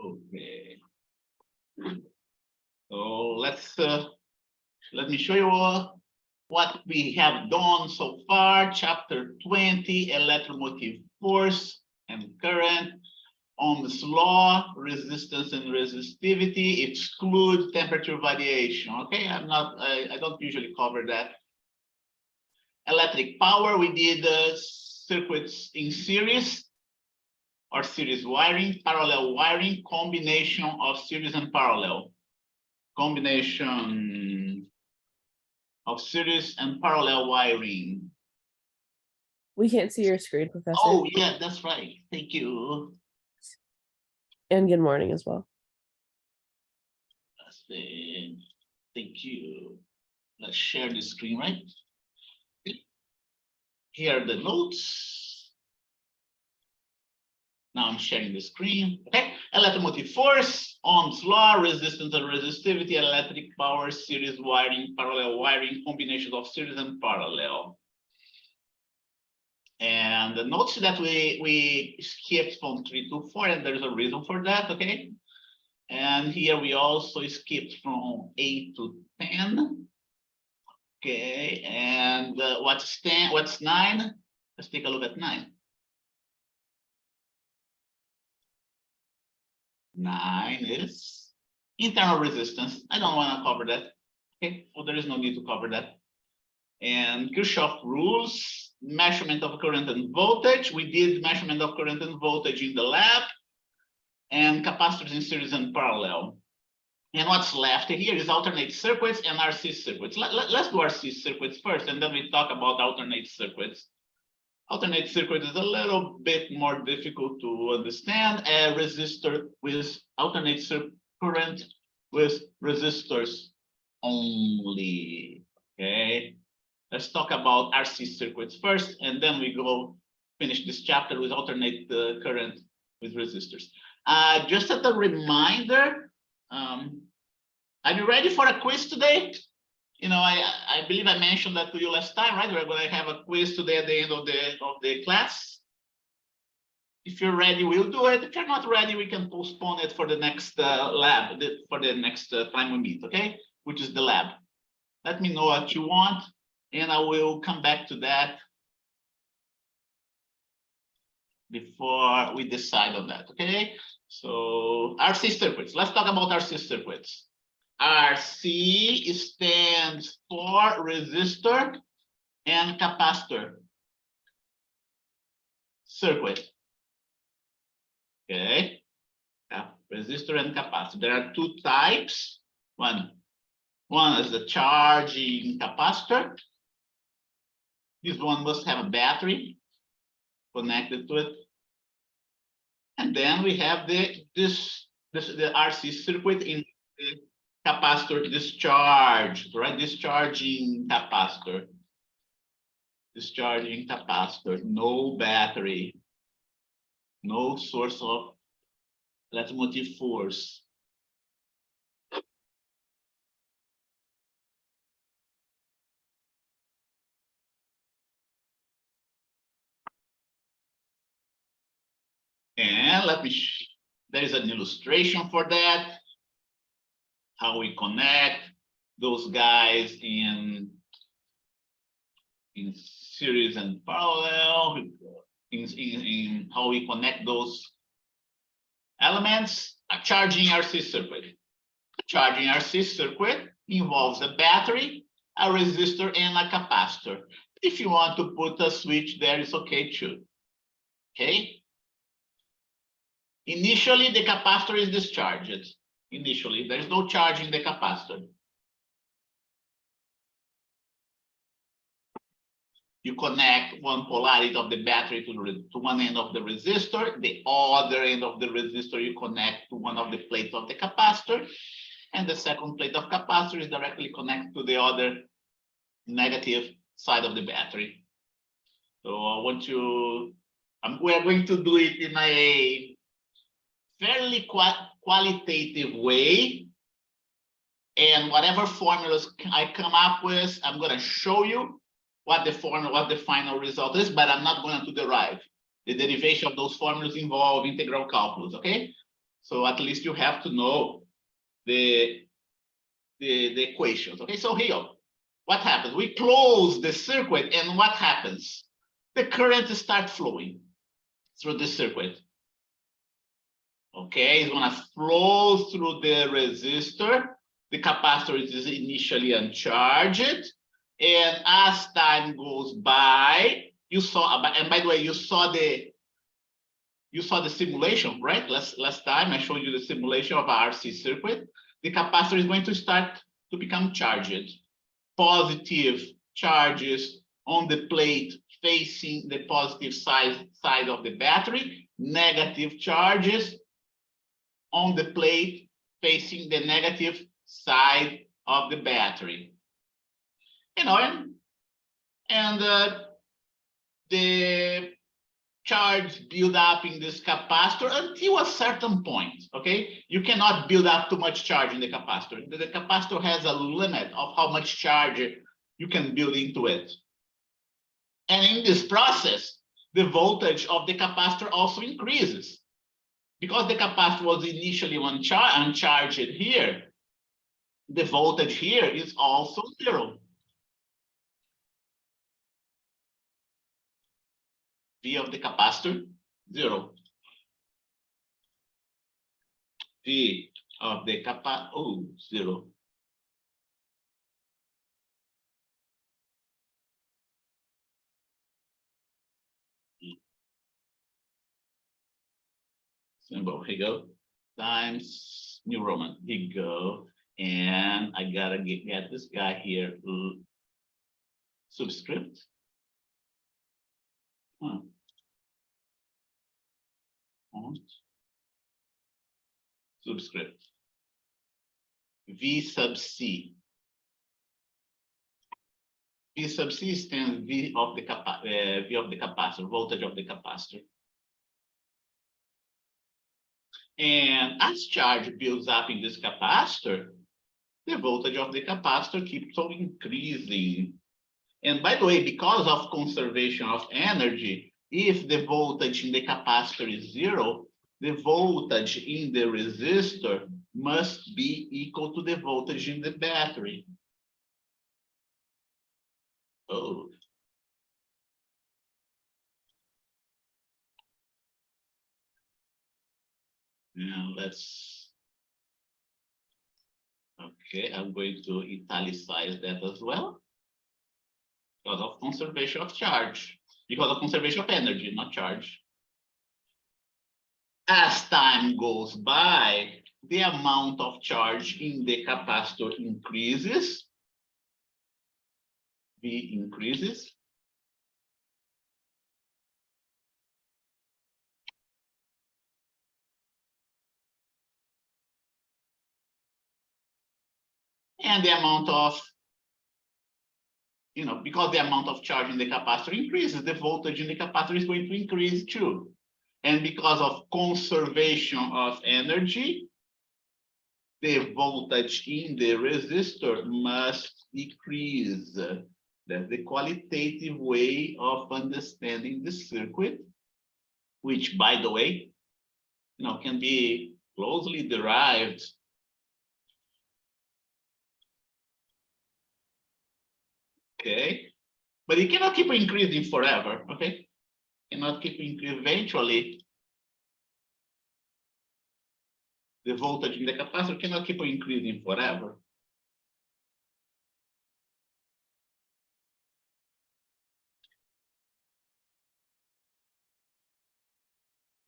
Okay. So let me show you what we have done so far. Chapter 20, electromotive force and current. Ohm's law, resistance and resistivity, exclude temperature variation. Okay, I don't usually cover that. Electric power, we did circuits in series or series wiring, parallel wiring, combination of series and parallel. Combination of series and parallel wiring. We can't see your screen, Professor. Oh, yeah, that's right. Thank you. And good morning as well. Thank you. Let's share the screen, right? Here are the notes. Now I'm sharing the screen. Okay, electromotive force, Ohm's law, resistance and resistivity, electric power, series wiring, parallel wiring, combinations of series and parallel. And the notes that we skipped from 3 to 4, and there's a reason for that, okay? And here we also skipped from 8 to 10. Okay, and what's 10? What's 9? Let's take a look at 9. 9 is internal resistance. I don't want to cover that. Okay, so there is no need to cover that. And Kirchhoff rules, measurement of current and voltage. We did measurement of current and voltage in the lab, and capacitors in series and parallel. And what's left here is alternate circuits and RC circuits. Let's do RC circuits first, and then we talk about alternate circuits. Alternate circuit is a little bit more difficult to understand. A resistor with alternate current with resistors only. Okay, let's talk about RC circuits first, and then we go finish this chapter with alternate current with resistors. Just as a reminder, are you ready for a quiz today? You know, I believe I mentioned that to you last time, right? We're going to have a quiz today at the end of the class. If you're ready, we'll do it. If you're not ready, we can postpone it for the next lab, for the next time we meet, okay? Which is the lab. Let me know what you want, and I will come back to that before we decide on that, okay? So RC circuits, let's talk about RC circuits. RC stands for resistor and capacitor circuit. Okay, yeah, resistor and capacitor. There are two types. One is the charging capacitor. This one must have a battery connected to it. And then we have the RC circuit in the capacitor discharge, right? Discharging capacitor. Discharging capacitor, no battery, no source of electromotive force. And there is an illustration for that, how we connect those guys in series and parallel, in how we connect those elements. A charging RC circuit. Charging RC circuit involves a battery, a resistor, and a capacitor. If you want to put a switch there, it's okay too. Okay. Initially, the capacitor is discharged. Initially, there is no charge in the capacitor. You connect one polarity of the battery to one end of the resistor. The other end of the resistor you connect to one of the plates of the capacitor. And the second plate of capacitor is directly connected to the other negative side of the battery. So we're going to do it in a fairly qualitative way. And whatever formulas I come up with, I'm going to show you what the final result is, but I'm not going to derive. The derivation of those formulas involve integral calculus, okay? So at least you have to know the equations. Okay, so here, what happens? We close the circuit, and what happens? The current starts flowing through the circuit. Okay, it's gonna flow through the resistor. The capacitor is initially uncharged, and as time goes by, you saw. And by the way, you saw the simulation, right? Last time I showed you the simulation of a RC circuit. The capacitor is going to start to become charged. Positive charges on the plate facing the positive side of the battery, negative charges on the plate facing the negative side of the battery. You know, and the charge build up in this capacitor until a certain point. Okay, you cannot build up too much charge in the capacitor. The capacitor has a limit of how much charge you can build into it. And in this process, the voltage of the capacitor also increases. Because the capacitor was initially uncharged here, the voltage here is also 0. V of the capacitor, 0. V of the capacitor, 0. Symbol, here you go, times New Roman, here you go. And I gotta get this guy here, subscript. Subscript. V sub C. V sub C stands V of the capacitor, voltage of the capacitor. And as charge builds up in this capacitor, the voltage of the capacitor keeps on increasing. And by the way, because of conservation of energy, if the voltage in the capacitor is 0, the voltage in the resistor must be equal to the voltage in the battery. Oh. Now let's, okay, I'm going to italicize that as well. Because of conservation of charge, because of conservation of energy, not charge. As time goes by, the amount of charge in the capacitor increases. V increases. And the amount of, because the amount of charge in the capacitor increases, the voltage in the capacitor is going to increase too. And because of conservation of energy, the voltage in the resistor must decrease. That's the qualitative way of understanding the circuit, which, by the way, can be closely derived okay, but it cannot keep increasing forever, okay? Cannot keep increasing. Eventually, the voltage in the capacitor cannot keep increasing forever.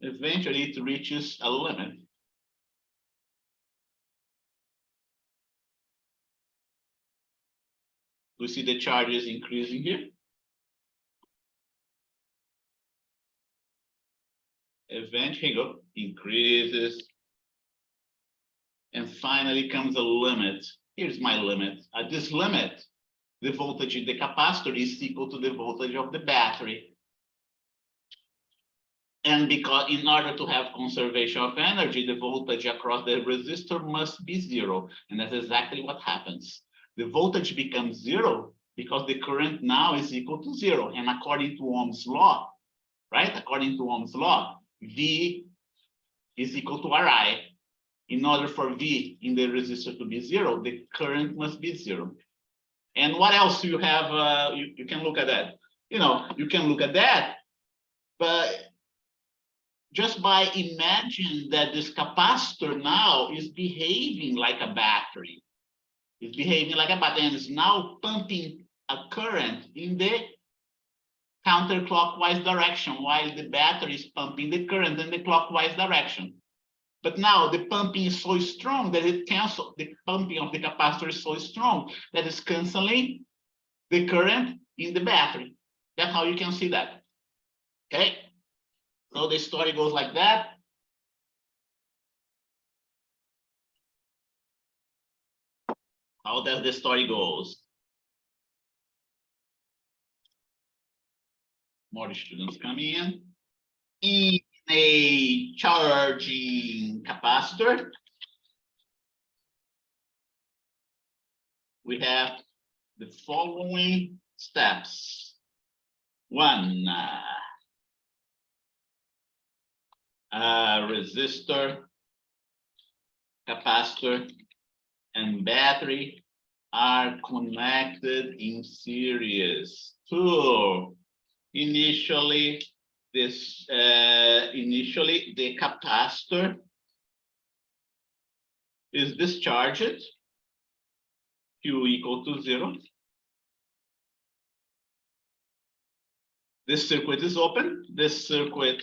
Eventually, it reaches a limit. We see the charges increasing here. Eventually, increases. And finally comes a limit. Here's my limit. At this limit, the voltage in the capacitor is equal to the voltage of the battery. And because in order to have conservation of energy, the voltage across the resistor must be 0. And that's exactly what happens. The voltage becomes 0 because the current now is equal to 0. And according to Ohm's law, right? According to Ohm's law, V is equal to Ri. In order for V in the resistor to be 0, the current must be 0. And what else do you have? You can look at that. You can look at that, but just by imagine that this capacitor now is behaving like a battery. It's behaving like a battery and is now pumping a current in the counterclockwise direction while the battery is pumping the current in the clockwise direction. But now the pumping is so strong that it cancels, the pumping of the capacitor is so strong that it's canceling the current in the battery. That's how you can see that. Okay. So the story goes like that. How does the story goes? More students coming in. In a charging capacitor, we have the following steps. One, resistor, capacitor, and battery are connected in series. Two, initially the capacitor is discharged, Q equal to 0. This circuit is open. This circuit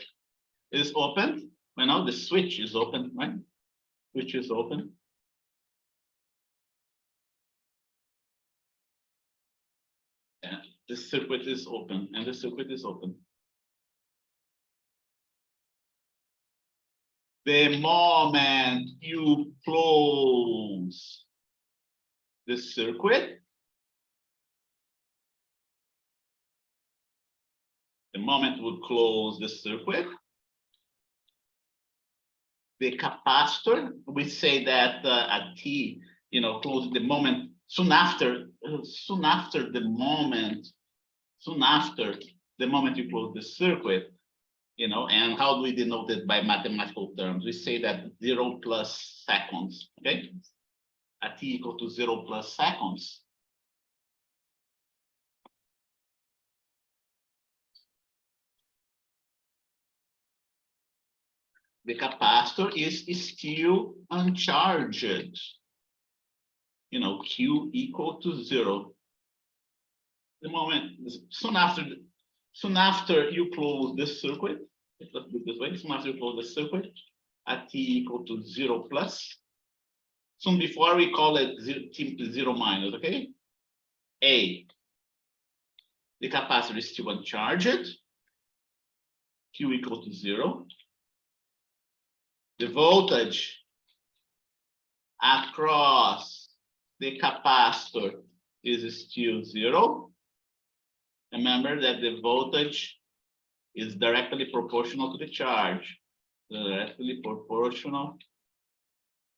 is open. Well, now the switch is open, right? Switch is open. Yeah, the circuit is open, and the circuit is open. The moment you close the circuit, the moment we close the circuit, the capacitor, we say that at T, close the moment soon after the moment you close the circuit, and how do we denote it by mathematical terms? We say that 0 plus seconds, okay? At T equal to 0 plus seconds. The capacitor is still uncharged. Q equal to 0. The moment soon after you close this circuit, let's do it this way. Soon after you close the circuit, at T equal to 0 plus. Soon before we call it 0 minus, okay? A, the capacitor is still uncharged. Q equal to 0. The voltage across the capacitor is still 0. Remember that the voltage is directly proportional to the charge. Directly proportional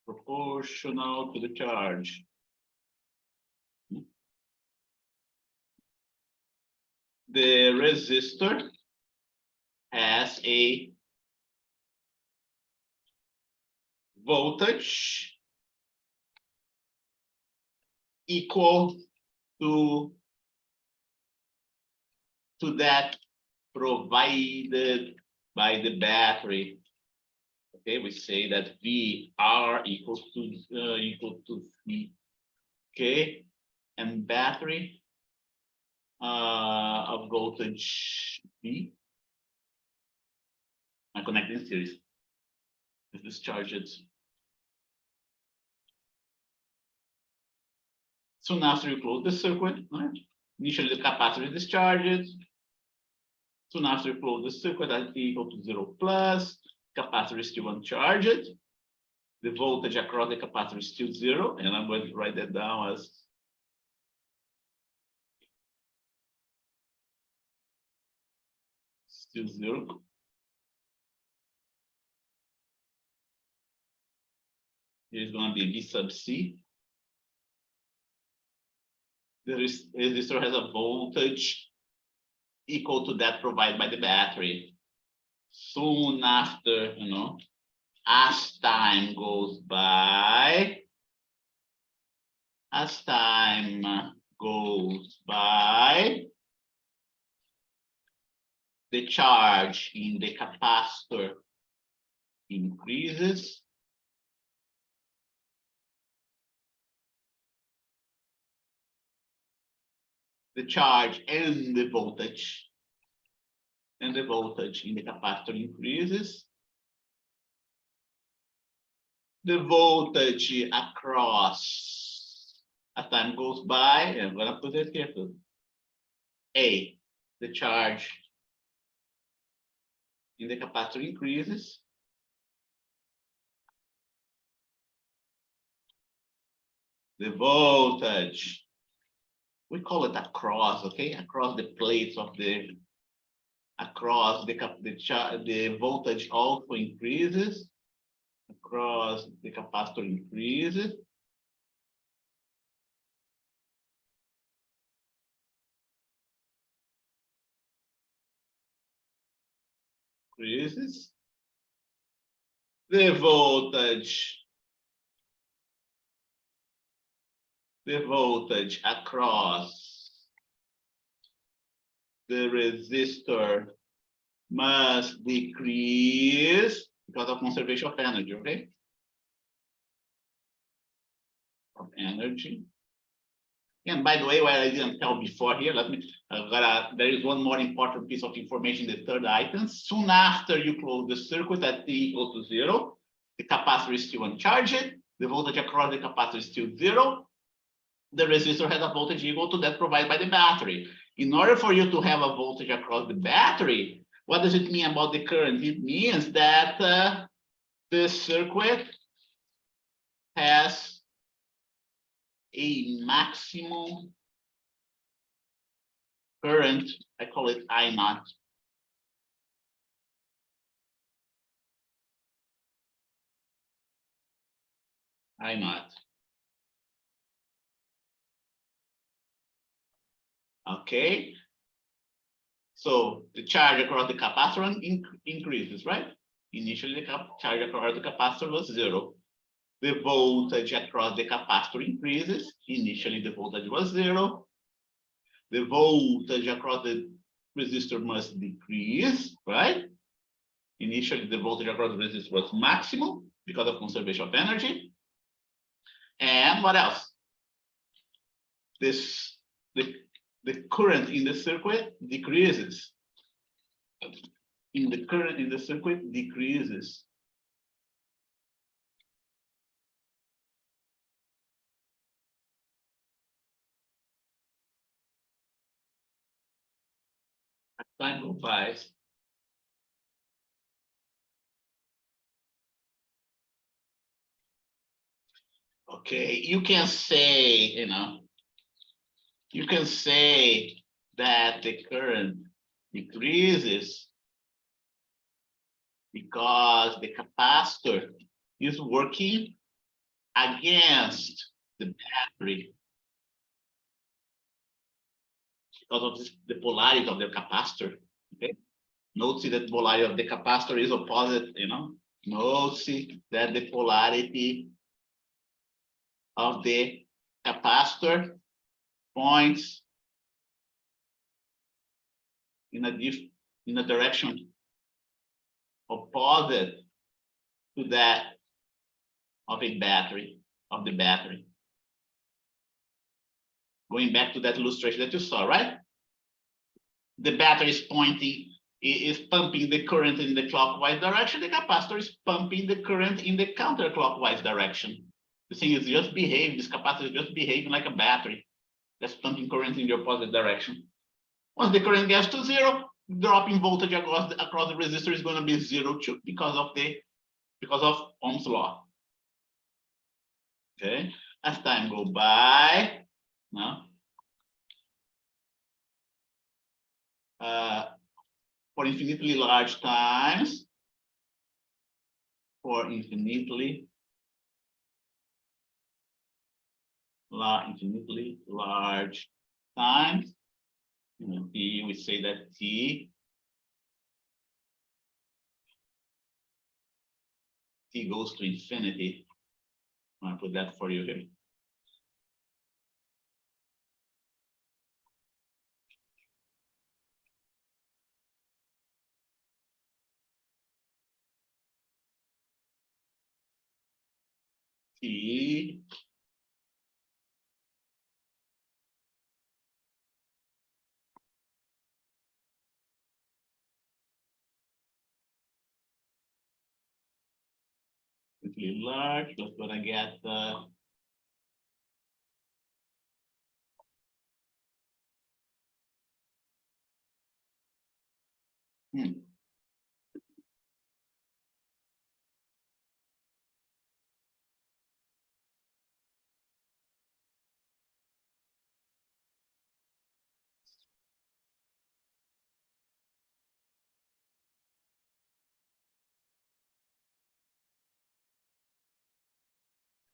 to the charge. The resistor has a voltage equal to that provided by the battery. Okay, we say that VR equals to V. Okay, and battery of voltage V. I connect in series. Is discharged. Soon after you close the circuit, right? Initially the capacitor is discharged. Soon after you close the circuit at T equal to 0 plus, capacitor is still uncharged. The voltage across the capacitor is still 0, and I'm going to write that down as still 0. Here's going to be V sub C. The resistor has a voltage equal to that provided by the battery. Soon after, as time goes by, the charge in the capacitor increases. The charge and the voltage in the capacitor increases. The voltage across as time goes by, I'm going to put it here too. A, the charge in the capacitor increases. The voltage, we call it across, okay? Across the plates of the, the voltage also increases. Across the capacitor increases. Increases. The voltage across the resistor must decrease because of conservation of energy, okay? Of energy. And by the way, what I didn't tell before here, there is one more important piece of information, the third item. Soon after you close the circuit at t equals to 0, the capacitor is still uncharged, the voltage across the capacitor is still 0. The resistor has a voltage equal to that provided by the battery. In order for you to have a voltage across the battery, what does it mean about the current? It means that the circuit has a maximum current, I call it I naught. I naught. Okay. So the charge across the capacitor increases, right? Initially, the charge across the capacitor was 0. The voltage across the capacitor increases. Initially, the voltage was 0. The voltage across the resistor must decrease, right? Initially, the voltage across the resistor was maximum because of conservation of energy. And what else? The current in the circuit decreases. The current in the circuit decreases. As time goes by. Okay, you can say, you can say that the current decreases because the capacitor is working against the battery because of the polarity of the capacitor. Okay, notice that the polarity of the capacitor is opposite. Notice that the polarity of the capacitor points in a direction opposite to that of the battery. Going back to that illustration that you saw, right? The battery is pumping the current in the clockwise direction. The capacitor is pumping the current in the counterclockwise direction. The thing is just behaving. This capacitor is just behaving like a battery that's pumping current in the opposite direction. Once the current gets to 0, drop in voltage across the resistor is going to be 0 too because of Ohm's law. Okay, as time goes by, for infinitely large times, infinitely large times, T, we say that T T goes to infinity. I'm gonna put that for you here. T really large, that's gonna get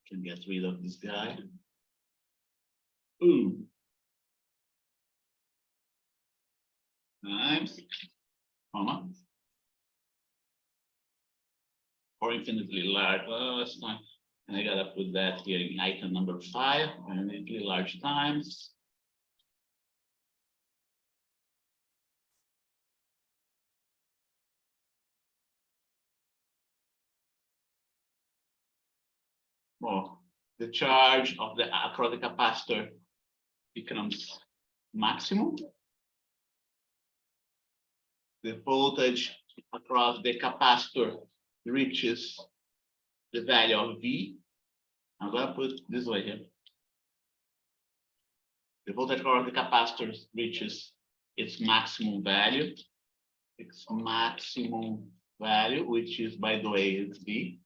can get rid of this guy. Ooh. Times, comma, or infinitely large. Oh, that's fine. And I gotta put that here in item number 5, infinitely large times. Well, the charge of the across the capacitor becomes maximum. The voltage across the capacitor reaches the value of V. I'm gonna put this way here. The voltage across the capacitor reaches its maximum value. Its maximum value, which is, by the way, is V.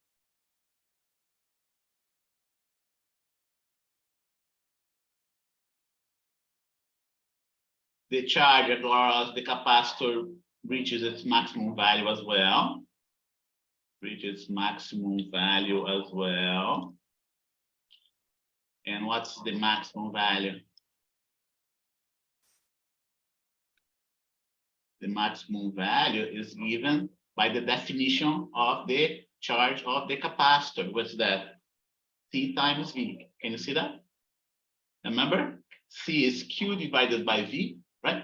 The charge across the capacitor reaches its maximum value as well. Reaches maximum value as well. And what's the maximum value? The maximum value is given by the definition of the charge of the capacitor. What's that? C times V. Can you see that? Remember, C is Q divided by V, right?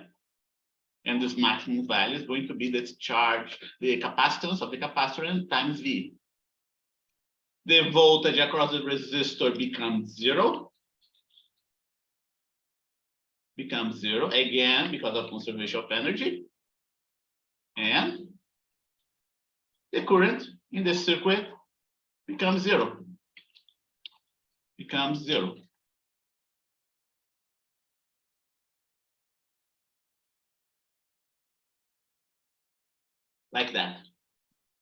And this maximum value is going to be the charge, the capacitance of the capacitor times V. The voltage across the resistor becomes zero. Becomes zero again because of conservation of energy. And the current in the circuit becomes zero. Becomes zero. Like that.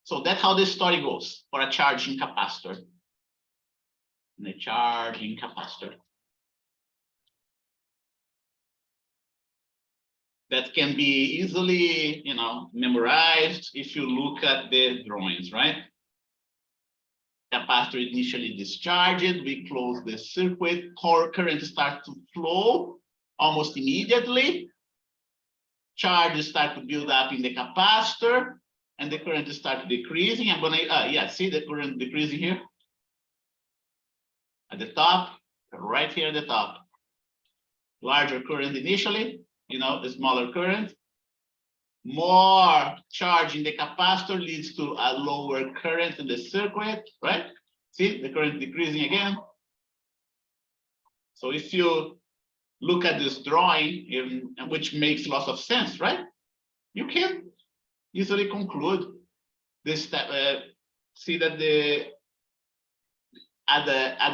So that's how this story goes for a charging capacitor. The charging capacitor. That can be easily, memorized if you look at the drawings, right? Capacitor initially discharged, we close the circuit, current starts to flow almost immediately. Charges start to build up in the capacitor, and the current starts decreasing. I'm gonna, see the current decreasing here at the top, right here at the top. Larger current initially, the smaller current. More charge in the capacitor leads to a lower current in the circuit, right? See the current decreasing again. So if you look at this drawing, which makes lots of sense, right? You can easily conclude this step. See that at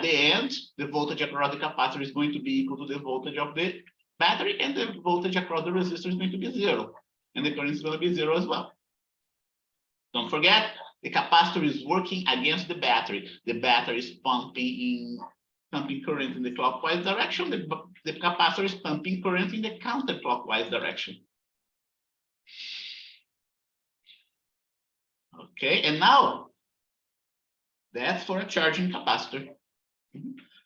the end, the voltage across the capacitor is going to be equal to the voltage of the battery, and the voltage across the resistor is going to be zero, and the current is going to be zero as well. Don't forget, the capacitor is working against the battery. The battery is pumping current in the clockwise direction. The capacitor is pumping current in the counterclockwise direction. Okay, and now that's for a charging capacitor.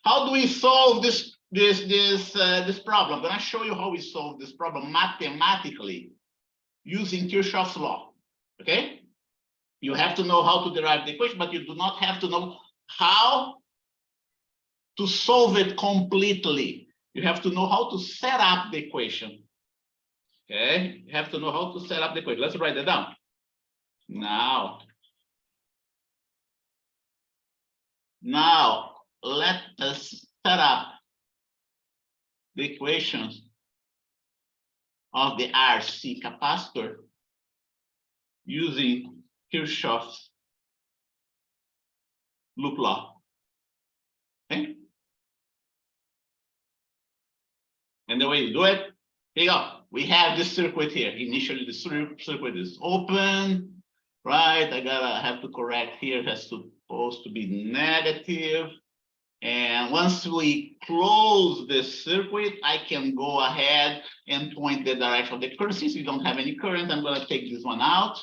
How do we solve this problem? I'm going to show you how we solve this problem mathematically using Kirchhoff's law. Okay, You have to know how to derive the equation, but you do not have to know how to solve it completely. You have to know how to set up the equation. Okay, you have to know how to set up the equation. Let's write that down. Now let us set up the equations of the RC capacitor using Kirchhoff's loop law. Okay. And the way you do it, here you go. We have this circuit here. Initially, the circuit is open, right? I have to correct here. It has supposed to be negative. And once we close this circuit, I can go ahead and point the direction of the current. Since we don't have any current, I'm going to take this one out.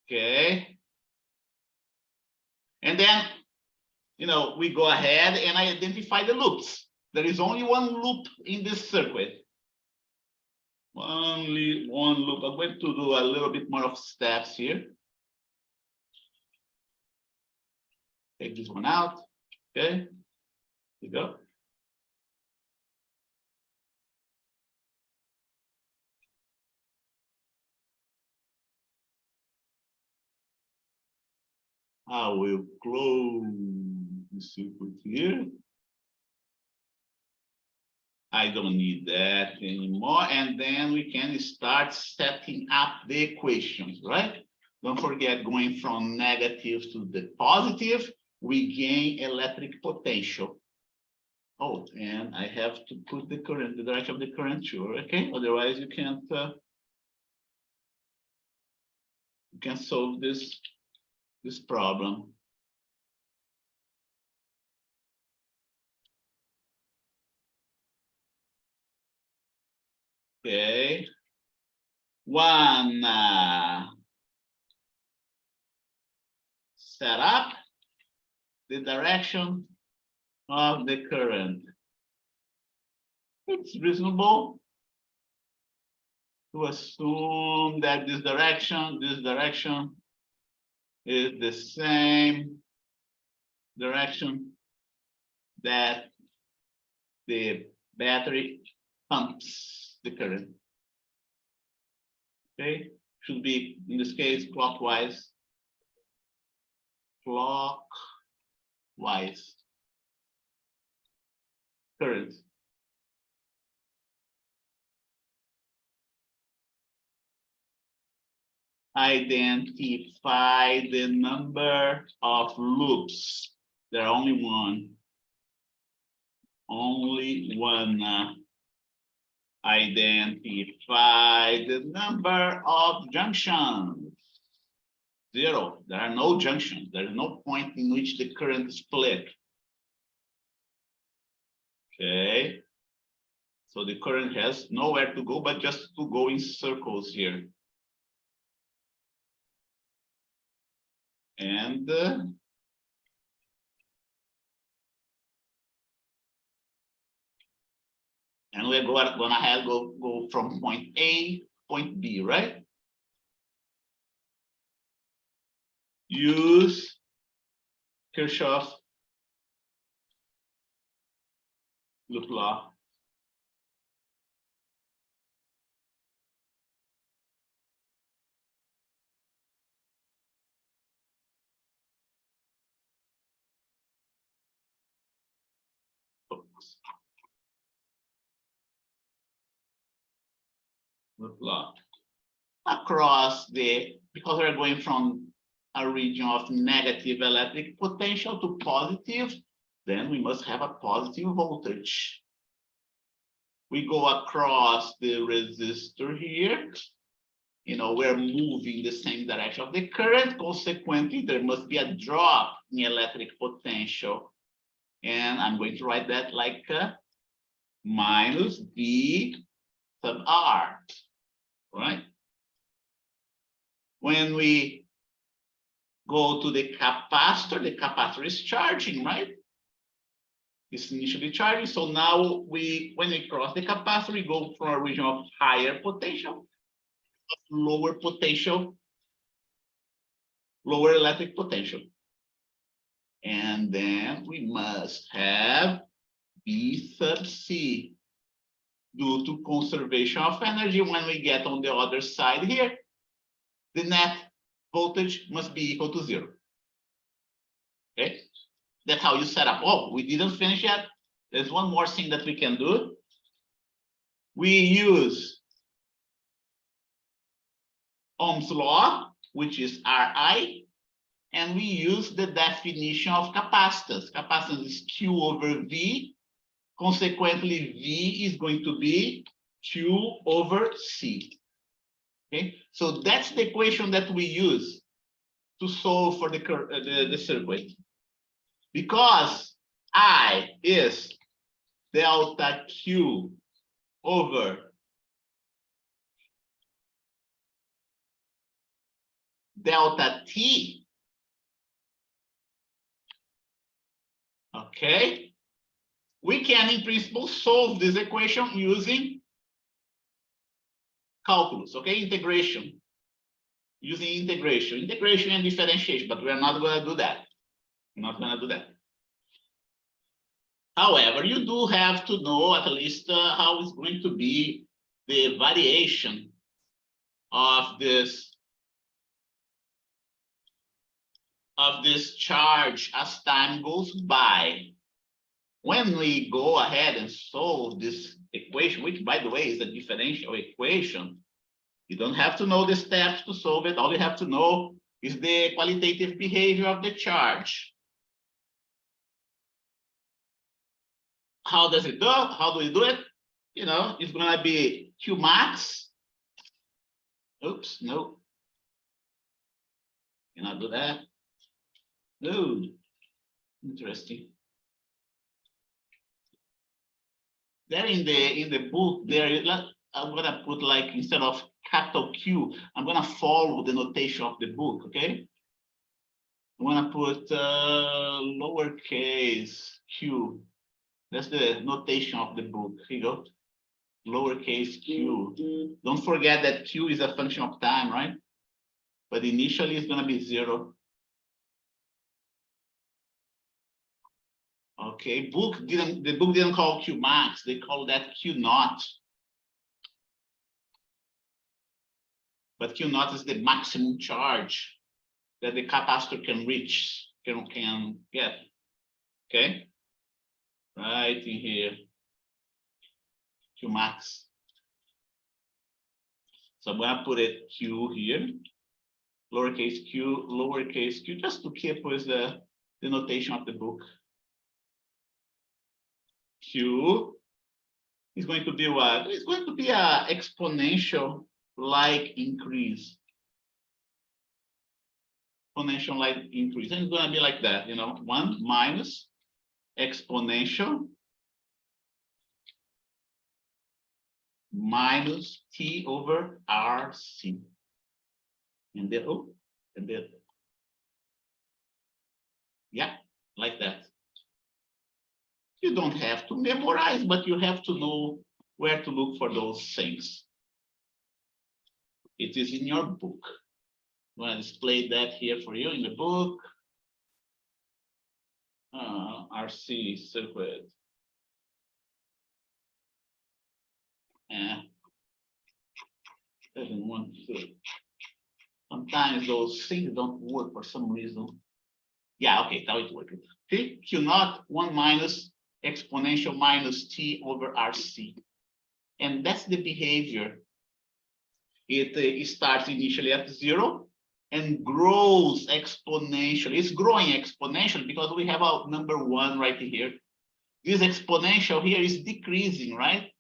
Okay. And then, we go ahead and I identify the loops. There is only one loop in this circuit. Only one loop. I'm going to do a little bit more of steps here. Take this one out. Okay. Here you go. I will close the circuit here. I don't need that anymore. And then we can start setting up the equations, right? Don't forget, going from negative to the positive, we gain electric potential. Oh, and I have to put the current, the direction of the current too, okay? Otherwise, you can't solve this problem. Okay. One set up the direction of the current. It's reasonable to assume that this direction is the same direction that the battery pumps the current. Okay, should be in this case clockwise. Clockwise current. Identify the number of loops. There are only one. Identify the number of junctions. 0. There are no junctions. There is no point in which the current is split. Okay. So the current has nowhere to go but just to go in circles here. And we're going to go from point A, point B, right? Use Kirchhoff's loop law. Loop law. Across because we're going from a region of negative electric potential to positive, then we must have a positive voltage. We go across the resistor here. We're moving the same direction of the current. Consequently, there must be a drop in electric potential. And I'm going to write that like minus V sub R, right? When we go to the capacitor is charging, right? It's initially charging. So now when we cross the capacitor, we go from a region of higher potential, lower potential, lower electric potential. And then we must have B sub C due to conservation of energy. When we get on the other side here, the net voltage must be equal to 0. Okay, that's how you set up. Oh, we didn't finish yet. There's one more thing that we can do. We use Ohm's law, which is Ri, and we use the definition of capacitance. Capacitance is Q over V. Consequently, V is going to be Q over C. Okay, so that's the equation that we use to solve for the circuit. Because I is delta Q over delta T. Okay, we can in principle solve this equation using calculus, okay, integration, using integration and differentiation, but we're not going to do that. Not going to do that. However, you do have to know at least how it's going to be the variation of this charge as time goes by. When we go ahead and solve this equation, which by the way is a differential equation, you don't have to know the steps to solve it. All you have to know is the qualitative behavior of the charge. How does it do? How do we do it? You know, it's going to be Q max. Oops, no. Cannot do that. No. Interesting. There in the book, I'm gonna put like instead of capital Q, I'm gonna follow the notation of the book. Okay. I'm gonna put lowercase q. That's the notation of the book. Here you go. Lowercase q. Don't forget that q is a function of time, right? But initially it's gonna be 0. Okay, the book didn't call Q max, they call that Q naught. But Q naught is the maximum charge that the capacitor can reach, can get. Okay, right in here, Q max. So I'm gonna put it Q here, lowercase q, just to keep with the notation of the book. Q is going to be what? It's going to be an exponential like increase. Exponential like increase. And it's going to be like that, you know, 1 minus exponential minus T over RC. And then, oh, and then, yeah, like that. You don't have to memorize, but you have to know where to look for those things. It is in your book. I'm going to display that here for you in the book. RC circuit. Doesn't want to. Sometimes those things don't work for some reason. Yeah, okay, now it worked. Okay, Q naught 1 minus exponential minus T over RC. And that's the behavior. It starts initially at 0 and grows exponentially. It's growing exponentially because we have our number 1 right here. This exponential here is decreasing, right?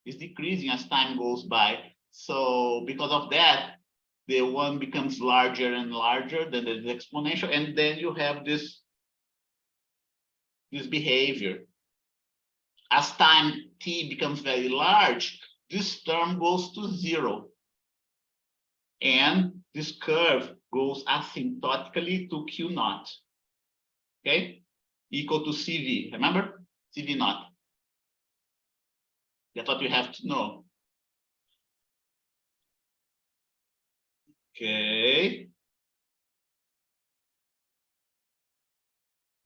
It's decreasing as time goes by. So because of that, the 1 becomes larger and larger than the exponential, and then you have this behavior. As time t becomes very large, this term goes to 0. And this curve goes asymptotically to Q naught. Okay? Equal to CV. Remember? CV naught. That's what you have to know. Okay.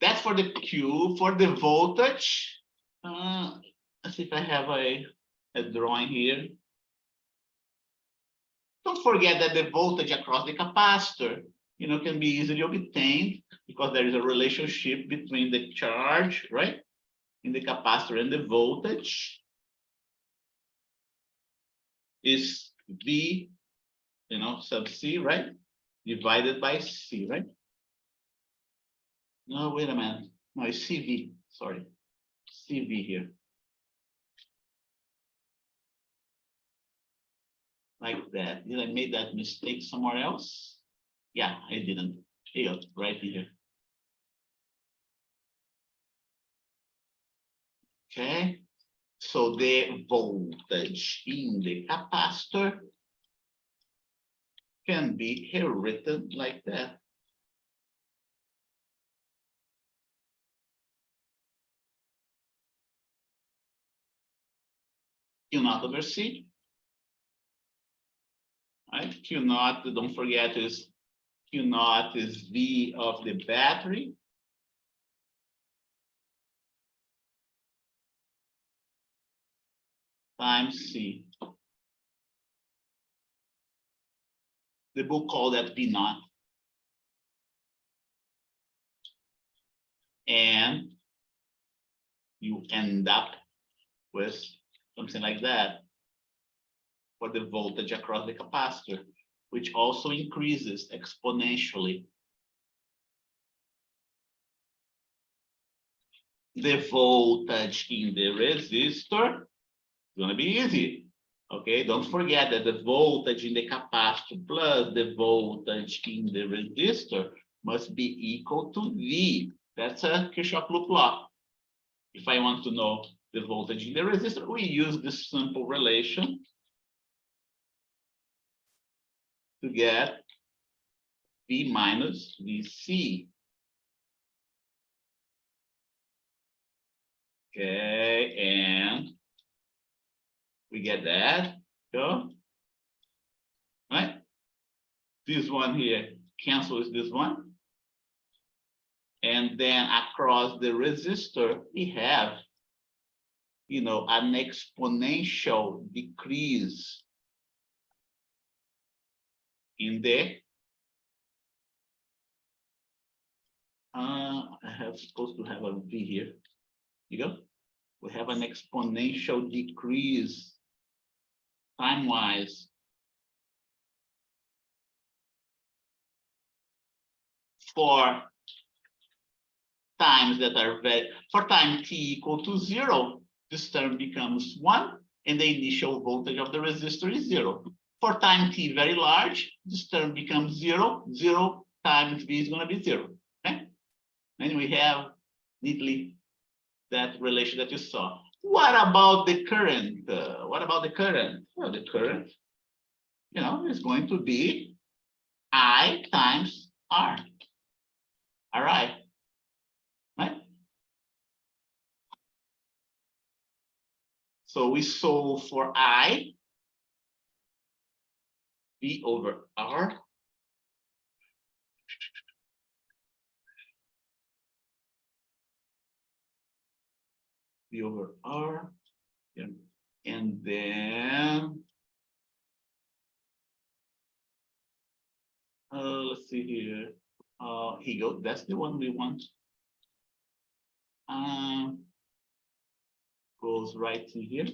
That's for the Q. For the voltage, let's see if I have a drawing here. Don't forget that the voltage across the capacitor, can be easily obtained because there is a relationship between the charge, right, in the capacitor and the voltage is V, sub C, right, divided by C, right? No, wait a minute. No, it's CV. Sorry, CV here. Like that. Did I make that mistake somewhere else? Yeah, I didn't. Here, right here. Okay. So the voltage in the capacitor can be written like that. Q naught over C. Right? Q naught, don't forget, is Q naught is V of the battery. Times C. The book called that V naught. And you end up with something like that for the voltage across the capacitor, which also increases exponentially. The voltage in the resistor is going to be easy. Okay, don't forget that the voltage in the capacitor plus the voltage in the resistor must be equal to V. That's a Kirchhoff loop law. If I want to know the voltage in the resistor, we use this simple relation to get V minus VC. Okay, and we get that. Go. Right? This one here cancels this one. And then across the resistor, we have, an exponential decrease in the I have supposed to have a V here. You go. We have an exponential decrease time-wise for times that are for time t equal to 0, this term becomes 1, and the initial voltage of the resistor is 0. For time t very large, this term becomes 0. 0 times V is going to be 0. Okay? And we have neatly that relation that you saw. What about the current? What about the current? Well, the current, is going to be I times R. All right. Right? So we solve for I, V over R. V over R. Yeah. And then, let's see here. Here you go. That's the one we want. Goes right in here.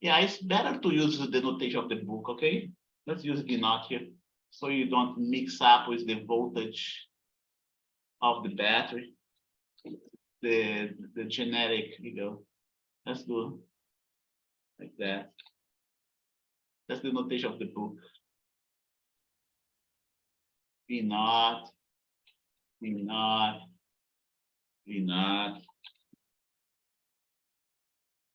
Yeah, it's better to use the notation of the book, okay? Let's use V naught here, so you don't mix up with the voltage of the battery. The generic, let's do like that. That's the notation of the book. V naught, V naught, V naught.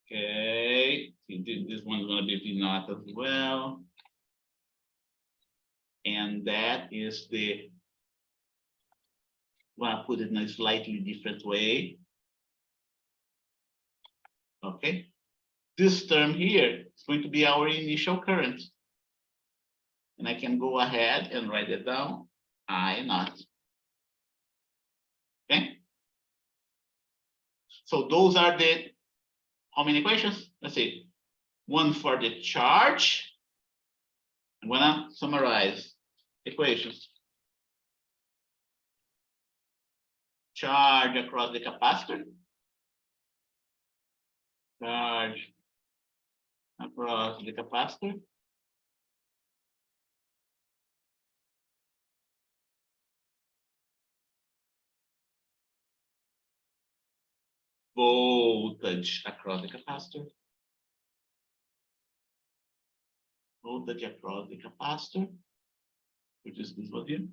Okay, this one's going to be V naught as well. And that is the, I'm going to put it in a slightly different way. Okay, this term here is going to be our initial current. And I can go ahead and write it down, I naught. So those are the how many equations? Let's see. One for the charge. I'm gonna summarize equations. Charge across the capacitor. Charge across the capacitor. Voltage across the capacitor. Voltage across the capacitor, which is this one here.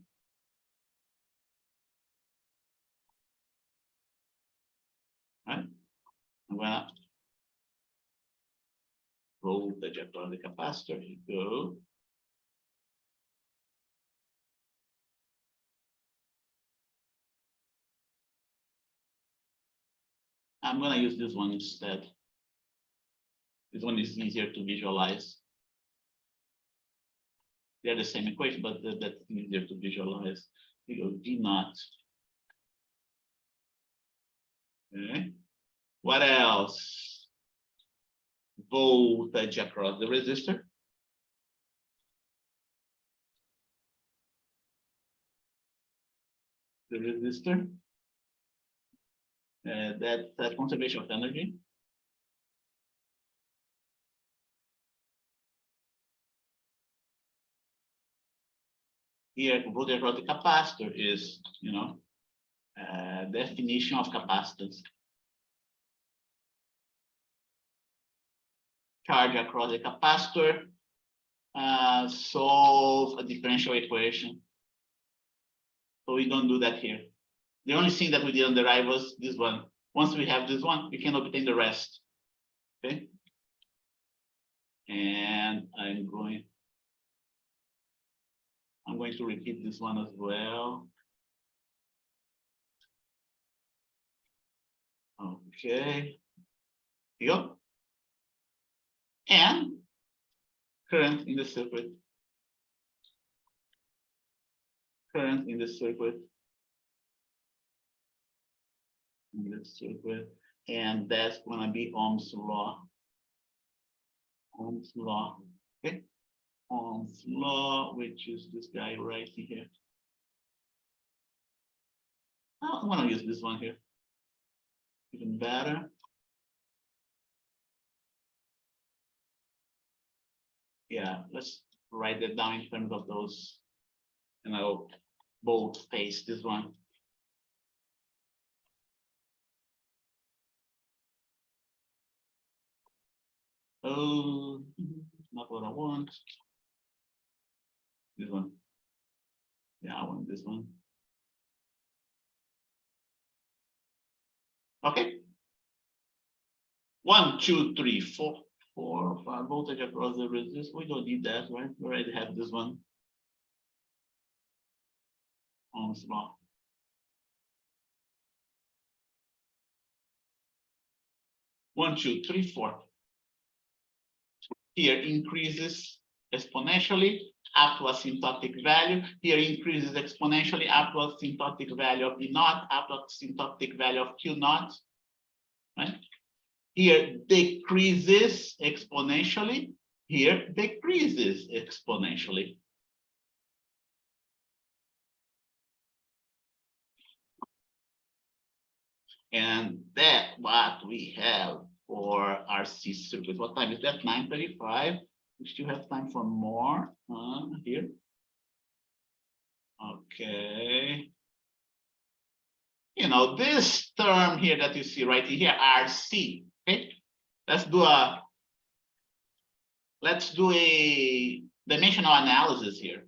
Right? I'm gonna voltage across the capacitor. Here you go. I'm gonna use this one instead. This one is easier to visualize. They're the same equation, but that's easier to visualize. You go D naught. Okay. What else? Voltage across the resistor. The resistor. That's conservation of energy. Here, voltage across the capacitor is, definition of capacitance. Charge across the capacitor, solve a differential equation. So we don't do that here. The only thing that we did on the right was this one. Once we have this one, we can obtain the rest. Okay. And I'm going to repeat this one as well. Okay. Here you go. And current in the circuit. Current in the circuit. In the circuit. And that's going to be Ohm's law. Ohm's law. Okay. Ohm's law, which is this guy right here. I'm going to use this one here. Even better. Yeah, let's write that down in terms of those, and I'll bold paste this one. Oh, not what I want. This one. Yeah, I want this one. Okay. 1, 2, 3, 4, 5 voltage across the resistor. We don't need that, right? We already have this one. Ohm's law. One, 2, 3, 4. Here increases exponentially up to asymptotic value. Here increases exponentially up to asymptotic value of E naught, up to asymptotic value of Q naught. Right? Here decreases exponentially. Here decreases exponentially. And that's what we have for RC circuit. What time is that? 9:35. We still have time for more here. Okay. This term here that you see right here, RC. Okay. Let's do a dimensional analysis here.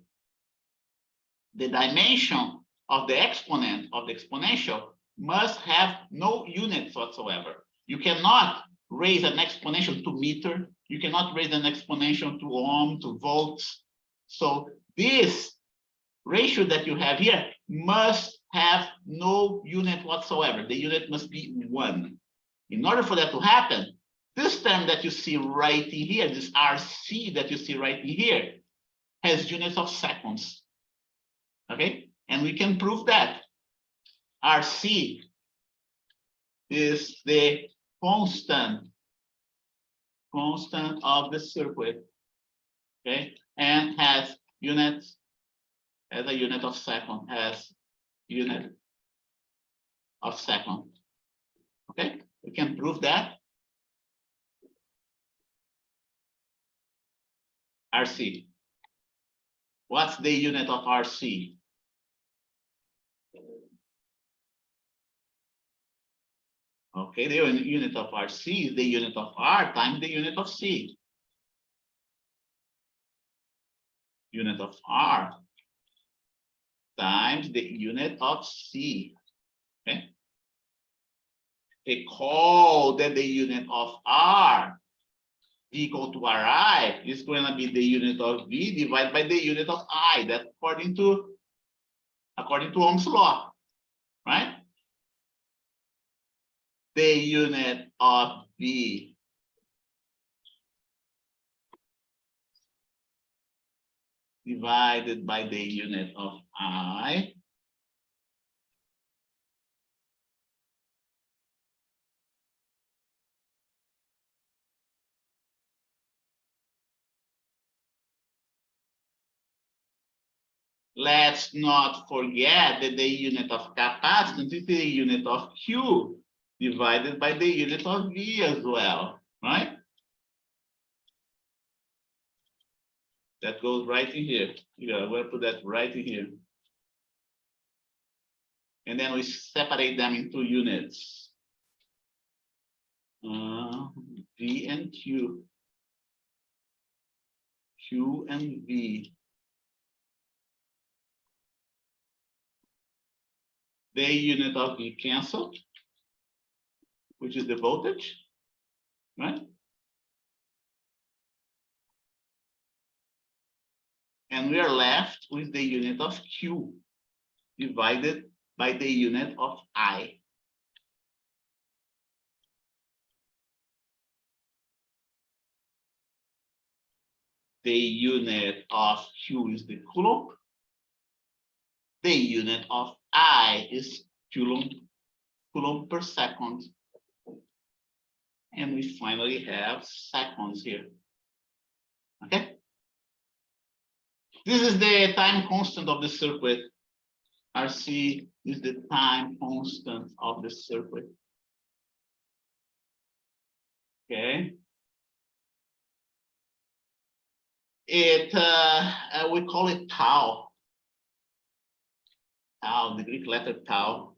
The dimension of the exponent of the exponential must have no units whatsoever. You cannot raise an exponential to meter. You cannot raise an exponential to ohm, to volts. So this ratio that you have here must have no unit whatsoever. The unit must be 1. In order for that to happen, this term that you see right in here, this RC that you see right in here, has units of seconds. Okay, and we can prove that RC is the constant of the circuit, okay, and has units as a unit of second, has unit of second. Okay, we can prove that. RC. What's the unit of RC? Okay, the unit of RC is the unit of R times the unit of C. Unit of R times the unit of C. Okay. Recall that the unit of R equal to Ri is going to be the unit of V divided by the unit of I. That's according to Ohm's law, right? The unit of V divided by the unit of I let's not forget that the unit of capacitance is the unit of Q divided by the unit of V as well, right? That goes right in here. Yeah, we'll put that right in here. And then we separate them into units. V and Q. Q and V. The unit of V cancel, which is the voltage, right? And we are left with the unit of Q divided by the unit of I. The unit of Q is the coulomb. The unit of I is coulomb per second. And we finally have seconds here. Okay. This is the time constant of the circuit. RC is the time constant of the circuit. Okay. It we call it tau. Tau, the Greek letter tau.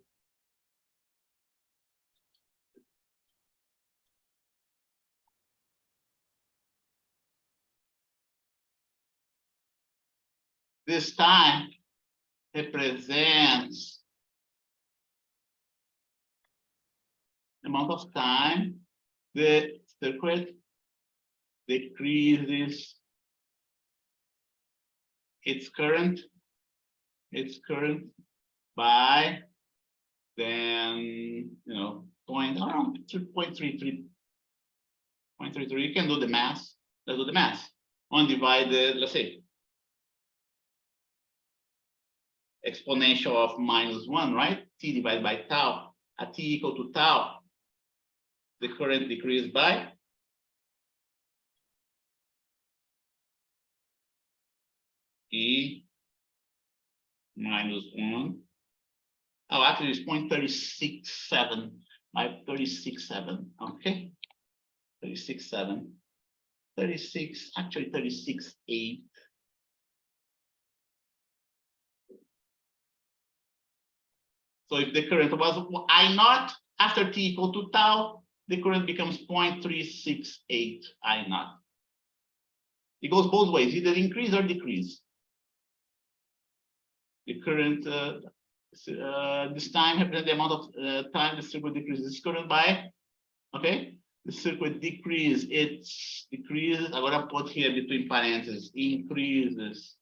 This time represents the amount of time the circuit decreases its current by then, around 2.33. You can do the math. Let's do the math. 1 divided, let's say, exponential of -1, right? T divided by tau. At T equal to tau, the current decreased by E -1. Oh, actually it's 0.367 by 36.7. Okay. 36.7. 36, actually 36.8. So if the current was I naught, after T equal to tau, the current becomes 0.368 I naught. It goes both ways, either increase or decrease. The current, this time represents the amount of time the circuit decreases current by, okay? The circuit decreases, I'm gonna put here between parentheses, increases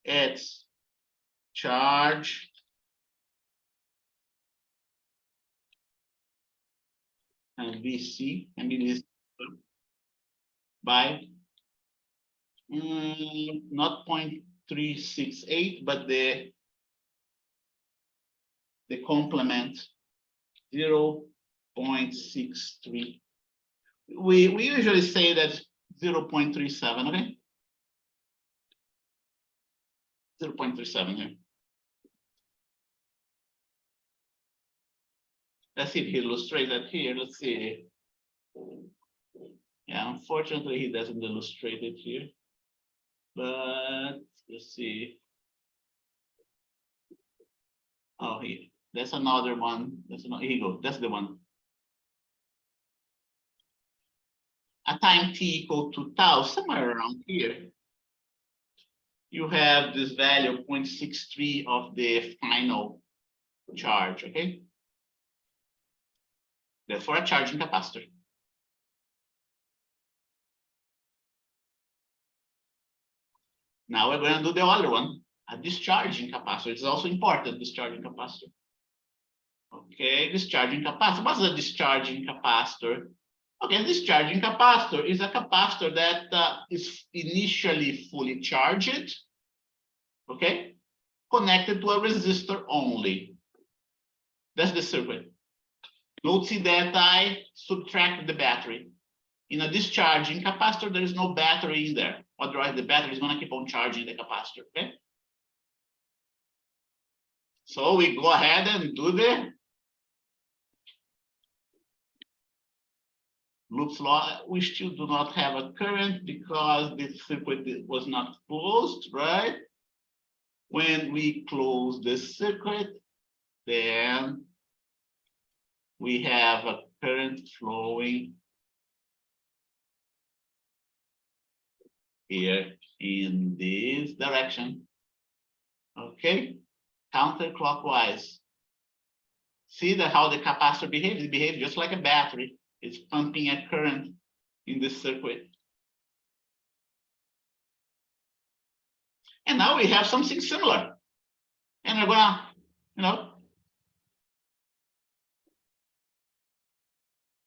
its charge and VC, and this by not 0.368, but the the complement 0.63. We usually say that 0.37, okay? 0.37 here. Let's see if he illustrates that here. Let's see. Yeah, unfortunately, he doesn't illustrate it here. But let's see. Oh, here. That's another one. That's another. Here you go. That's the one. At time t equal to tau, somewhere around here, you have this value of 0.63 of the final charge, okay? Therefore, a charging capacitor. Now we're going to do the other one, a discharging capacitor. It's also important, discharging capacitor. Okay, discharging capacitor. What's a discharging capacitor? Okay, discharging capacitor is a capacitor that is initially fully charged, okay, connected to a resistor only. That's the circuit. Note that I subtract the battery. In a discharging capacitor, there is no battery in there. Otherwise, the battery is going to keep on charging the capacitor, okay? So we go ahead and do the Loops law. We still do not have a current because the circuit was not closed, right? When we close the circuit, then we have a current flowing here in this direction. Okay, counterclockwise. See that how the capacitor behaves? It behaves just like a battery. It's pumping a current in the circuit. And now we have something similar. And we're gonna,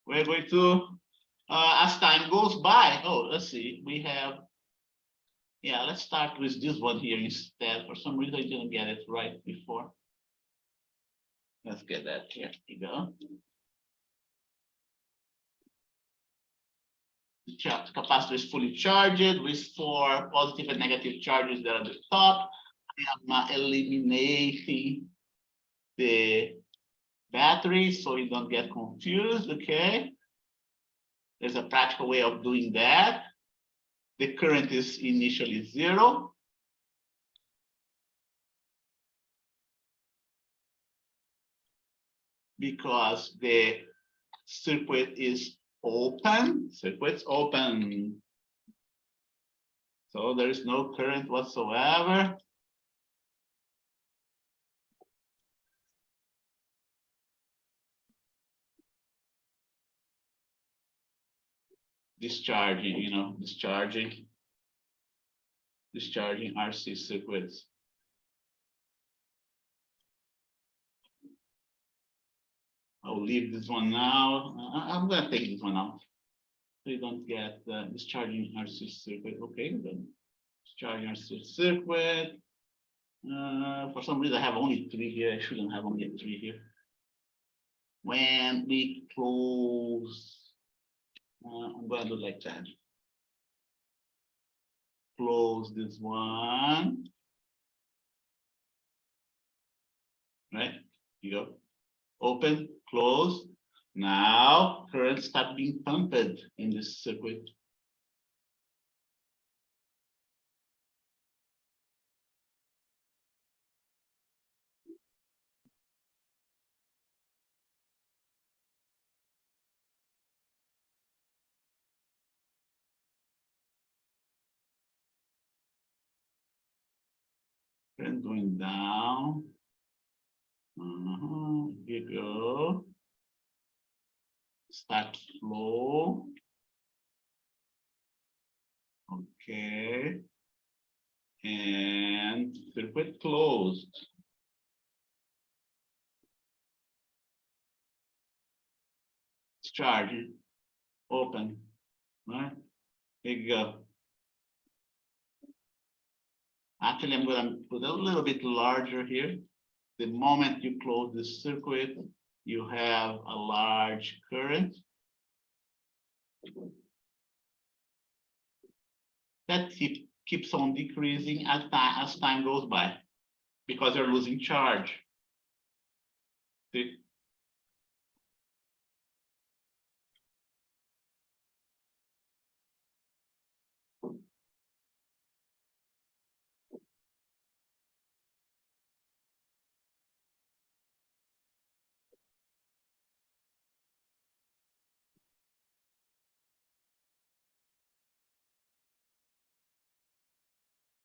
we're going to, as time goes by, let's see, we have, yeah, let's start with this one here instead. For some reason, I didn't get it right before. Let's get that here. Here we go. The capacitor is fully charged with 4 positive and negative charges that are at the top. I am eliminating the battery so you don't get confused, okay? There's a practical way of doing that. The current is initially 0. Because the circuit is open, circuit's open. So there is no current whatsoever. Discharging, discharging RC circuits. I'll leave this one now. I'm going to take this one out. So you don't get discharging RC circuit. Okay, then discharging RC circuit. For some reason, I have only 3 here. I shouldn't have only 3 here. When we close, I'm going to do like that. Close this one. Right? Here you go. Open, close. Now current start being pumped in this circuit. Current going down. Here you go. Start flow. Okay. And circuit closed. It's charging. Open. Right? Here you go. Actually, I'm going to put a little bit larger here. the moment you close this circuit, you have a large current that keeps on decreasing as time goes by, because you're losing charge. See?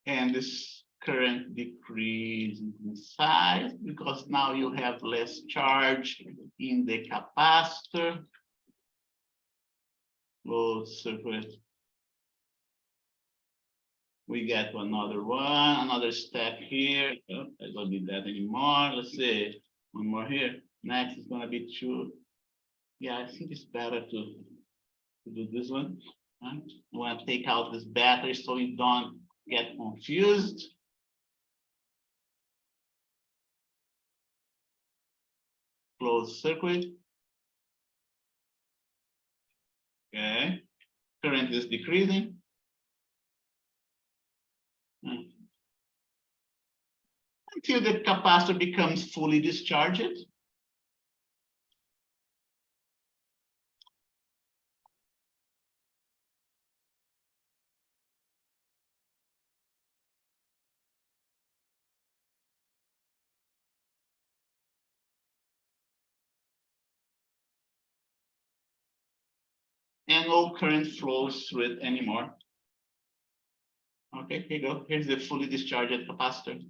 And this current decreases in size because now you have less charge in the capacitor. Close circuit. We get another one, another step here. Oh, I don't need that anymore. Let's see, one more here. Next is gonna be 2. Yeah, I think it's better to do this one. Right? I want to take out this battery so you don't get confused. Closed circuit. Okay. Current is decreasing. Until the capacitor becomes fully discharged. And no current flows through it anymore. Okay, here you go. Here's the fully discharged capacitor.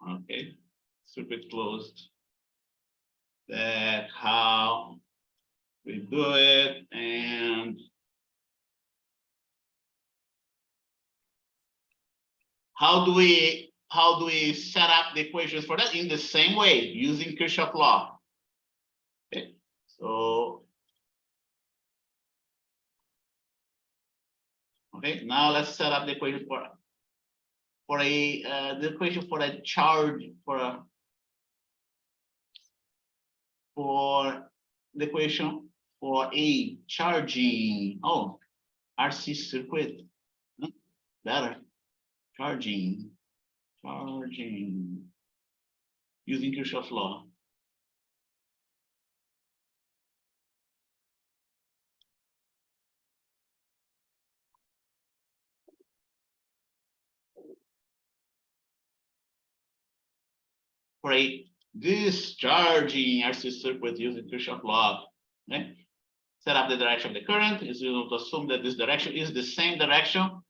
Okay, circuit closed. That's how we do it. And how do we set up the equations for that? In the same way, using Kirchhoff law. Okay, so okay, now let's set up the equation for a charge for the equation for a charging. Oh, RC circuit. Better. Charging using Kirchhoff law. For a discharging RC circuit using Kirchhoff law, okay? Set up the direction of the current. Is you to assume that this direction is the same direction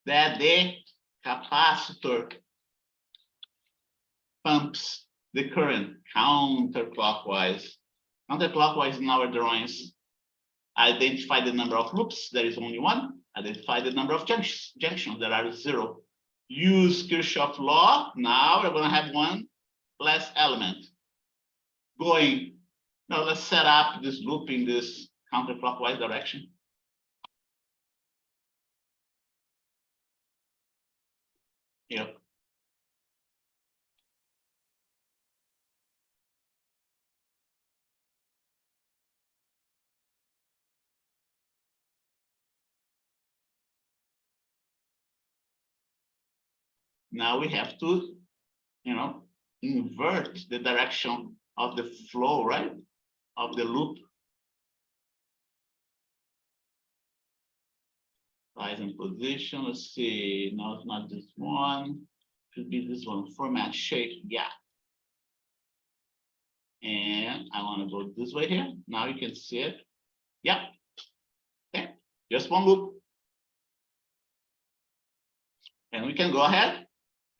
that the capacitor pumps the current counterclockwise. Counterclockwise in our drawings. Identify the number of loops. There is only one. Identify the number of junctions. There are 0. Use Kirchhoff law. Now we're going to have one less element going. Now let's set up this loop in this counterclockwise direction. Yep. Now we have to, invert the direction of the flow, right? Of the loop. Size and position. Let's see. No, it's not this one. Should be this one. Format, shape, yeah. And I want to go this way here. Now you can see it. Yeah. Okay. Just one loop. And we can go ahead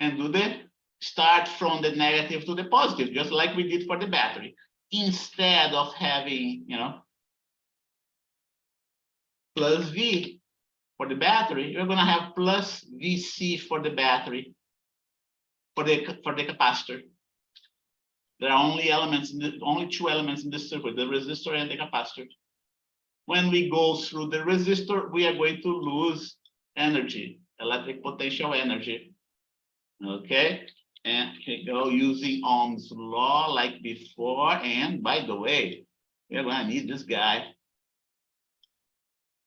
and do the start from the negative to the positive, just like we did for the battery. Instead of having, plus V for the battery, you're going to have plus VC for the battery, for the capacitor. There are only only two elements in the circuit, the resistor and the capacitor. When we go through the resistor, we are going to lose energy, electric potential energy. Okay, and we go using Ohm's law like before. And by the way, we're going to need this guy.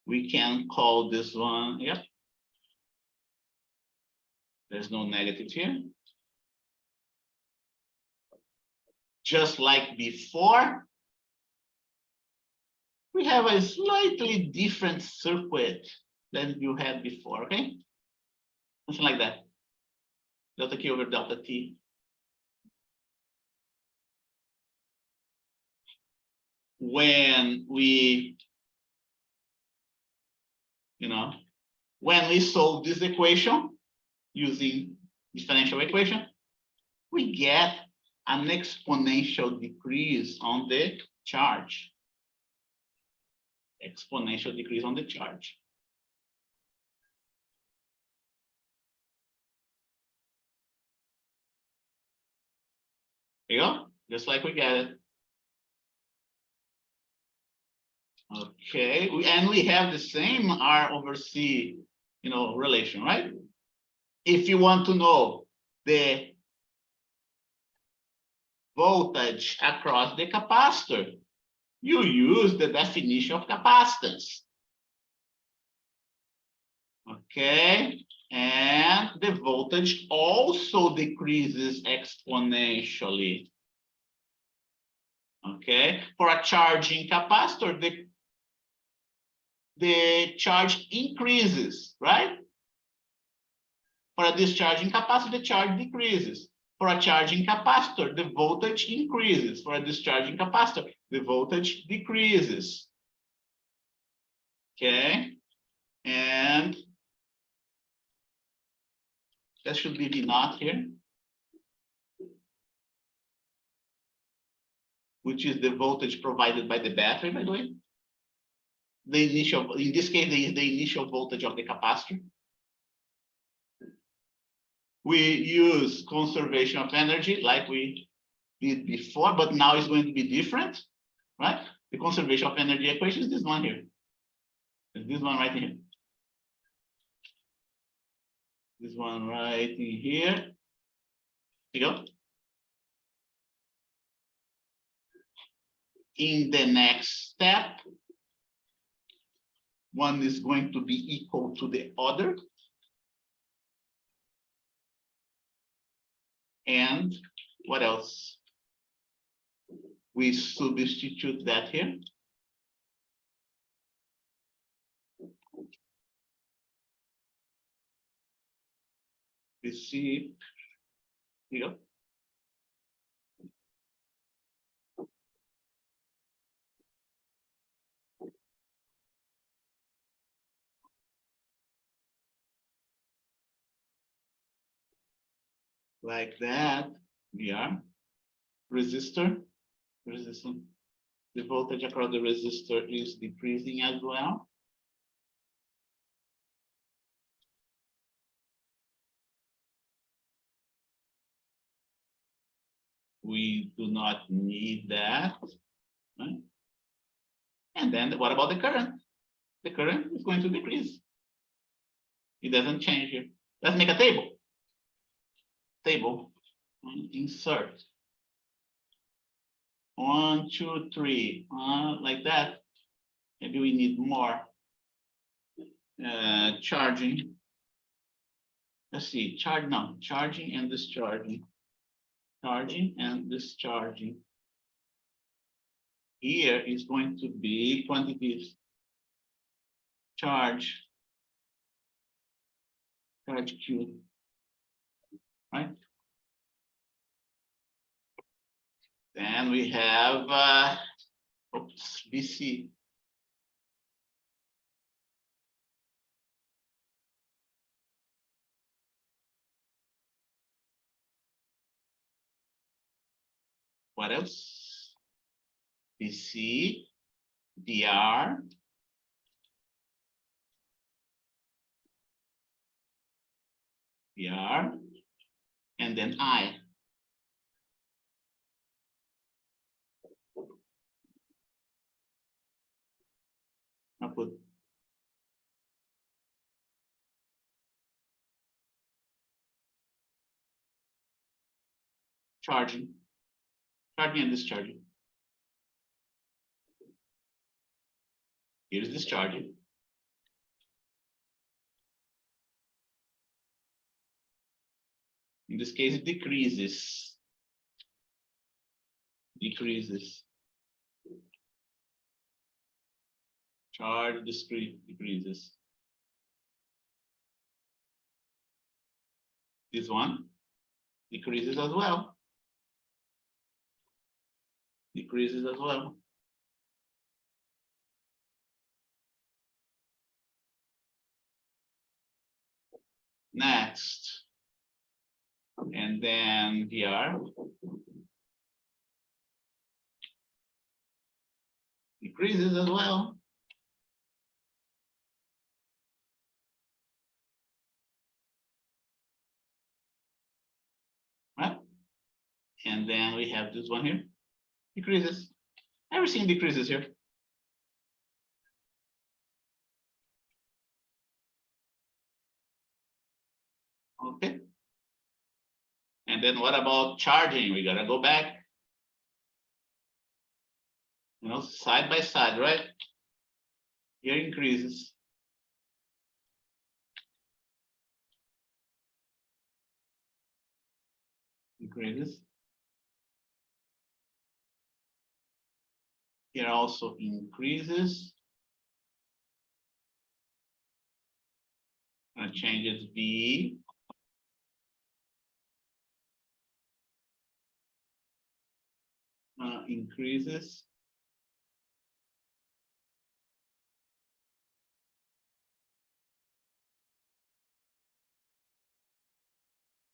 We can call this one, yep. There's no negative here. Just like before, we have a slightly different circuit than you had before, okay? Something like that. Delta Q over delta T. When we, when we solve this equation using differential equation, we get an exponential decrease on the charge. Exponential decrease on the charge. There you go, just like we get it. Okay, and we have the same R over C, relation, right? If you want to know the voltage across the capacitor, you use the definition of capacitance. Okay, and the voltage also decreases exponentially. Okay, for a charging capacitor, the charge increases, right? For a discharging capacitor, the charge decreases. For a charging capacitor, the voltage increases. For a discharging capacitor, the voltage decreases. Okay, and that should be V naught here, which is the voltage provided by the battery, by the way. The initial, in this case, the initial voltage of the capacitor. We use conservation of energy like we did before, but now it's going to be different, right? The conservation of energy equation is this one here. It's this one right here. This one right in here. Here you go. In the next step, one is going to be equal to the other. And what else? We substitute that here. We see here. Like that, we are resistor. The voltage across the resistor is decreasing as well. We do not need that. Right? And then what about the current? The current is going to decrease. It doesn't change here. Let's make a table. Table. Insert. 1, 2, 3. Like that. Maybe we need more. Charging. Let's see. Charging and discharging. Charging and discharging. Here is going to be quantities. Charge Q, right? Then we have BC. What else? BC, DR, and then I. I put charging and discharging. Here's discharging. In this case, it decreases. Charge decreases. This one decreases as well. Decreases as well. Next. And then VR. Decreases as well. Right? And then we have this one here. Decreases. Everything decreases here. Okay. And then what about charging? We gotta go back. You know, side by side, right? Here increases. Increases. Here also increases. I'm gonna change it to B. Increases.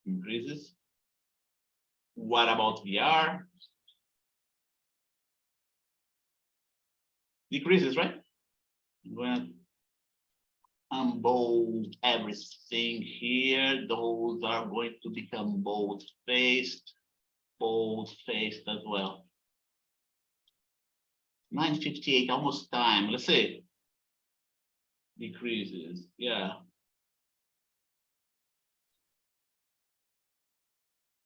Increases. What about VR? Decreases, right? I'm going to unbold everything here. Those are going to become bold-faced as well. 9:58, almost time. Let's see. Decreases, yeah.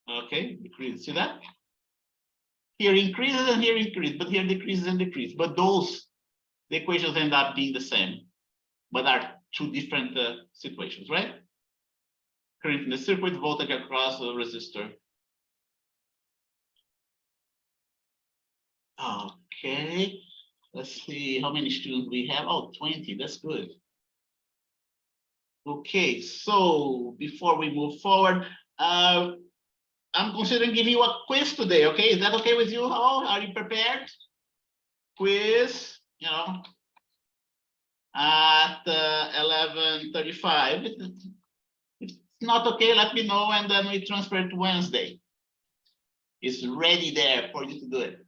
Okay, decrease. See that? Here increases and here increases, but here decreases and decreases. But those, the equations end up being the same, but are two different situations, right? Current in the circuit, voltage across the resistor. Okay, let's see how many students we have. Oh, 20, that's good. Okay, so before we move forward, I'm considering giving you a quiz today, okay? Is that okay with you all? Are you prepared? Quiz, you know, at 11:35. If it's not okay, let me know, and then we transfer it to Wednesday. It's ready there for you to do it.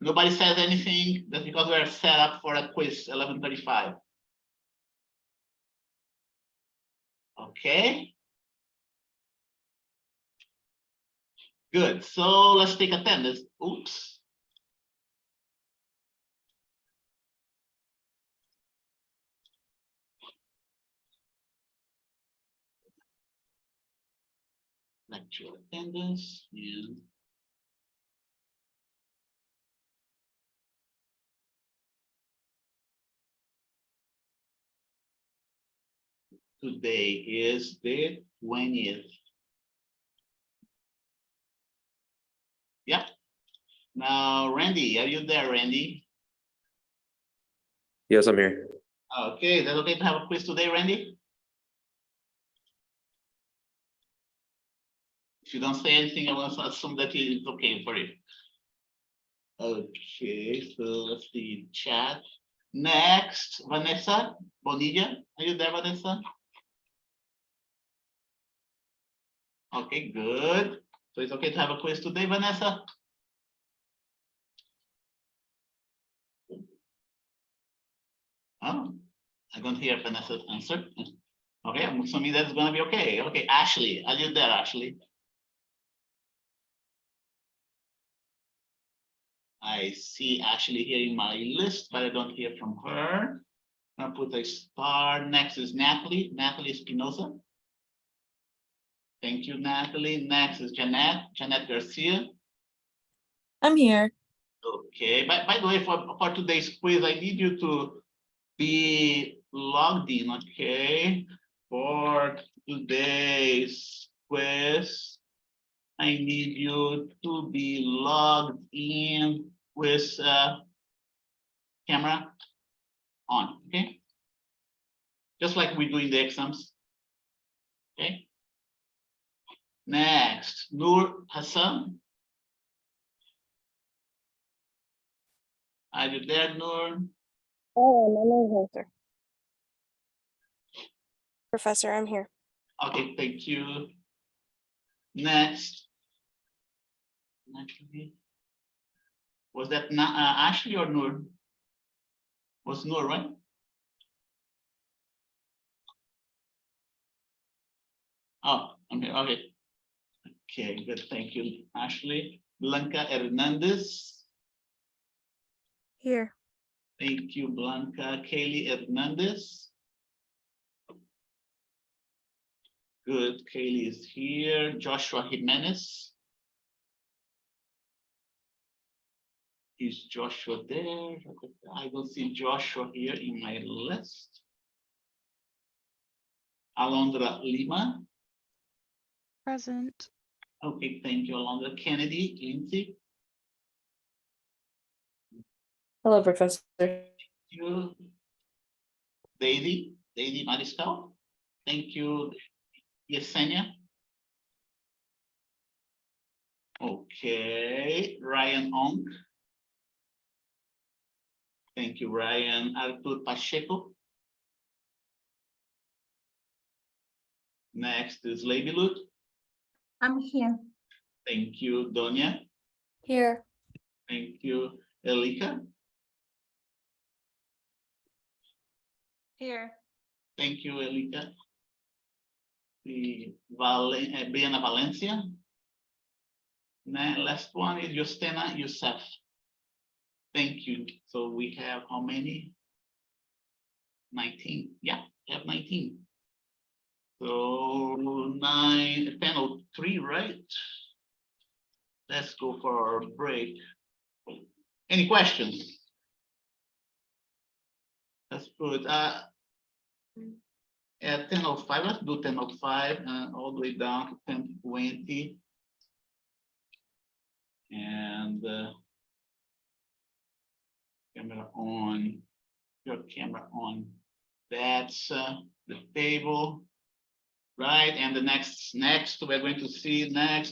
Nobody says anything. That's because we're set up for a quiz 11:35. Okay. Good. So let's take attendance. Oops. Lecture attendance and today is the 20th. Yeah. Now, Randy, are you there, Randy? Yes, I'm here. Okay, is that okay to have a quiz today, Randy? If you don't say anything, I will assume that it's okay for you. Okay, so let's see, chat. Next, Vanessa Bonilla. Are you there, Vanessa? Okay, good. So it's okay to have a quiz today, Vanessa? Oh, I don't hear Vanessa's answer. Okay, I'm assuming that's gonna be okay. Okay, Ashley, are you there, Ashley? I see Ashley here in my list, but I don't hear from her. I'll put a star. Next is Natalie, Natalie Espinosa. Thank you, Natalie. Next is Jeanette, Jeanette Garcia. I'm here. Okay, by the way, for today's quiz, I need you to be logged in, okay? For today's quiz, I need you to be logged in with camera on, okay? Just like we do in the exams, okay? Next, Noor Hassan. Are you there, Noor? Oh, I'm here, sir. Professor, I'm here. Okay, thank you. Next. Actually, was that Ashley or Noor? Was Noor, right? Oh, okay, okay. Okay, good, thank you, Ashley. Blanca Hernandez. Here. Thank you, Blanca. Kaylee Hernandez. Good, Kaylee is here. Joshua Jimenez. Is Joshua there? I don't see Joshua here in my list. Alondra Lima. Present. Okay, thank you, Alondra. Kennedy Lindsay. Hello, Professor. You. Daisy Mariscal. Thank you, Yesenia. Okay, Ryan Ong. Thank you, Ryan. Artur Pacheco. Next is Lady Lut. I'm here. Thank you, Donia. Here. Thank you, Elika. Here. Thank you, Elika. The Brianna Valencia. Last one is Justena Youssef. Thank you. So we have how many? 19. Yeah, we have 19. So 10:03, right? Let's go for our break. Any questions? Let's put at 10:05. Let's do 10:05 and all the way down to 10:20. And camera on. Your camera on. That's the table, right? And the next we're going to see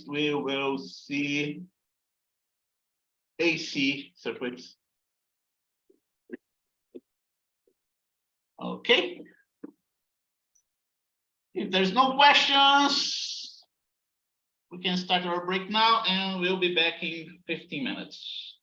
we will see AC circuits. Okay. If there's no questions, we can start our break now, and we'll be back in 15 minutes.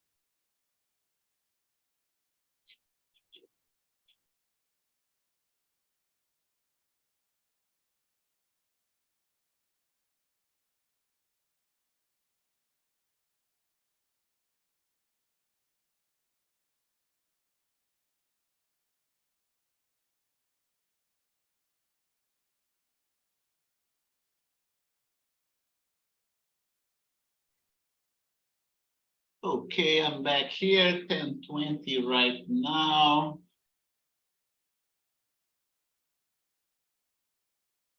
Okay, I'm back here, 10:20 right now.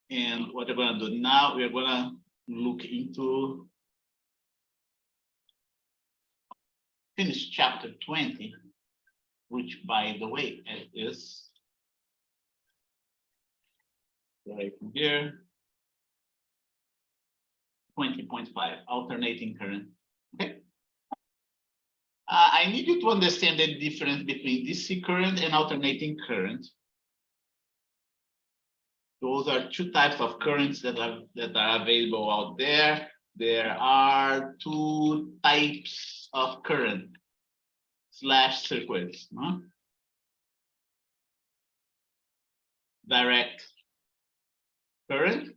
And what we're gonna do now, we're gonna look into finish chapter 20, which by the way, it is right here. 20.5, alternating current. Okay. I need you to understand the difference between DC current and alternating current. Those are two types of currents that are available out there. There are two types of current / circuits. Direct current,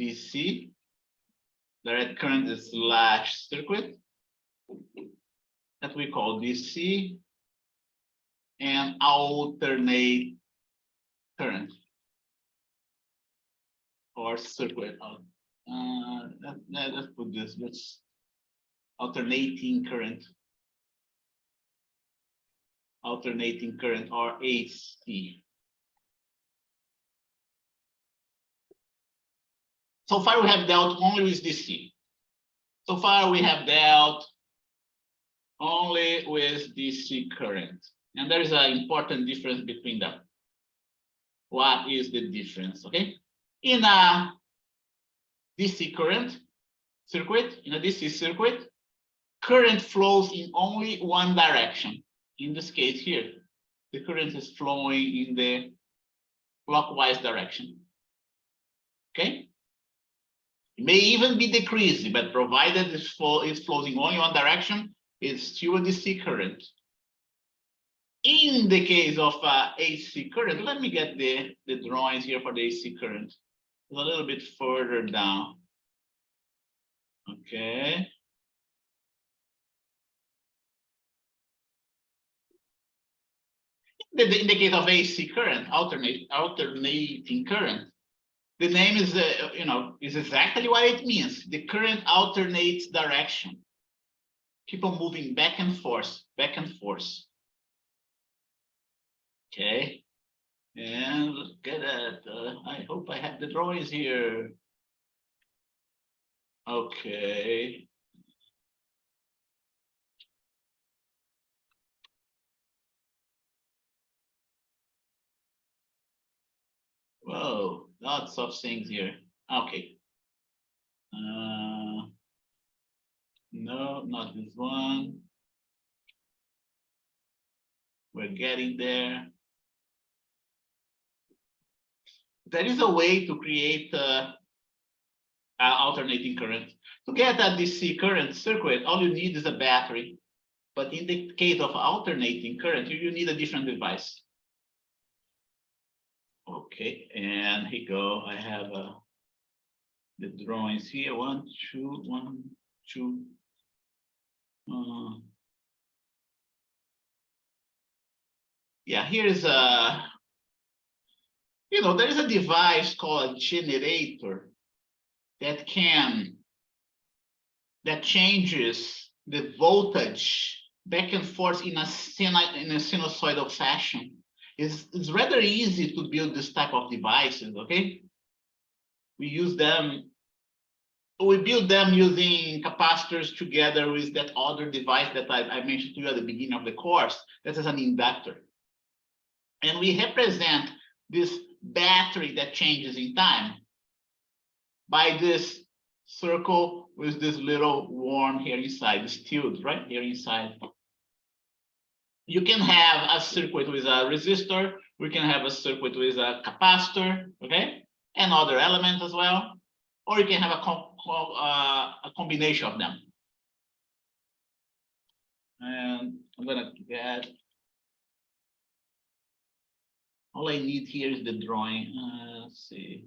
DC. Direct current is / circuit. that we call DC and alternate current or circuit. Let's put this. Let's alternating current or AC. So far we have dealt only with DC. So far we have dealt only with DC current. And there is an important difference between them. What is the difference? Okay. In a DC current circuit, current flows in only one direction. In this case here, the current is flowing in the clockwise direction. Okay. It may even be decreasing, but provided it flows in only one direction, it's still a DC current. In the case of AC current, let me get the drawings here for the AC current. It's a little bit further down. Okay. In the case of AC current, alternating current, the name is is exactly what it means. The current alternates direction. Keep on moving back and forth, back and forth. Okay, and look at that. I hope I have the drawings here. Okay. Whoa, lots of things here. Okay. No, not this one. We're getting there. There is a way to create alternating current. To get a DC current circuit, all you need is a battery. But in the case of alternating current, you need a different device. Okay, and here you go. I have the drawings here. 1, 2, 1, 2. Yeah, here's a, there is a device called a generator that changes the voltage back and forth in a sinusoidal fashion. It's rather easy to build this type of devices, okay? We use them, we build them using capacitors together with that other device that I mentioned to you at the beginning of the course. That is an inductor. And we represent this battery that changes in time by this circle with this little worm here inside, this tube right here inside. You can have a circuit with a resistor, we can have a circuit with a capacitor, okay, and other elements as well, or you can have a combination of them. And I'm gonna get, all I need here is the drawing. Let's see.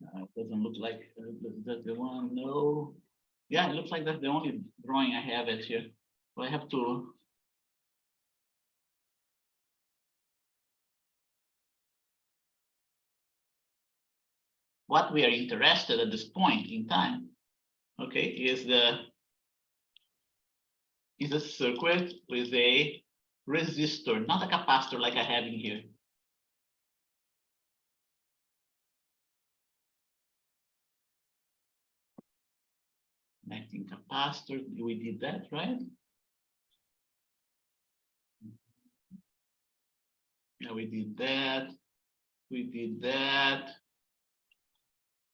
It doesn't look like that's the one. No. Yeah, it looks like that's the only drawing I have it here. So I have to. What we are interested at this point in time, okay, is a circuit with a resistor, not a capacitor like I have in here. Connecting capacitor, we did that, right? Yeah, we did that. We did that.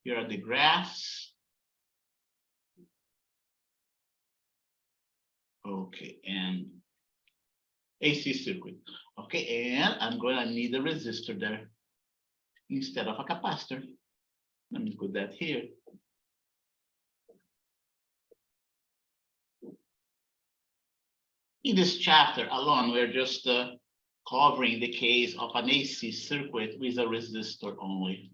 Here are the graphs. Okay, and AC circuit. Okay, and I'm going to need a resistor there instead of a capacitor. Let me put that here. In this chapter alone, we're just covering the case of an AC circuit with a resistor only.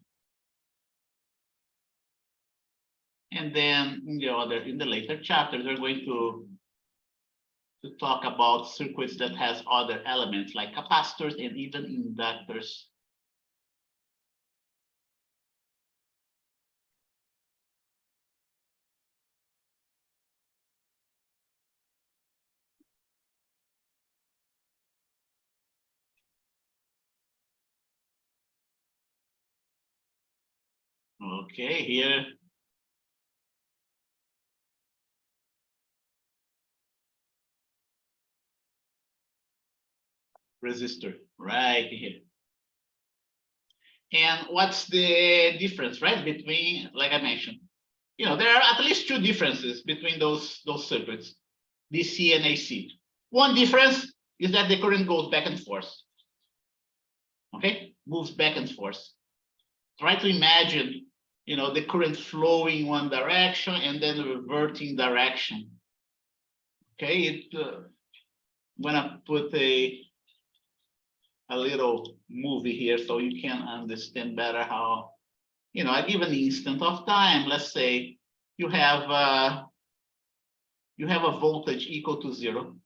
And then in the later chapters, we're going to talk about circuits that has other elements like capacitors and even inductors. Okay, here. Resistor right here. And what's the difference, right? Between, like I mentioned, there are at least two differences between those circuits, DC and AC. One difference is that the current goes back and forth. Okay, moves back and forth. Try to imagine, the current flowing one direction and then reverting direction. Okay, I'm gonna put a little movie here so you can understand better how, at given instant of time, let's say you have a voltage equal to 0.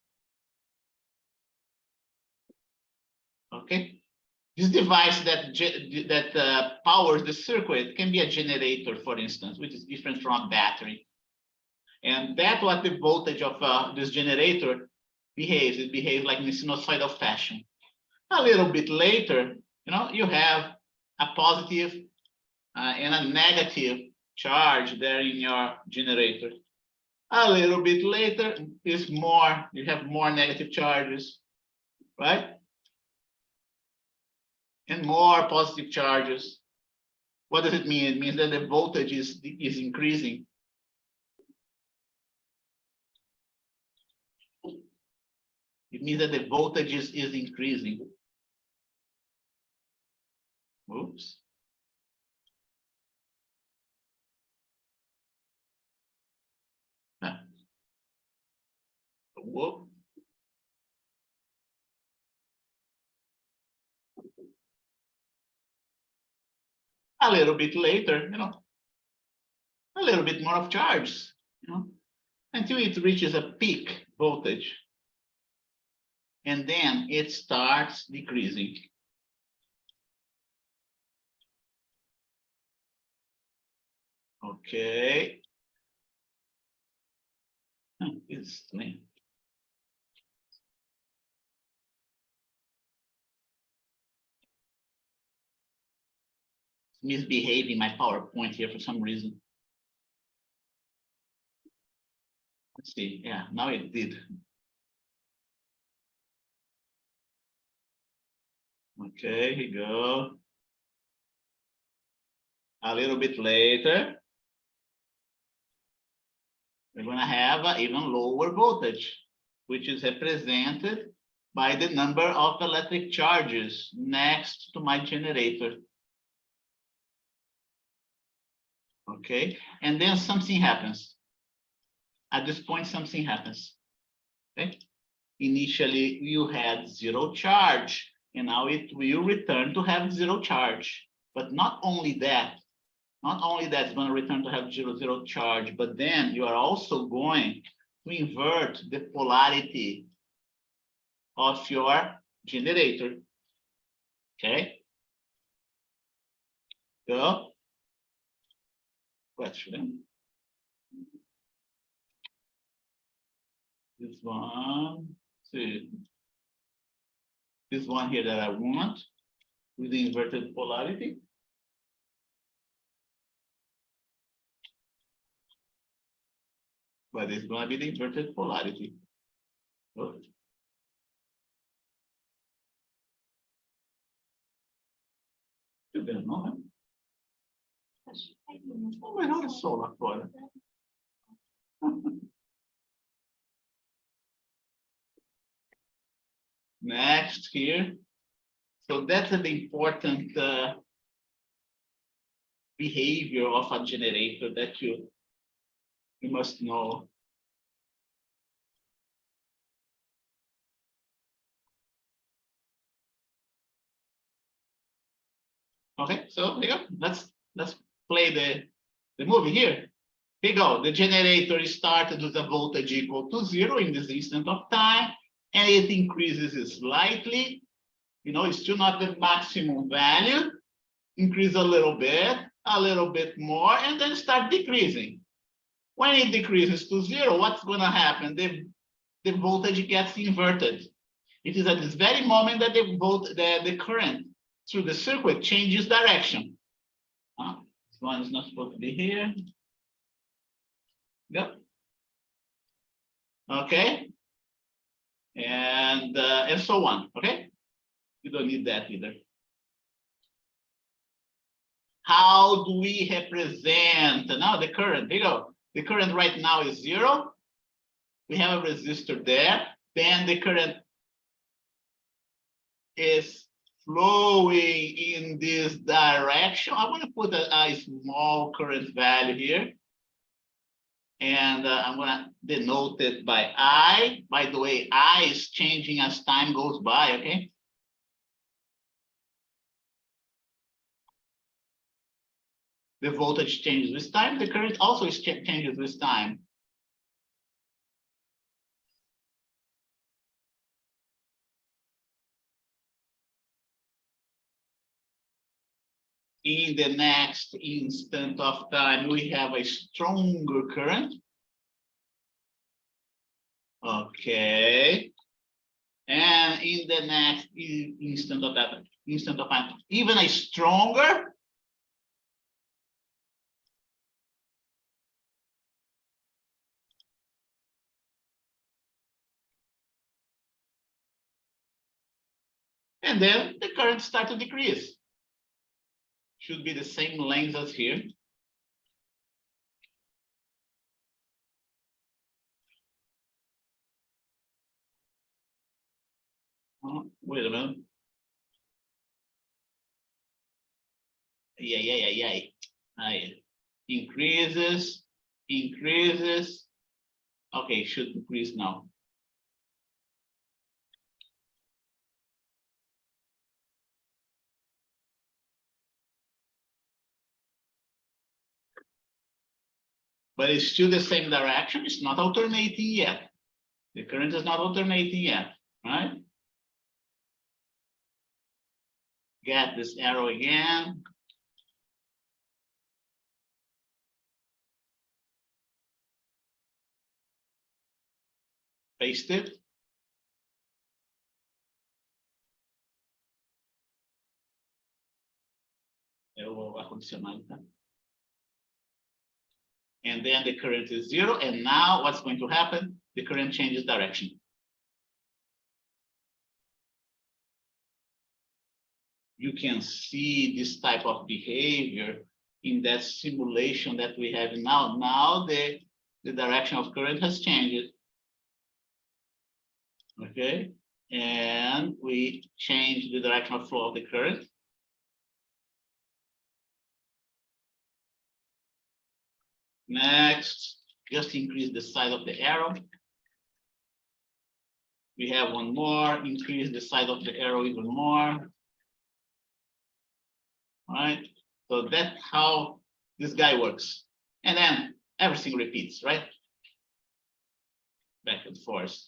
Okay, this device that powers the circuit can be a generator, for instance, which is different from a battery. And that's what the voltage of this generator behaves. It behaves like in a sinusoidal fashion. A little bit later, you have a positive and a negative charge there in your generator. A little bit later is more, you have more negative charges, right? And more positive charges. What does it mean? It means that the voltage is increasing. It means that the voltage is increasing. Oops. Whoa. A little bit later, a little bit more of charge, until it reaches a peak voltage. And then it starts decreasing. Okay. It's misbehaving my PowerPoint here for some reason. Let's see. Yeah, now it did. Okay, here we go. A little bit later, we're going to have an even lower voltage, which is represented by the number of electric charges next to my generator. Okay, and then something happens. At this point, something happens. Okay, initially you had 0 charge, and now it will return to have 0 charge. But not only that, it's going to return to have 0 charge, but then you are also going to invert the polarity of your generator. Okay. So, question. This one, see, this one here that I want with the inverted polarity. But it's going to be the inverted polarity. Oh. You're going to know, huh? Oh, mas olha só lá fora. Next here. So that's the important behavior of a generator that you must know. Okay, so here, let's play the movie here. Here you go. The generator started with a voltage equal to 0 in this instant of time, and it increases slightly. You know, it's still not the maximum value. Increase a little bit more, and then start decreasing. When it decreases to 0, what's going to happen? The voltage gets inverted. It is at this very moment that the current through the circuit changes direction. This one is not supposed to be here. Yep. Okay. And so on. Okay. You don't need that either. How do we represent now the current? Here you go. The current right now is 0. We have a resistor there. Then the current is flowing in this direction. I want to put a small current value here. And I'm going to denote it by I. By the way, I is changing as time goes by, okay? The voltage changes with time. The current also changes with time. In the next instant of time, we have a stronger current. Okay. And in the next instant of time, even a stronger. And then the current starts to decrease. Should be the same length as here. Oh, wait a minute. Yeah. Increases. Okay, should increase now. But it's still the same direction. It's not alternating yet. The current is not alternating yet, right? Get this arrow again. Paste it. Eu vou adicionar então. And then the current is 0. And now what's going to happen? The current changes direction. You can see this type of behavior in that simulation that we have now. Now the direction of current has changed. Okay. And we change the direction of flow of the current. Next, just increase the size of the arrow. We have one more, increase the size of the arrow even more. All right, so that's how this guy works. And then everything repeats, right? Back and forth.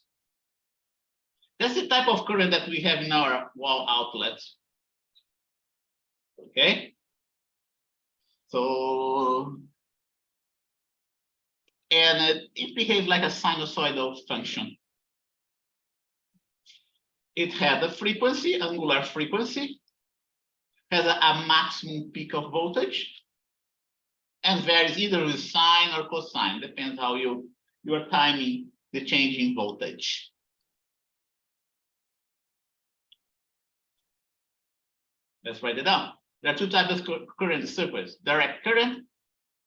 That's the type of current that we have in our wall outlets. Okay. So, and it behaves like a sinusoidal function. It has a frequency, angular frequency, has a maximum peak of voltage, and varies either with sine or cosine, depends how you are timing the change in voltage. Let's write it down. There are two types of current circuits: direct current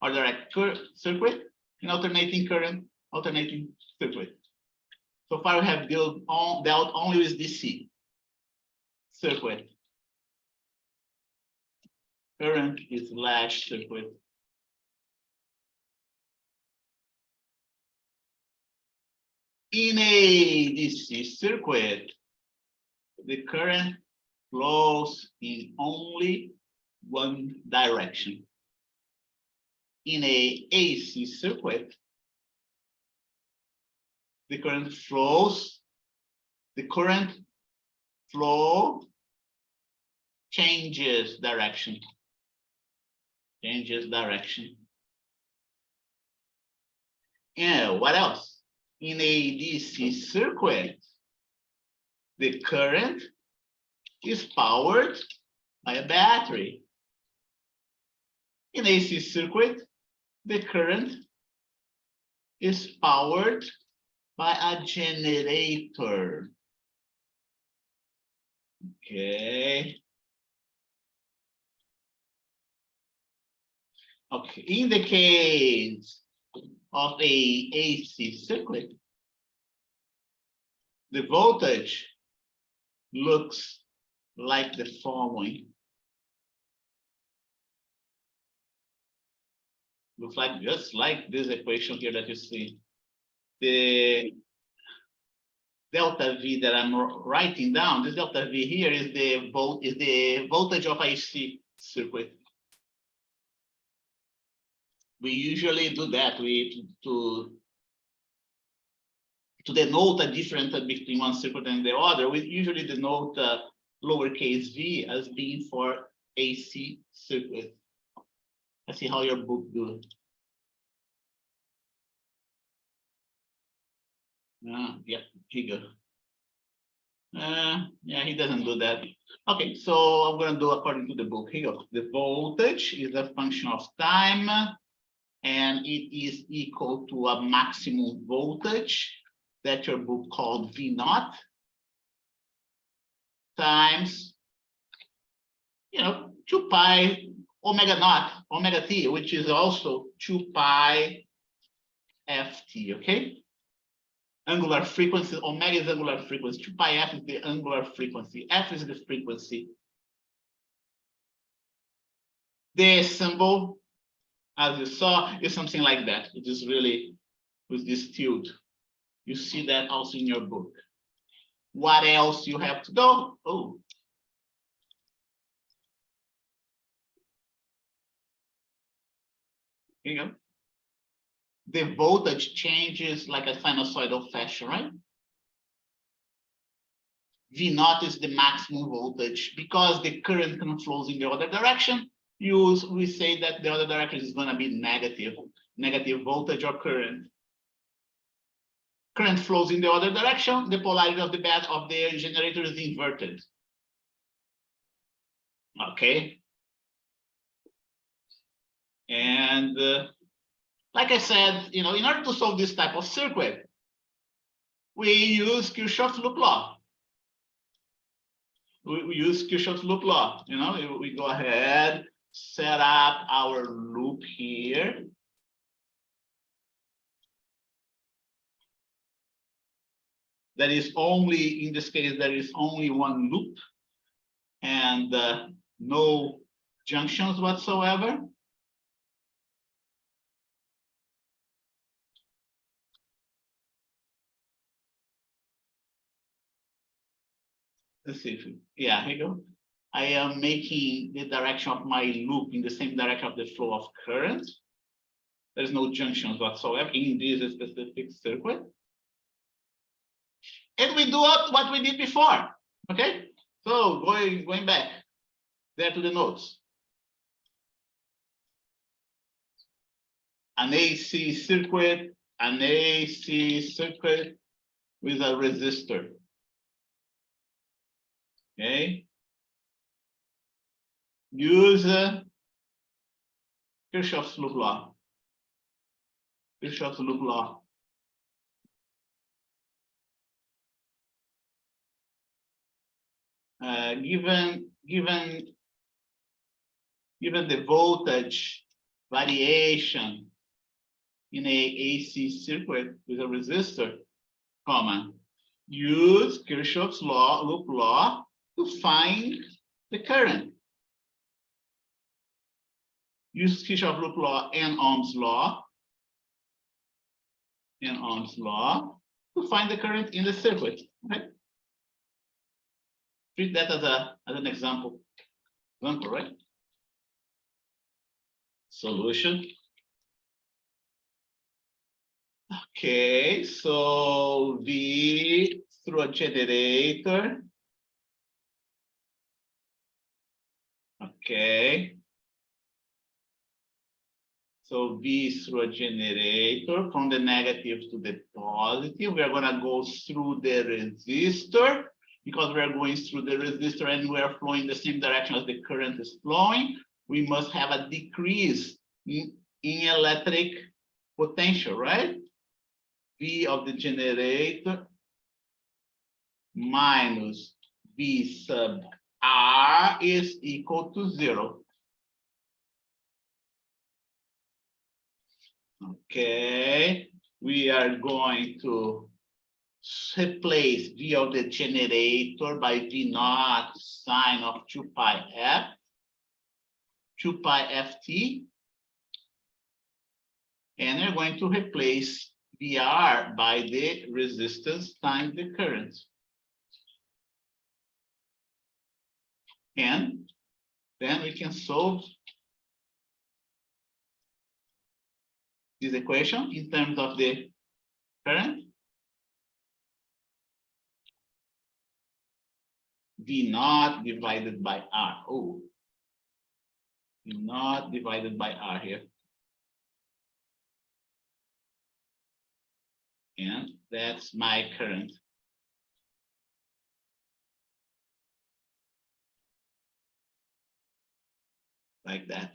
or direct circuit, and alternating current, alternating circuit. So far, we have dealt only with DC circuit. Current is latch circuit. In a DC circuit, the current flows in only one direction. In a AC circuit, the current flow changes direction. And what else? In a DC circuit, the current is powered by a battery. In AC circuit, the current is powered by a generator. Okay. Okay, in the case of a AC circuit, the voltage looks like the following. Looks like just like this equation here that you see. The delta V that I'm writing down, this delta V here is the voltage of AC circuit. We usually do that to denote a difference between one circuit and the other. We usually denote lowercase v as being for AC circuit. Let's see how your book do. Yeah, here you go. Yeah, he doesn't do that. Okay, so I'm going to do according to the book. Here you go. The voltage is a function of time, and it is equal to a maximum voltage that your book called V naught times, 2 pi omega naught, omega t, which is also 2 pi ft, okay? Angular frequency, omega is angular frequency, 2 pi f is the angular frequency, f is the frequency. The symbol, as you saw, is something like that. It is really with this tilde. You see that also in your book. What else you have to do? Oh. Here you go. The voltage changes like a sinusoidal fashion, right? V naught is the maximum voltage. Because the current flows in the other direction, we say that the other direction is going to be negative voltage or current. Current flows in the other direction, the polarity of the generator is inverted. Okay. And like I said, in order to solve this type of circuit, we use Kirchhoff's loop law. We use Kirchhoff's loop law. We go ahead, set up our loop here. That is only, in this case, there is only one loop and no junctions whatsoever. Let's see if, yeah, here you go. I am making the direction of my loop in the same direction of the flow of current. There's no junctions whatsoever in this specific circuit. And we do what we did before. Okay, so going back there to the notes. An AC circuit with a resistor. Okay. Use Kirchhoff's loop law. Kirchhoff's loop law. Given the voltage variation in a AC circuit with a resistor, use Kirchhoff's loop law to find the current. Use Kirchhoff's loop law and Ohm's law to find the current in the circuit. Okay? Treat that as an example, right? solution. Okay, so V through a generator. Okay. So V through a generator from the negative to the positive. We are going to go through the resistor because we are going through the resistor and we are flowing the same direction as the current is flowing. We must have a decrease in electric potential, right? V of the generator minus V sub R is equal to 0. Okay, we are going to replace V of the generator by V naught sine of 2 pi f, 2 pi ft. And we're going to replace VR by the resistance times the current. And then we can solve this equation in terms of the current. V naught divided by R. Oh, V naught divided by R here. And that's my current. Like that.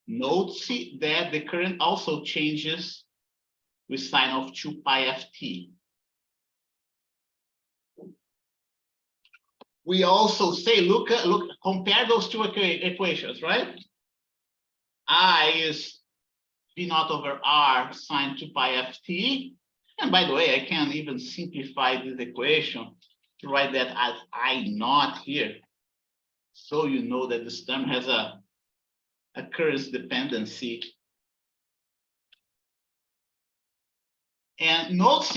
Note that the current also changes with sine of 2 pi ft. We also say, look, compare those two equations, right? I is V naught over R sine 2 pi ft. And by the way, I can even simplify this equation to write that as I naught here. So you know that this term has a current dependency. And note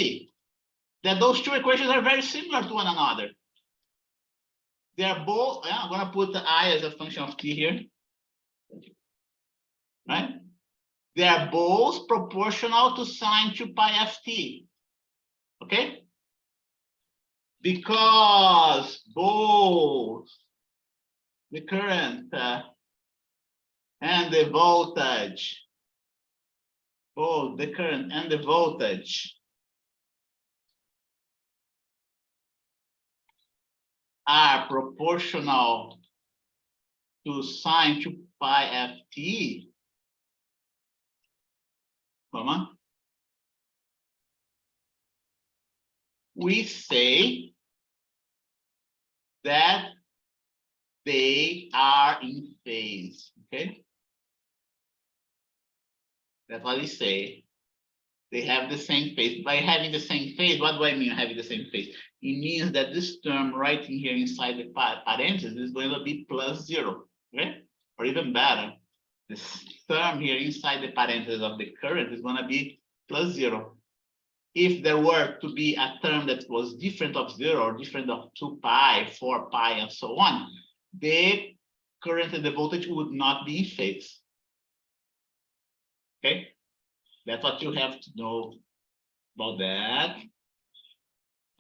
that those two equations are very similar to one another. They are both, I'm going to put the I as a function of t here. Right? They are both proportional to sine 2 pi ft. Okay? Because both the current and the voltage, both the current and the voltage are proportional to sine 2 pi ft, we say that they are in phase. Okay, that's what we say. They have the same phase. By having the same phase, what do I mean having the same phase? It means that this term right in here inside the parentheses is going to be plus 0, okay? Or even better, this term here inside the parentheses of the current is going to be plus 0. If there were to be a term that was different of 0 or different of 2 pi, 4 pi, and so on, the current and the voltage would not be in phase. Okay? That's what you have to know about that.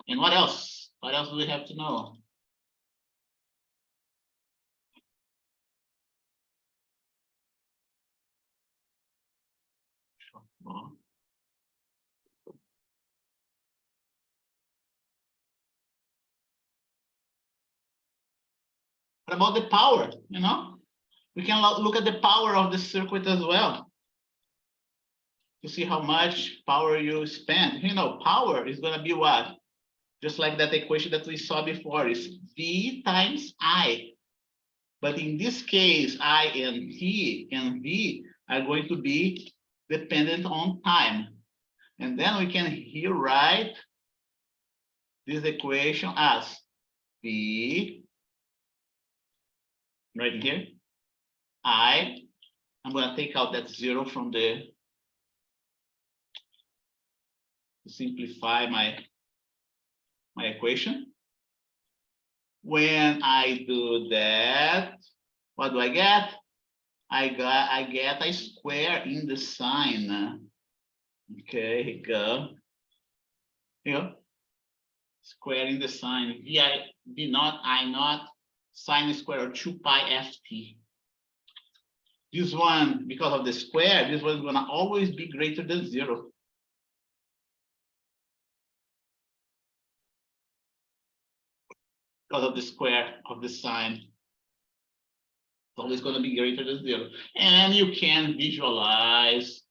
And what else? What else do we have to know? What about the power? You know, we can look at the power of the circuit as well to see how much power you spend. You know, power is going to be what? Just like that equation that we saw before, is V times I. But in this case, I and T and V are going to be dependent on time. And then we can here write this equation as V, right here, I'm going to take out that 0 from the, to simplify my equation. When I do that, what do I get? I get a square in the sign. Okay, here you go. Here. Square in the sign. V naught, I naught, sine square of 2 pi ft. This one, because of the square, this one is gonna always be greater than 0. Because of the square of the sign. It's always gonna be greater than 0. And you can visualize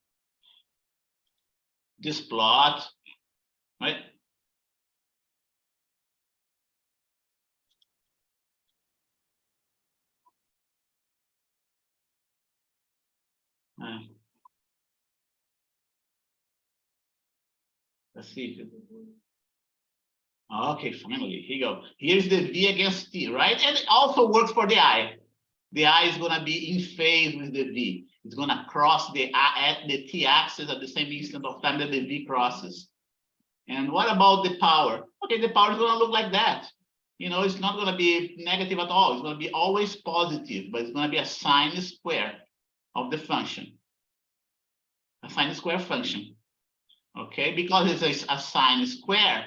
this plot, right? Let's see. Okay, finally, here you go. Here's the V against T, right? And it also works for the I. The I is gonna be in phase with the V. It's gonna cross the T axis at the same instant of time that the V crosses. And what about the power? Okay, the power is gonna look like that. You know, it's not gonna be negative at all. It's gonna be always positive, but it's gonna be a sine square of the function. A sine square function. Okay, because it's a sine square,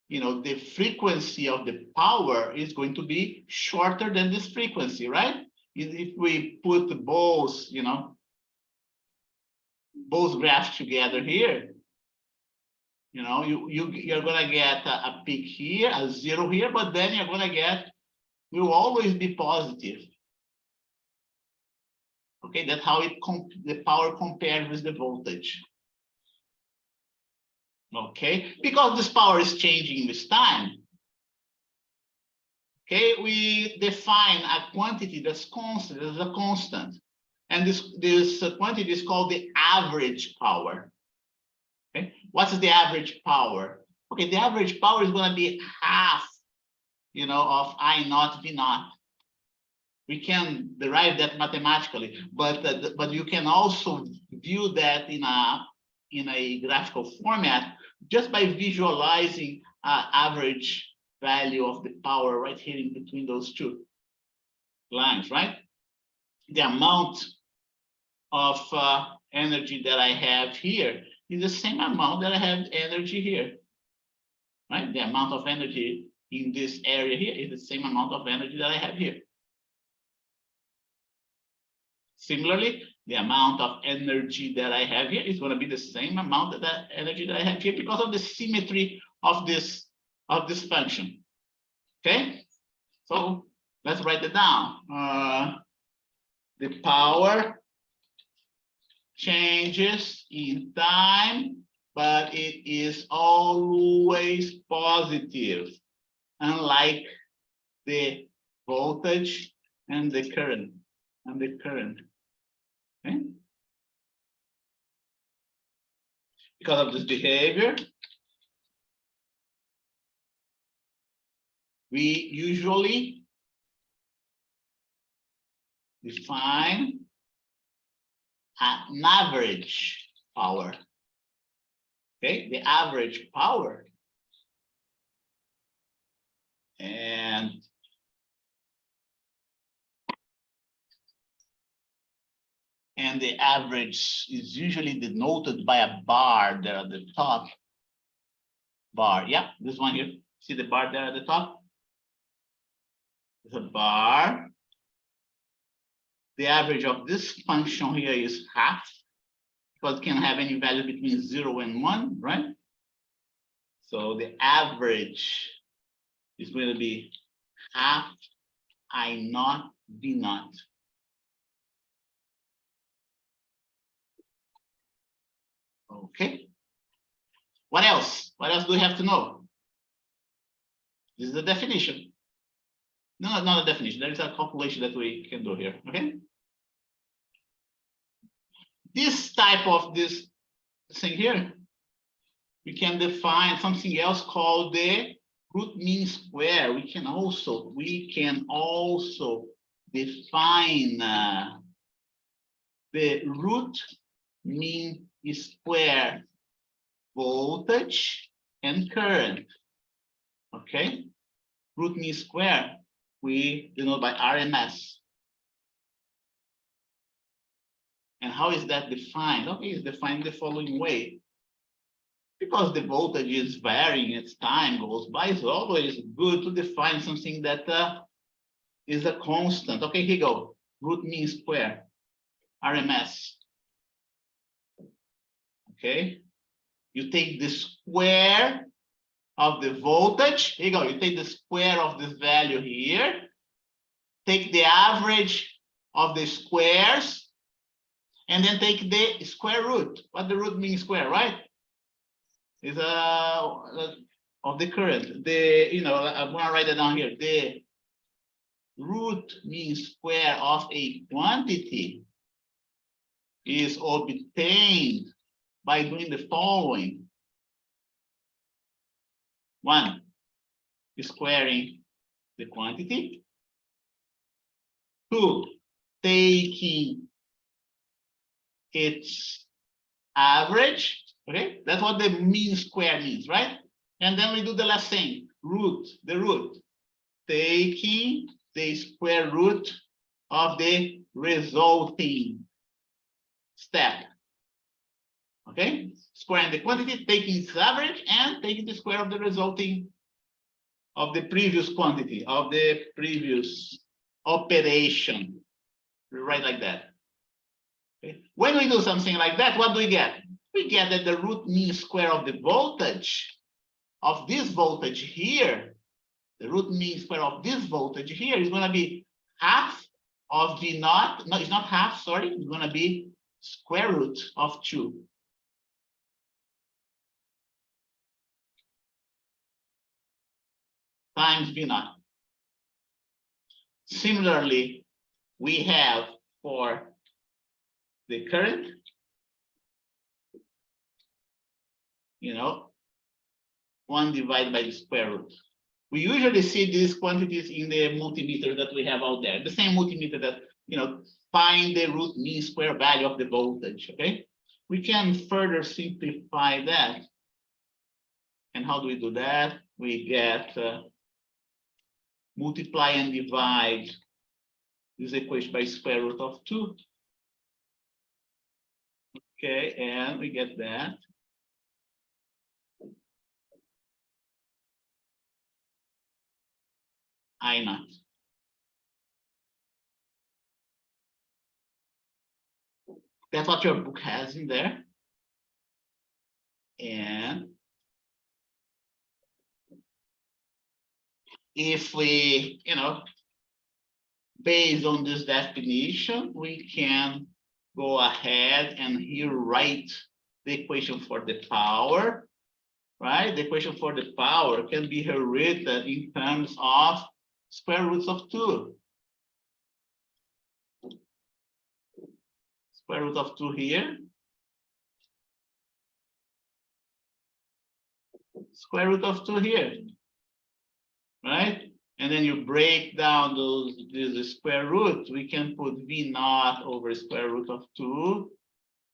you know, the frequency of the power is going to be shorter than this frequency, right? If we put both, you know, both graphs together here, you know, you're gonna get a peak here, a 0 here, but then you're gonna get, will always be positive. Okay, that's how the power compares with the voltage. Okay, because this power is changing with time. Okay, we define a quantity that's constant, as a constant. And this quantity is called the average power. Okay, what is the average power? Okay, the average power is going to be half, you know, of I naught V naught. We can derive that mathematically, but you can also view that in a graphical format just by visualizing average value of the power right here in between those two lines, right? The amount of energy that I have here is the same amount that I have energy here, right? The amount of energy in this area here is the same amount of energy that I have here. Similarly, the amount of energy that I have here is going to be the same amount of that energy that I have here because of the symmetry of this function. Okay, so let's write it down. The power changes in time, but it is always positive, unlike the voltage and the current. Okay? Because of this behavior, we usually define an average power. Okay, the average power. And the average is usually denoted by a bar there at the top. Bar, yeah, this one here. See the bar there at the top? The bar. The average of this function here is half, because it can have any value between 0 and 1, right? So the average is going to be half I naught V naught. Okay. What else? What else do we have to know? This is the definition. No, not a definition. There is a calculation that we can do here. Okay. This type of this thing here, we can define something else called the root mean square. We can also define the root mean square voltage and current. Okay, root mean square we denote by RMS. And how is that defined? Okay, it's defined the following way. Because the voltage is varying as time goes by, it's always good to define something that is a constant. Okay, here you go. Root mean square, RMS. Okay, you take the square of the voltage. Here you go. You take the square of this value here. Take the average of the squares, and then take the square root. What the root means square, right? Is of the current. I'm gonna write it down here. The root mean square of a quantity is obtained by doing the following. 1, squaring the quantity. 2, taking its average. Okay, that's what the mean square means, right? And then we do the last thing, the root, taking the square root of the resulting step. Okay, squaring the quantity, taking its average, and taking the square of the resulting of the previous quantity, of the previous operation. We write like that. Okay. When we do something like that, what do we get? We get that the root mean square of the voltage of this voltage here, the root mean square of this voltage here is going to be half of V naught. No, it's not half, sorry. It's going to be square root of 2. Times V naught. Similarly, we have for the current, 1 divided by the square root. We usually see these quantities in the multimeter that we have out there. The same multimeter that, find the root mean square value of the voltage, okay? We can further simplify that. And how do we do that? We get multiply and divide this equation by square root of 2. Okay, and we get that. I naught. That's what your book has in there. And if we, based on this definition, we can go ahead and here write the equation for the power, right? The equation for the power can be written in terms of square roots of 2. Square root of 2 here. Square root of 2 here. Right? And then you break down these square roots. We can put V naught over square root of 2.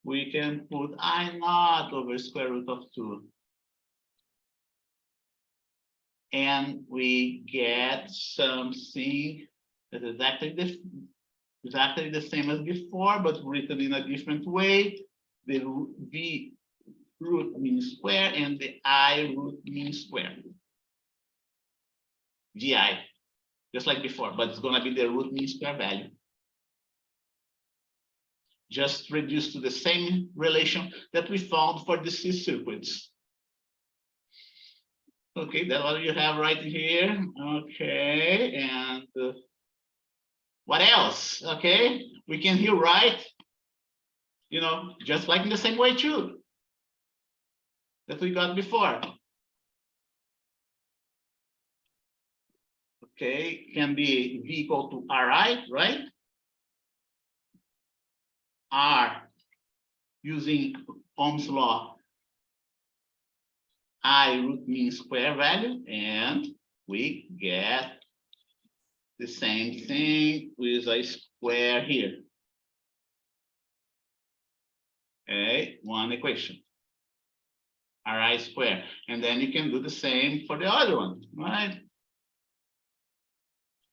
We can put I naught over square root of 2. And we get something that is exactly the same as before, but written in a different way. The V root mean square and the I root mean square. VI, just like before, but it's going to be the root mean square value. Just reduced to the same relation that we found for the C circuits. Okay, that's what you have right here. Okay, and what else? Okay, we can here write, just like in the same way too that we got before. Okay, can be V equal to Ri, right? R, using Ohm's law, I root mean square value, and we get the same thing with a square here. Okay, one equation. Ri square. And then you can do the same for the other one, right?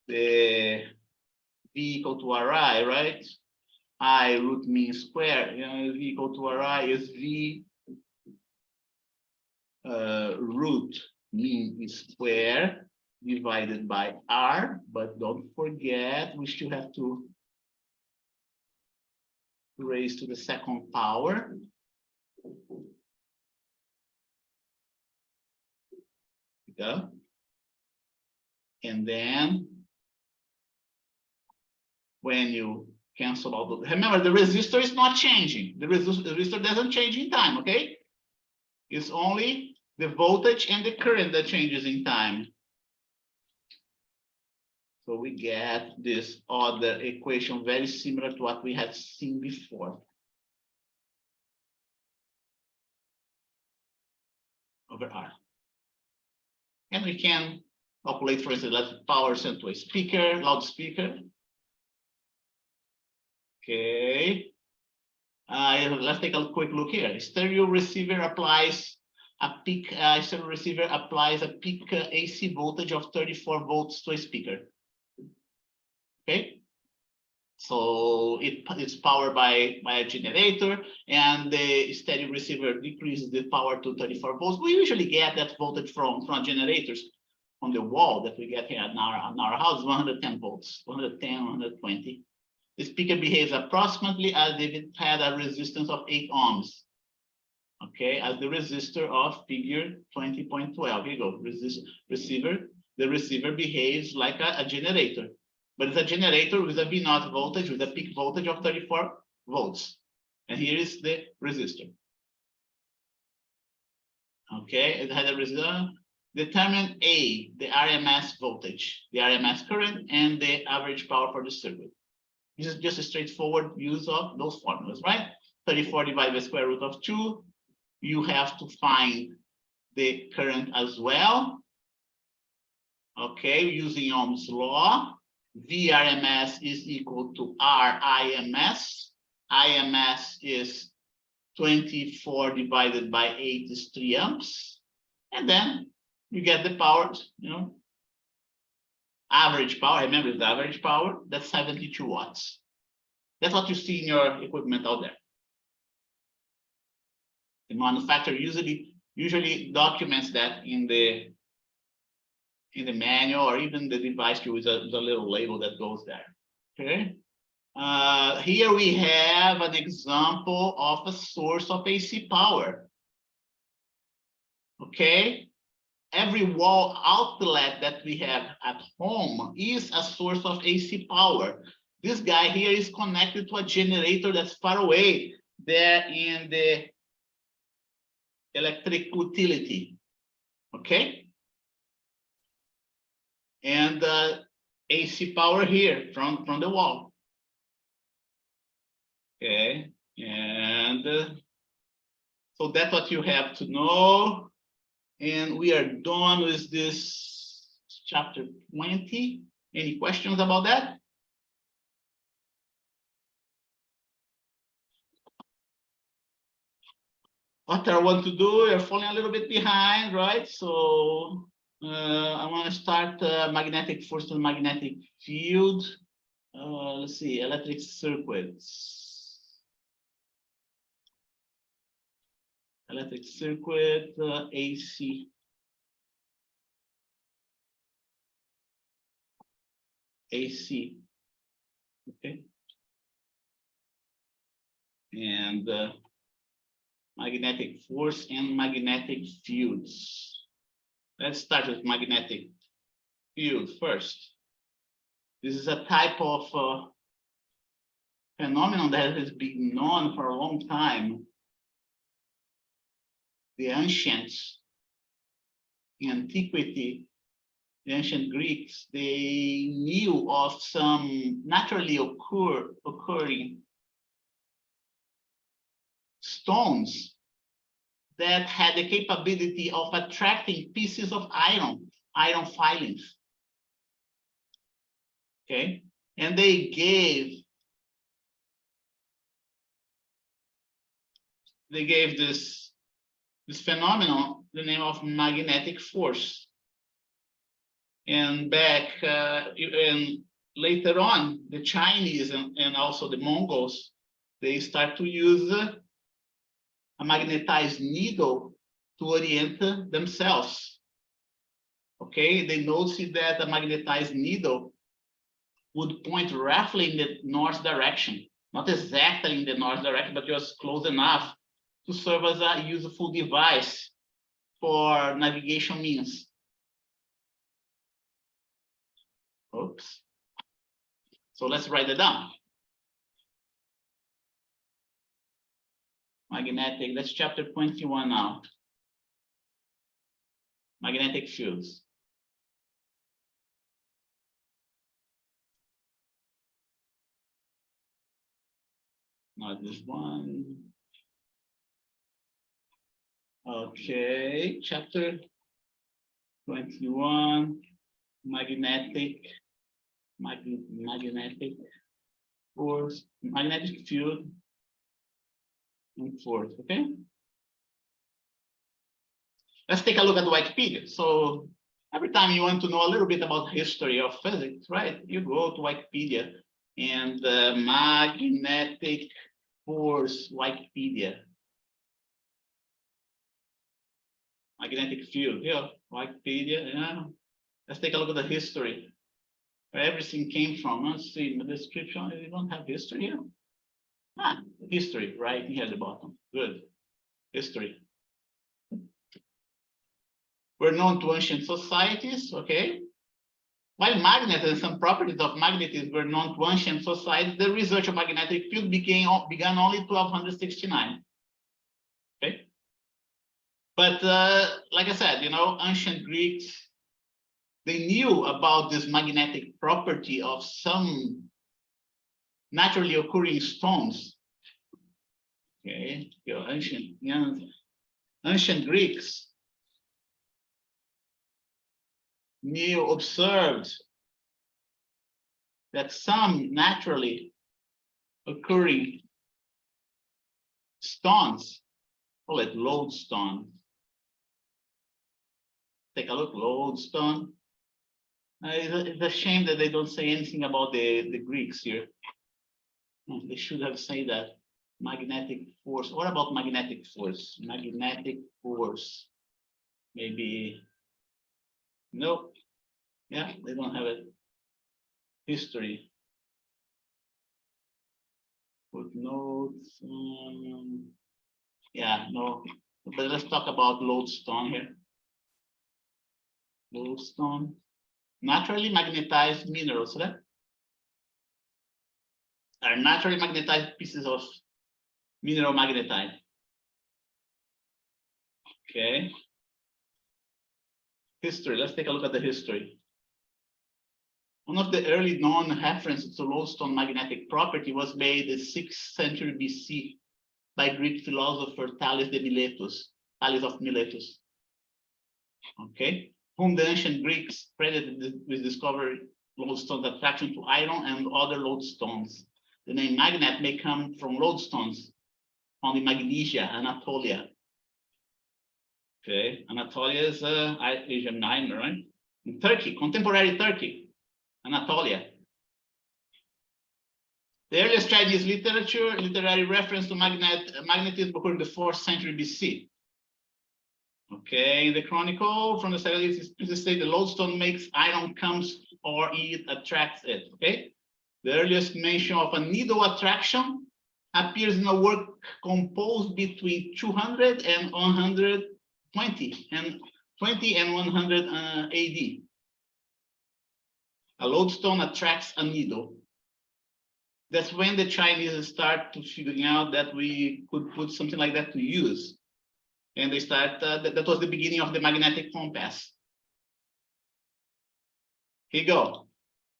The V equal to Ri, right? I root mean square, is equal to Ri is V root mean square divided by R, but don't forget we still have to raise to the second power. Go. And then when you cancel all the, remember the resistor is not changing. The resistor doesn't change in time, okay? It's only the voltage and the current that changes in time. So we get this other equation very similar to what we had seen before. Over R. And we can calculate, for instance, let's power sent to a speaker, loudspeaker. Okay. Let's take a quick look here. Stereo receiver applies a peak. Stereo receiver applies a peak AC voltage of 34 volts to a speaker. Okay. So it's powered by a generator, and the stereo receiver decreases the power to 34 volts. We usually get that voltage from generators on the wall that we get here in our house, 110 volts, 110, 120. The speaker behaves approximately as if it had a resistance of 8 ohms. Okay, as the resistor of figure 20.12. Here you go. Receiver. The receiver behaves like a generator. But it's a generator with a V0 voltage, with a peak voltage of 34 volts. And here is the resistor. Okay, it had a resistor. Determine A, the RMS voltage, the RMS current, and the average power for the circuit. This is just a straightforward use of those formulas, right? 34 divided by square root of 2. You have to find the current as well. Okay, using Ohm's law. VRMS is equal to RIMS. IMS is 24 divided by 8 is 3 amps. And then you get the power, average power. Remember the average power, that's 72 watts. That's what you see in your equipment out there. The manufacturer usually documents that in the manual, or even the device with a little label that goes there. Okay. Here we have an example of a source of AC power. Okay. Every wall outlet that we have at home is a source of AC power. This guy here is connected to a generator that's far away there in the electric utility. Okay. And AC power here from the wall. Okay, and so that's what you have to know. And we are done with this chapter 20. Any questions about that? What I want to do, you're falling a little bit behind, right? So I want to start magnetic force and magnetic field. Let's see, electric circuits. Electric circuit, AC. AC. Okay. And magnetic force and magnetic fields. Let's start with magnetic field first. This is a type of phenomenon that has been known for a long time. The ancients in antiquity, the ancient Greeks, they knew of some naturally occurring stones that had the capability of attracting pieces of iron filings. Okay, and they gave this phenomenon the name of magnetic force. And back in later on, the Chinese and also the Mongols, they start to use a magnetized needle to orient themselves. Okay, they noticed that a magnetized needle would point roughly in the north direction, not exactly in the north direction, but just close enough to serve as a useful device for navigation means. Oops. So let's write it down. Magnetic, that's chapter 21 now. Magnetic fields. Not this one. Okay, chapter 21, magnetic force, magnetic field and force, okay? Let's take a look at Wikipedia. So every time you want to know a little bit about history of physics, right? You go to Wikipedia and magnetic force Wikipedia. Magnetic field, yeah, Wikipedia, yeah. Let's take a look at the history, where everything came from. Let's see in the description, we don't have history here. Ah, history, right here at the bottom, good, history. Were known to ancient societies, okay? While magnets and some properties of magnetism were known to ancient societies, the research of magnetic field began only 1269, okay? But like I said, you know, ancient Greeks, they knew about this magnetic property of some naturally occurring stones. Okay, your ancient Greeks observed that some naturally occurring stones, call it lodestone. Take a look, lodestone. It's a shame that they don't say anything about the Greeks here. They should have said that. Magnetic force. What about magnetic force? Magnetic force. Maybe. Nope. Yeah, they don't have it. History. Footnotes. Yeah, no. But let's talk about lodestone here. Lodestone. Naturally magnetized minerals, right? Are naturally magnetized pieces of mineral magnetite. Okay. History. Let's take a look at the history. One of the early known references to lodestone magnetic property was made in the 6th century BC by Greek philosopher Thales de Miletus, Thales of Miletus. Okay, whom the ancient Greeks credited with discovering lodestone's attraction to iron and other lodestones. The name magnet may come from lodestones found in Magnesia, Anatolia. Okay, Anatolia is Asian Minor, right? In Turkey, contemporary Turkey, Anatolia. The earliest Chinese literary reference to magnetism occurred in the 4th century BC. Okay, in the chronicle from the 70s, it states the lodestone makes iron comes or it attracts it. Okay, the earliest mention of a needle attraction appears in a work composed between 200 and 120 and 100 AD. A lodestone attracts a needle. That's when the Chinese start to figuring out that we could put something like that to use. And they start, that was the beginning of the magnetic compass. Here you go.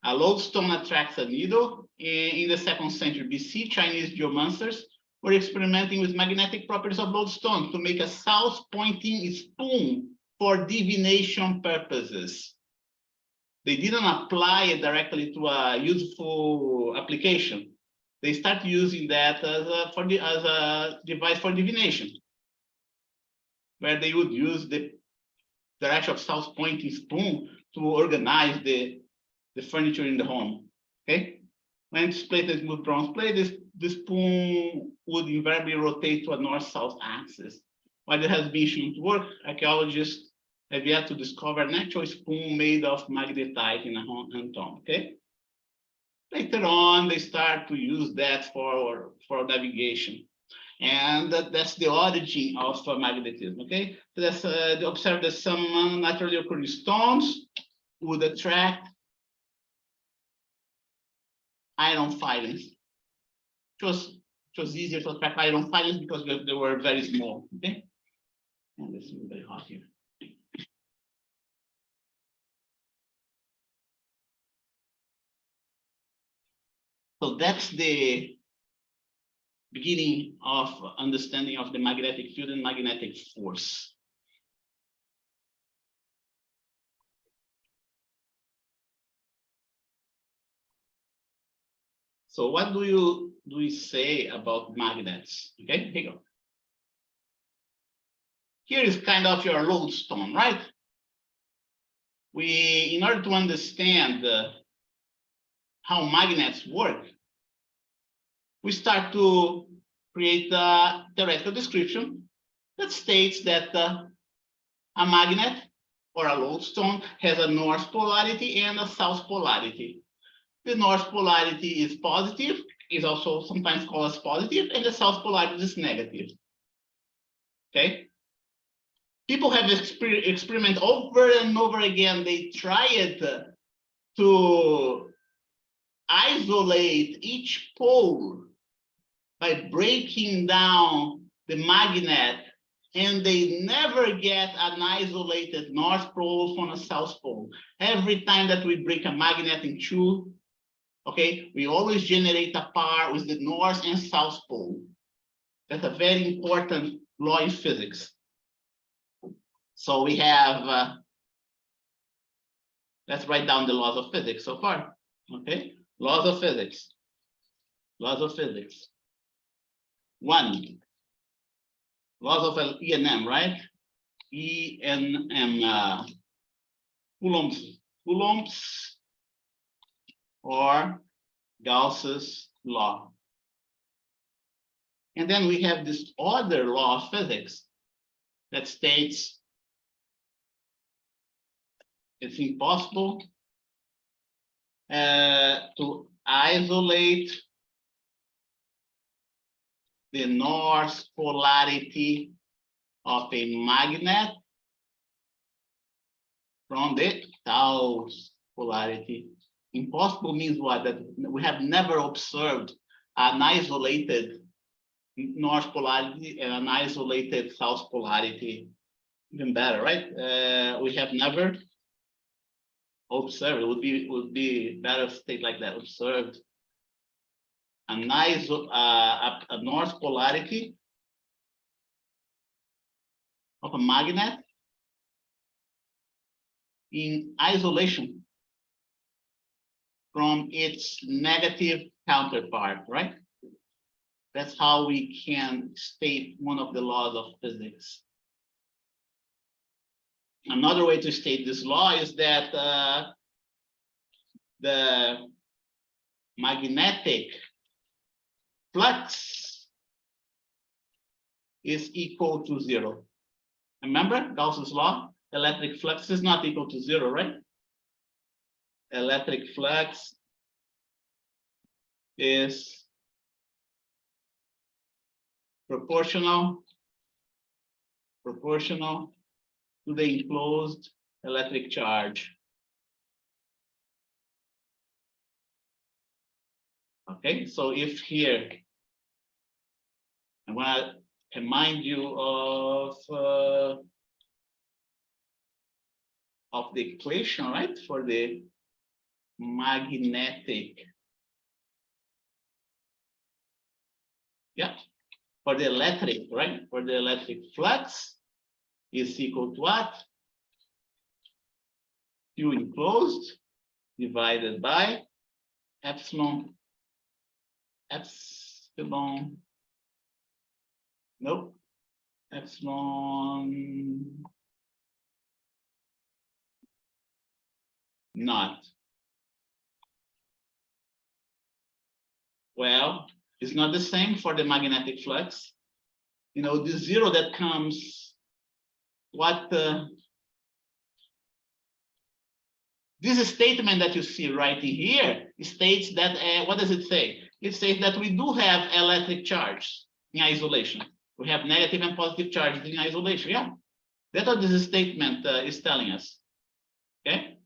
A lodestone attracts a needle. In the 2nd century BC, Chinese geomancers were experimenting with magnetic properties of lodestone to make a south-pointing spoon for divination purposes. They didn't apply it directly to a useful application. They start using that as a device for divination, where they would use the direction of south-pointing spoon to organize the furniture in the home. Okay, when this plate is smooth bronze plate, this spoon would invariably rotate to a north-south axis. While it has been shown to work, archaeologists have yet to discover an actual spoon made of magnetite in a hand tomb. Okay. Later on, they start to use that for navigation. And that's the origin of magnetism, okay? So that's, they observed that some naturally occurring stones would attract iron filings. It was easier to attract iron filings because they were very small, okay? And this is very hot here. So that's the beginning of understanding of the magnetic field and magnetic force. So what do we say about magnets? Okay, here you go. Here is kind of your lodestone, right? In order to understand how magnets work, we start to create a theoretical description that states that a magnet or a lodestone has a north polarity and a south polarity. The north polarity is positive, is also sometimes called as positive, and the south polarity is negative. Okay. People have experimented over and over again. They try it to isolate each pole by breaking down the magnet, and they never get an isolated north pole from a south pole. Every time that we break a magnet in two, okay, we always generate a pair with the north and south pole. That's a very important law in physics. So we have, let's write down the laws of physics so far, okay? Laws of physics. Laws of physics. One, laws of E&M, right? E&M, Coulomb's or Gauss's law. And then we have this other law of physics that states it's impossible to isolate the north polarity of a magnet from the south polarity. Impossible means what? That we have never observed an isolated north polarity and an isolated south polarity. Even better, right? We have never observed. It would be better to state like that. Observed a north polarity of a magnet in isolation from its negative counterpart, right? That's how we can state one of the laws of physics. Another way to state this law is that the magnetic flux is equal to 0. Remember Gauss's law? Electric flux is not equal to 0, right? Electric flux is proportional to the enclosed electric charge. Okay, so if here, I want to remind you of the equation, right, for the magnetic, for the electric, right, for the electric flux is equal to what? Q enclosed divided by epsilon naught Well, it's not the same for the magnetic flux. You know, the zero that comes, this statement that you see right in here states that, what does it say? It says that we do have electric charge in isolation. We have negative and positive charges in isolation. Yeah, that's what this statement is telling us. Okay,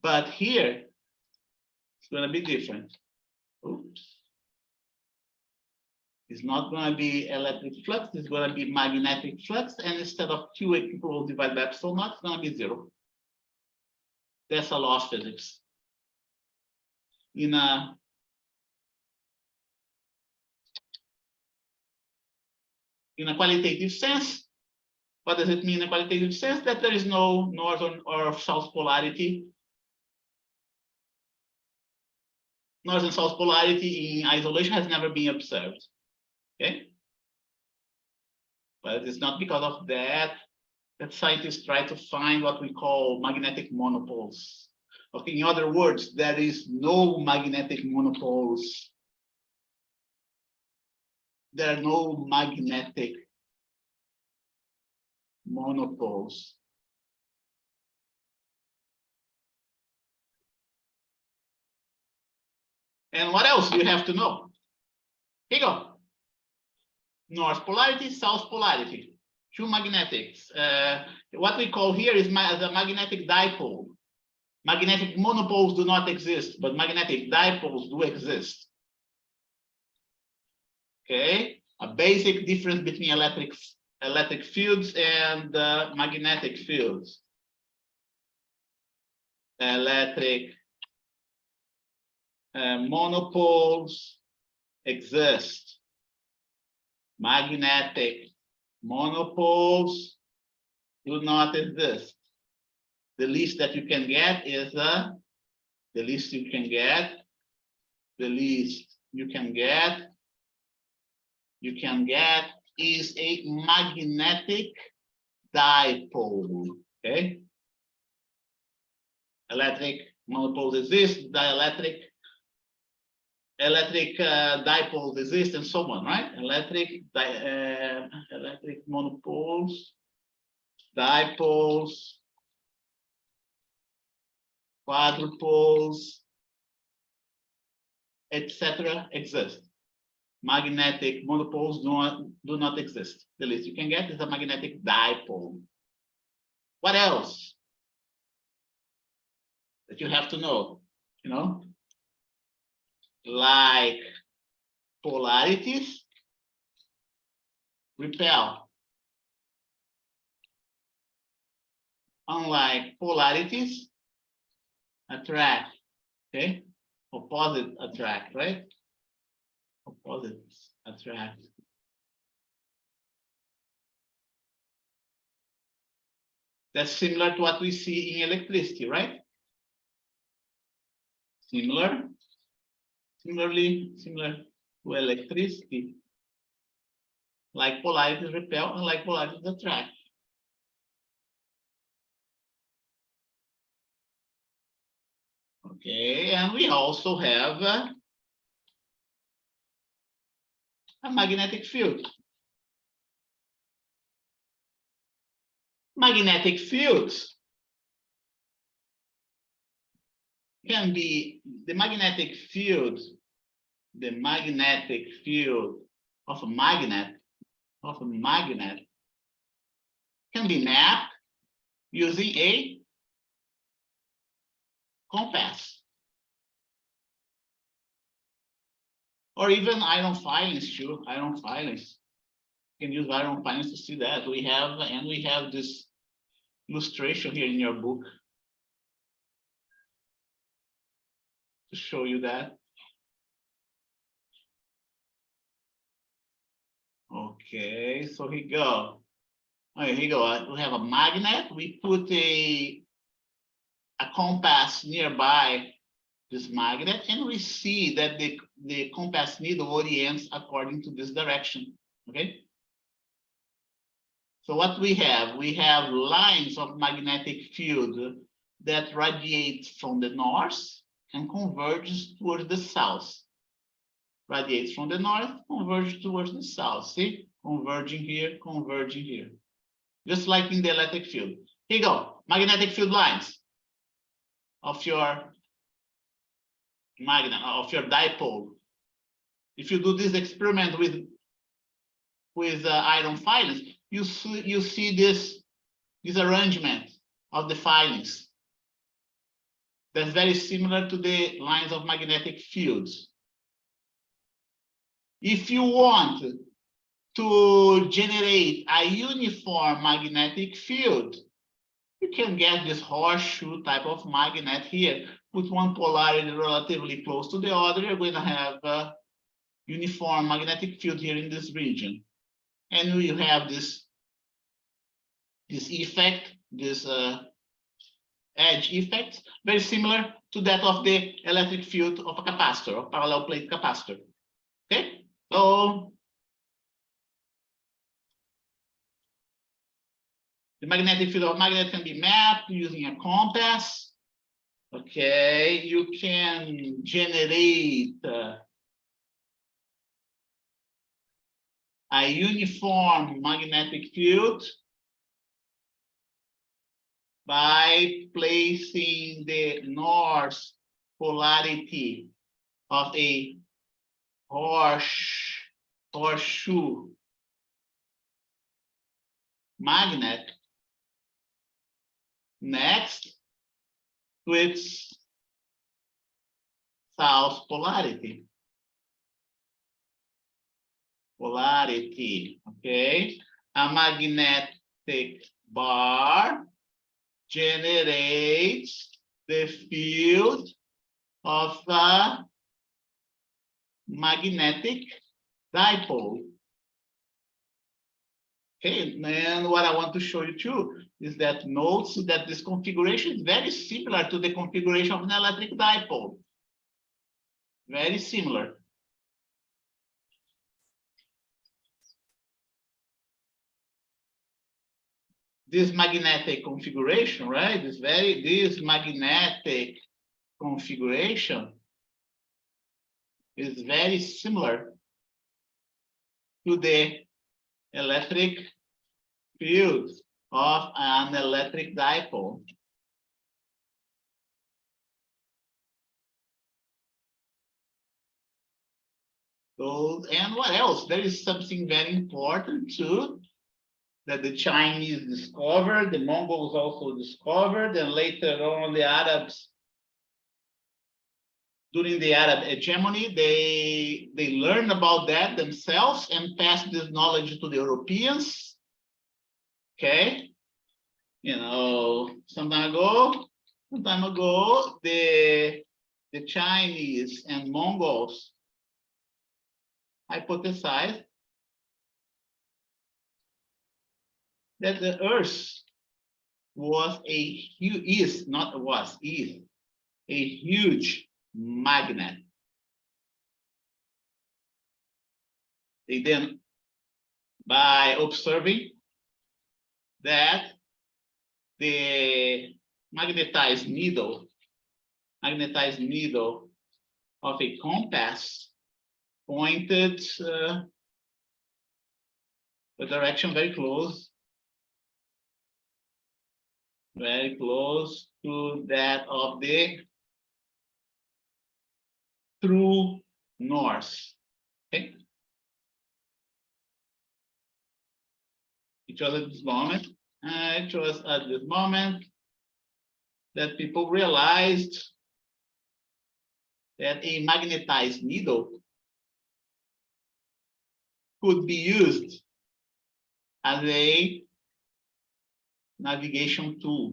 but here it's going to be different. Oops. It's not going to be electric flux, it's going to be magnetic flux, and instead of Q equals divided by epsilon naught, it's going to be 0. That's a law of physics. In a qualitative sense, what does it mean in a qualitative sense? That there is no northern or south polarity. North and south polarity in isolation has never been observed. Okay, but it's not because of that scientists try to find what we call magnetic monopoles. Okay, in other words, there is no magnetic monopoles. There are no magnetic monopoles. And what else do you have to know? Here you go. North polarity, south polarity, two magnetics. What we call here is the magnetic dipole. Magnetic monopoles do not exist, but magnetic dipoles do exist. Okay, a basic difference between electric fields and magnetic fields. Electric monopoles exist. Magnetic monopoles do not exist. The least that you can get is the least you can get is a magnetic dipole. Okay, electric monopoles exist, dielectric dipoles exist, and so on, right? Electric monopoles, dipoles, quadrupoles, etc. exist. Magnetic monopoles do not exist. The least you can get is a magnetic dipole. What else that you have to know? You know, like polarities repel. Unlike polarities attract. Okay, opposite attract, right? Opposites attract. That's similar to what we see in electricity, right? Similar to electricity. Like polarities repel and like polarities attract. Okay, and we also have a magnetic field. Magnetic fields can be the magnetic field of a magnet can be mapped using a compass or even iron filings too. Iron filings, you can use iron filings to see that. We have this illustration here in your book to show you that. Okay, so here you go. Here you go. We have a magnet. We put a compass nearby this magnet, and we see that the compass needle orients according to this direction. Okay. So what we have lines of magnetic field that radiate from the north and converges towards the south. radiates from the north, converges towards the south. See, converging here, converging here. Just like in the electric field. Here you go, magnetic field lines of your magnet, of your dipole. If you do this experiment with iron filings, you see this arrangement of the filings. That's very similar to the lines of magnetic fields. If you want to generate a uniform magnetic field, you can get this horseshoe type of magnet here. Put one polarity relatively close to the other, you're going to have a uniform magnetic field here in this region. And we have this effect, this edge effect, very similar to that of the electric field of a capacitor, a parallel plate capacitor. Okay, so the magnetic field of a magnet can be mapped using a compass. Okay, you can generate a uniform magnetic field by placing the north polarity of a horseshoe magnet next to its south polarity. Okay, a magnetic bar generates the field of a magnetic dipole. Okay, and what I want to show you too is that notice that this configuration is very similar to the configuration of an electric dipole. Very similar. This magnetic configuration, right? This magnetic configuration is very similar to the electric field of an electric dipole. So, and what else? There is something very important too, that the Chinese discovered, the Mongols also discovered, and later on the Arabs, during the Arab hegemony, they learned about that themselves and passed this knowledge to the Europeans. Okay, you know, some time ago, the Chinese and Mongols hypothesized that the Earth was is a huge magnet. They then, by observing that the magnetized needle of a compass pointed the direction very close to that of the true north. Okay. It was at this moment that people realized that a magnetized needle could be used as a navigation tool,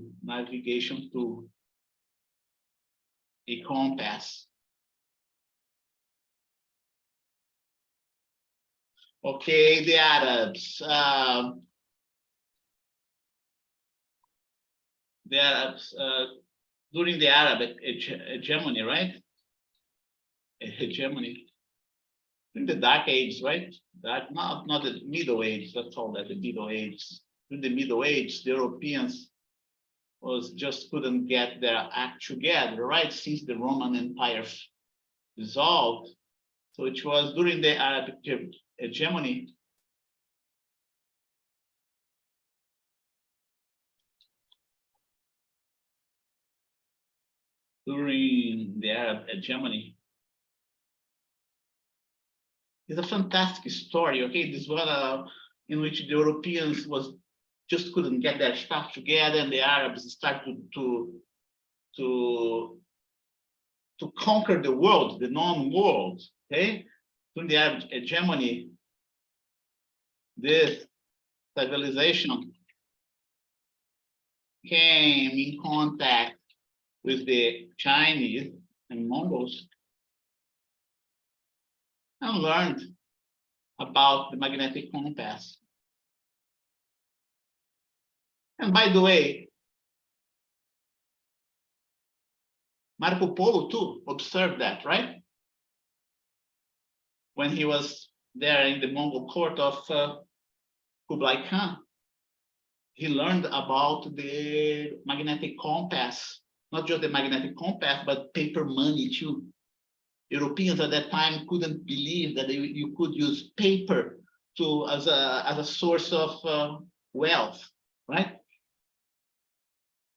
a compass. Okay, the Arabs. During the Arab hegemony, right? Hegemony. In the Dark Ages, right? Not the Middle Age. Let's call that the Middle Ages. In the Middle Age, the Europeans just couldn't get their act together, right? Since the Roman Empire dissolved, So it was during the Arab hegemony. During the Arab hegemony. It's a fantastic story, okay? This was in which the Europeans just couldn't get their stuff together, and the Arabs started to conquer the world, the known world, okay? During the Arab hegemony, this civilization came in contact with the Chinese and Mongols and learned about the magnetic compass. And by the way, Marco Polo too observed that, right? When he was there in the Mongol court of Kublai Khan, he learned about the magnetic compass, not just the magnetic compass, but paper money too. Europeans at that time couldn't believe that you could use paper as a source of wealth, right?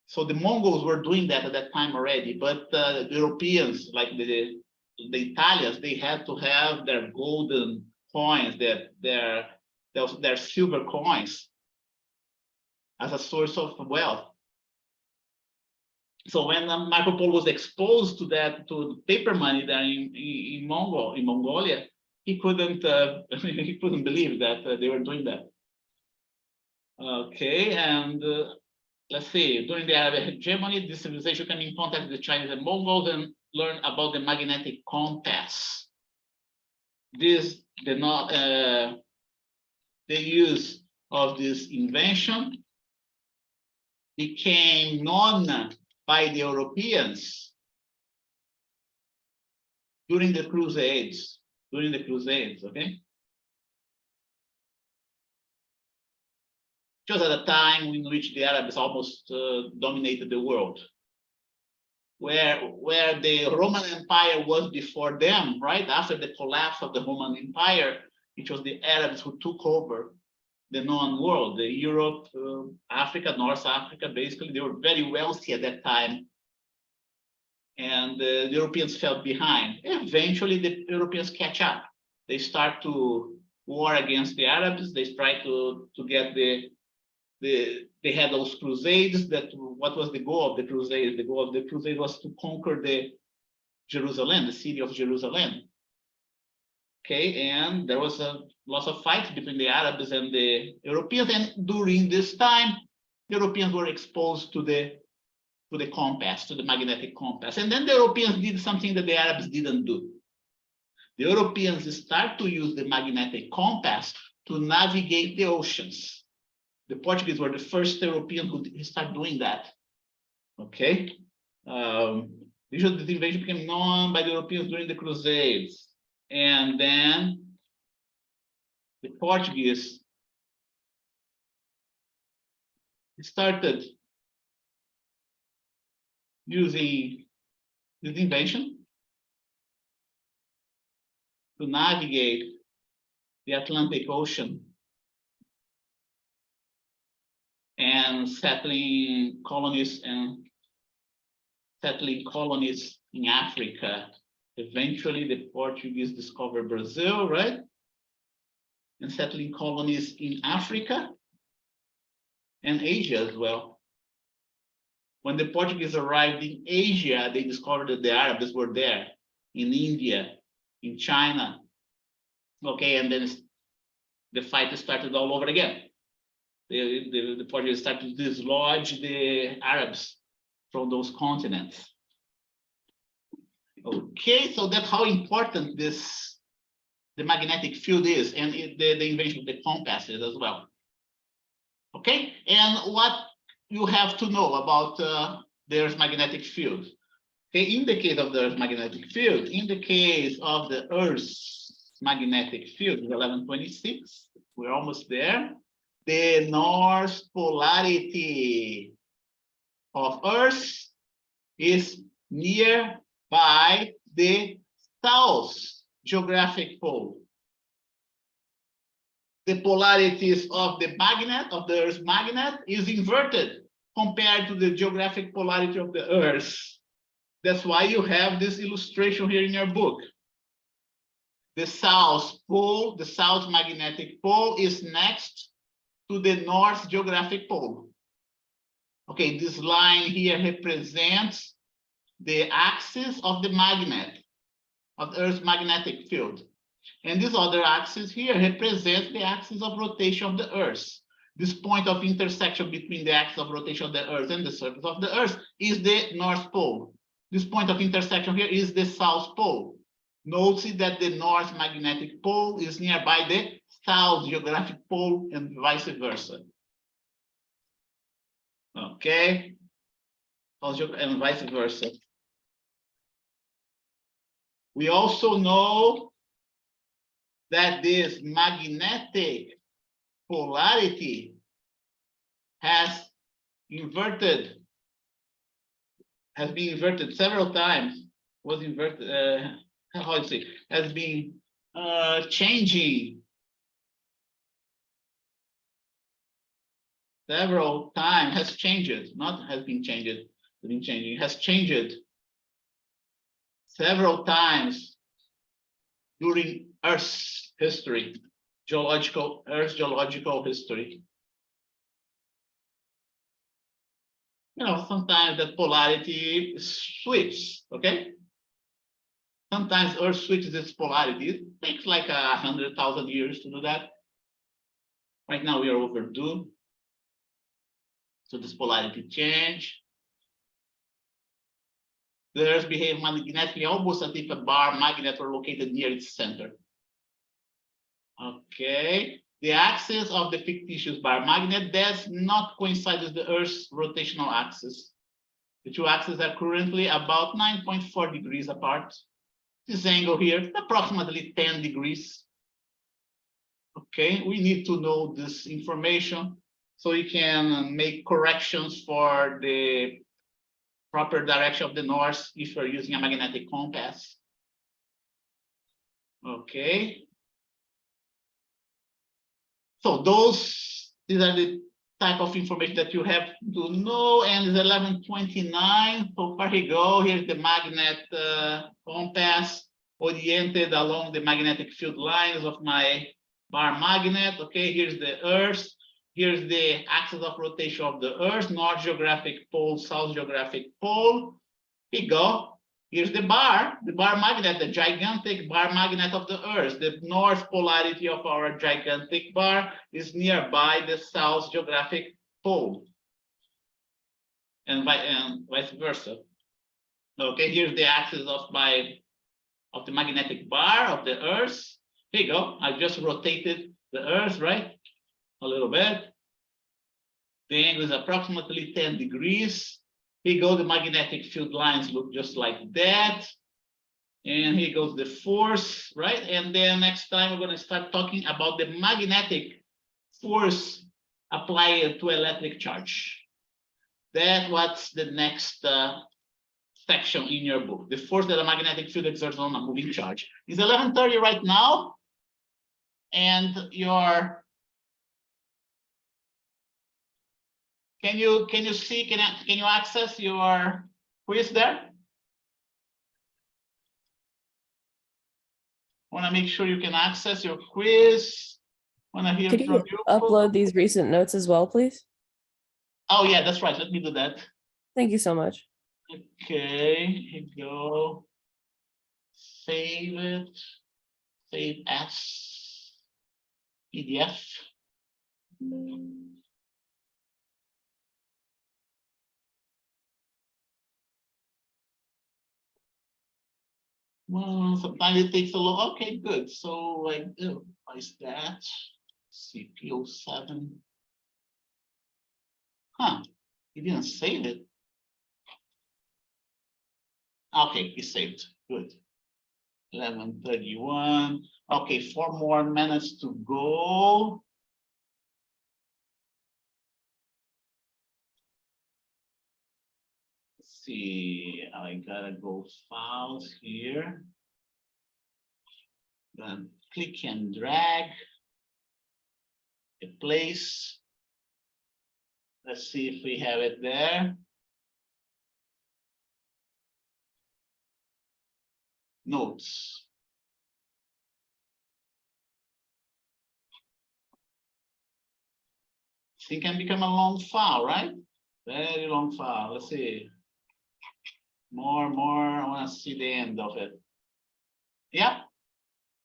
So the Mongols were doing that at that time already, but the Europeans, like the Italians, they had to have their golden coins, their silver coins as a source of wealth. So when Marco Polo was exposed to paper money there in Mongolia, he couldn't believe that they were doing that. Okay, and let's see. During the Arab hegemony, this civilization came in contact with the Chinese and Mongols and learned about the magnetic compass. The use of this invention became known by the Europeans during the Crusades. Okay? Just at a time in which the Arabs almost dominated the world, where the Roman Empire was before them, right? After the collapse of the Roman Empire, it was the Arabs who took over the known world, the Europe, Africa, North Africa. Basically, they were very wealthy at that time, and the Europeans fell behind. Eventually, the Europeans catch up. They start to war against the Arabs. They try to get they had those crusades. What was the goal of the crusades? The goal of the crusade was to conquer the city of Jerusalem. Okay, and there was lots of fights between the Arabs and the Europeans, and during this time, Europeans were exposed to the compass, to the magnetic compass. And then the Europeans did something that the Arabs didn't do. The Europeans start to use the magnetic compass to navigate the oceans. The Portuguese were the first Europeans who start doing that. Okay, usually the invasion became known by the Europeans during the Crusades. And then the Portuguese started using this invention to navigate the Atlantic Ocean and settling colonies in Africa. Eventually, the Portuguese discovered Brazil, right? And settling colonies in Africa and Asia as well. When the Portuguese arrived in Asia, they discovered that the Arabs were there, in India, in China. Okay, and then the fight started all over again. The Portuguese started to dislodge the Arabs from those continents. Okay, so that's how important the magnetic field is, and the invention of the compasses as well. Okay, and what you have to know about the Earth's magnetic field. Okay, in the case of the Earth's magnetic field, in the case of the Earth's magnetic field, 1126, we're almost there. The north polarity of Earth is near by the south geographic pole. The polarities of the magnet, of the Earth's magnet, is inverted compared to the geographic polarity of the Earth. That's why you have this illustration here in your book. The south pole, the south magnetic pole, is next to the north geographic pole. Okay, this line here represents the axis of the magnet, of the Earth's magnetic field. And this other axis here represents the axis of rotation of the Earth. This point of intersection between the axis of rotation of the Earth and the surface of the Earth is the North Pole. This point of intersection here is the South Pole. Notice that the North magnetic pole is nearby the South geographic pole and vice versa. Okay, and vice versa. We also know that this magnetic polarity has been inverted several times, was inverted, how to say, has been changing several times, has changed, not has been changed, been changing, has changed several times during Earth's history, Earth's geological history. You know, sometimes the polarity switches, okay? Sometimes Earth switches its polarity. It takes like 100,000 years to do that. Right now we are overdue. So this polarity change. The Earth behaves magnetically almost as if a bar magnet were located near its center. Okay, the axis of the fictitious bar magnet does not coincide with the Earth's rotational axis. The two axes are currently about 9.4 degrees apart. This angle here is approximately 10 degrees. Okay, we need to know this information so we can make corrections for the proper direction of the north if you're using a magnetic compass. Okay. So these are the type of information that you have to know. And it's 11:29. So far we go. Here's the magnet compass oriented along the magnetic field lines of my bar magnet. Okay, here's the Earth. Here's the axis of rotation of the Earth, North geographic pole, South geographic pole. Here we go. Here's the bar magnet, the gigantic bar magnet of the Earth. The north polarity of our gigantic bar is nearby the South geographic pole, and vice versa. Okay, here's the axis of the magnetic bar of the Earth. Here you go. I just rotated the Earth, right? A little bit. The angle is approximately 10 degrees. Here goes the magnetic field lines look just like that. And here goes the force, right? And then next time we're going to start talking about the magnetic force applied to electric charge. That's what's the next section in your book. The force that a magnetic field exerts on a moving charge. It's 11:30 right now. And your Can you see, can you access your quiz there? Want to make sure you can access your quiz. Want to hear Could from you you. upload these recent notes as well, please? Oh yeah, that's right. Let me do that. Thank you so much. Okay, here you go. Save it. Save as PDF. Well, sometimes it takes a little. Okay, good. So like, what is that? CP07. Huh? He didn't save it. Okay, he saved. Good. 11:31. Okay, 4 more minutes to go. Let's see. I gotta go files here. Then click and drag a place. Let's see if we have it there. Notes. It can become a long file, right? Very long file. Let's see. More. I want to see the end of it. Yeah.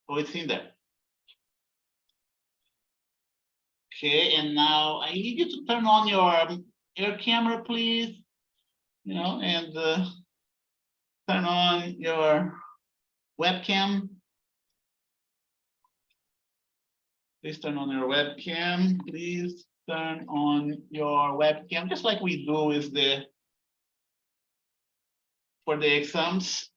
Oh, it's in there. Okay, and now I need you to turn on your camera, please. You know, and turn on your webcam. Please turn on your webcam. Please turn on your webcam, just like we do with for the exams.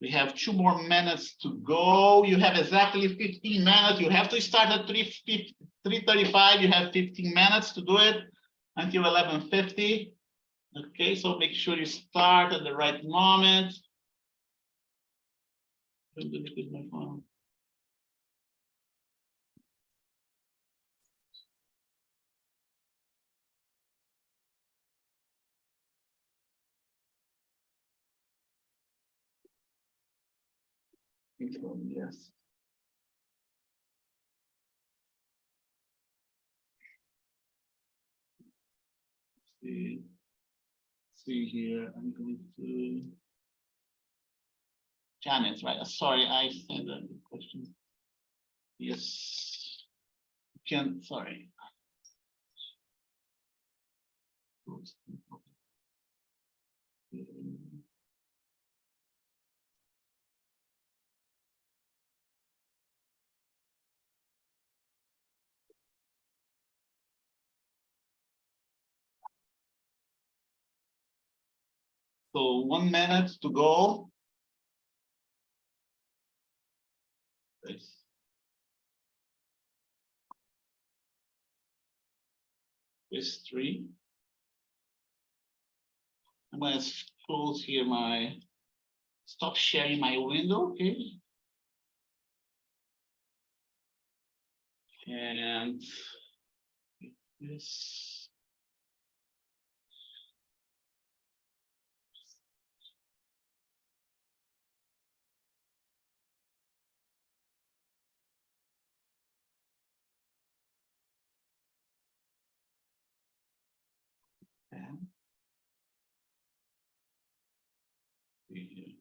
We have 2 more minutes to go. You have exactly 15 minutes. You have to start at 3:35. You have 15 minutes to do it until 11:50. Okay, so make sure you start at the right moment. Yes. See here, I'm going to Janet, right? Sorry, I sent the question. Yes. Sorry. So 1 minute to go. This 3. I'm going to close here stop sharing my window, okay? And this. And here.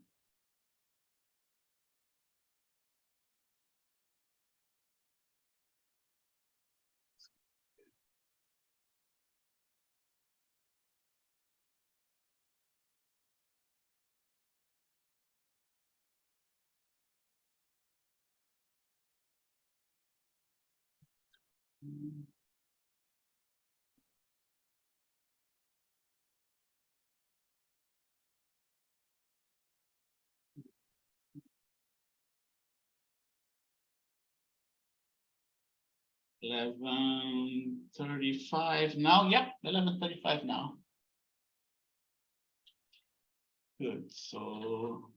Mm. 11:35 now. Yep, 11:35 now. Good. So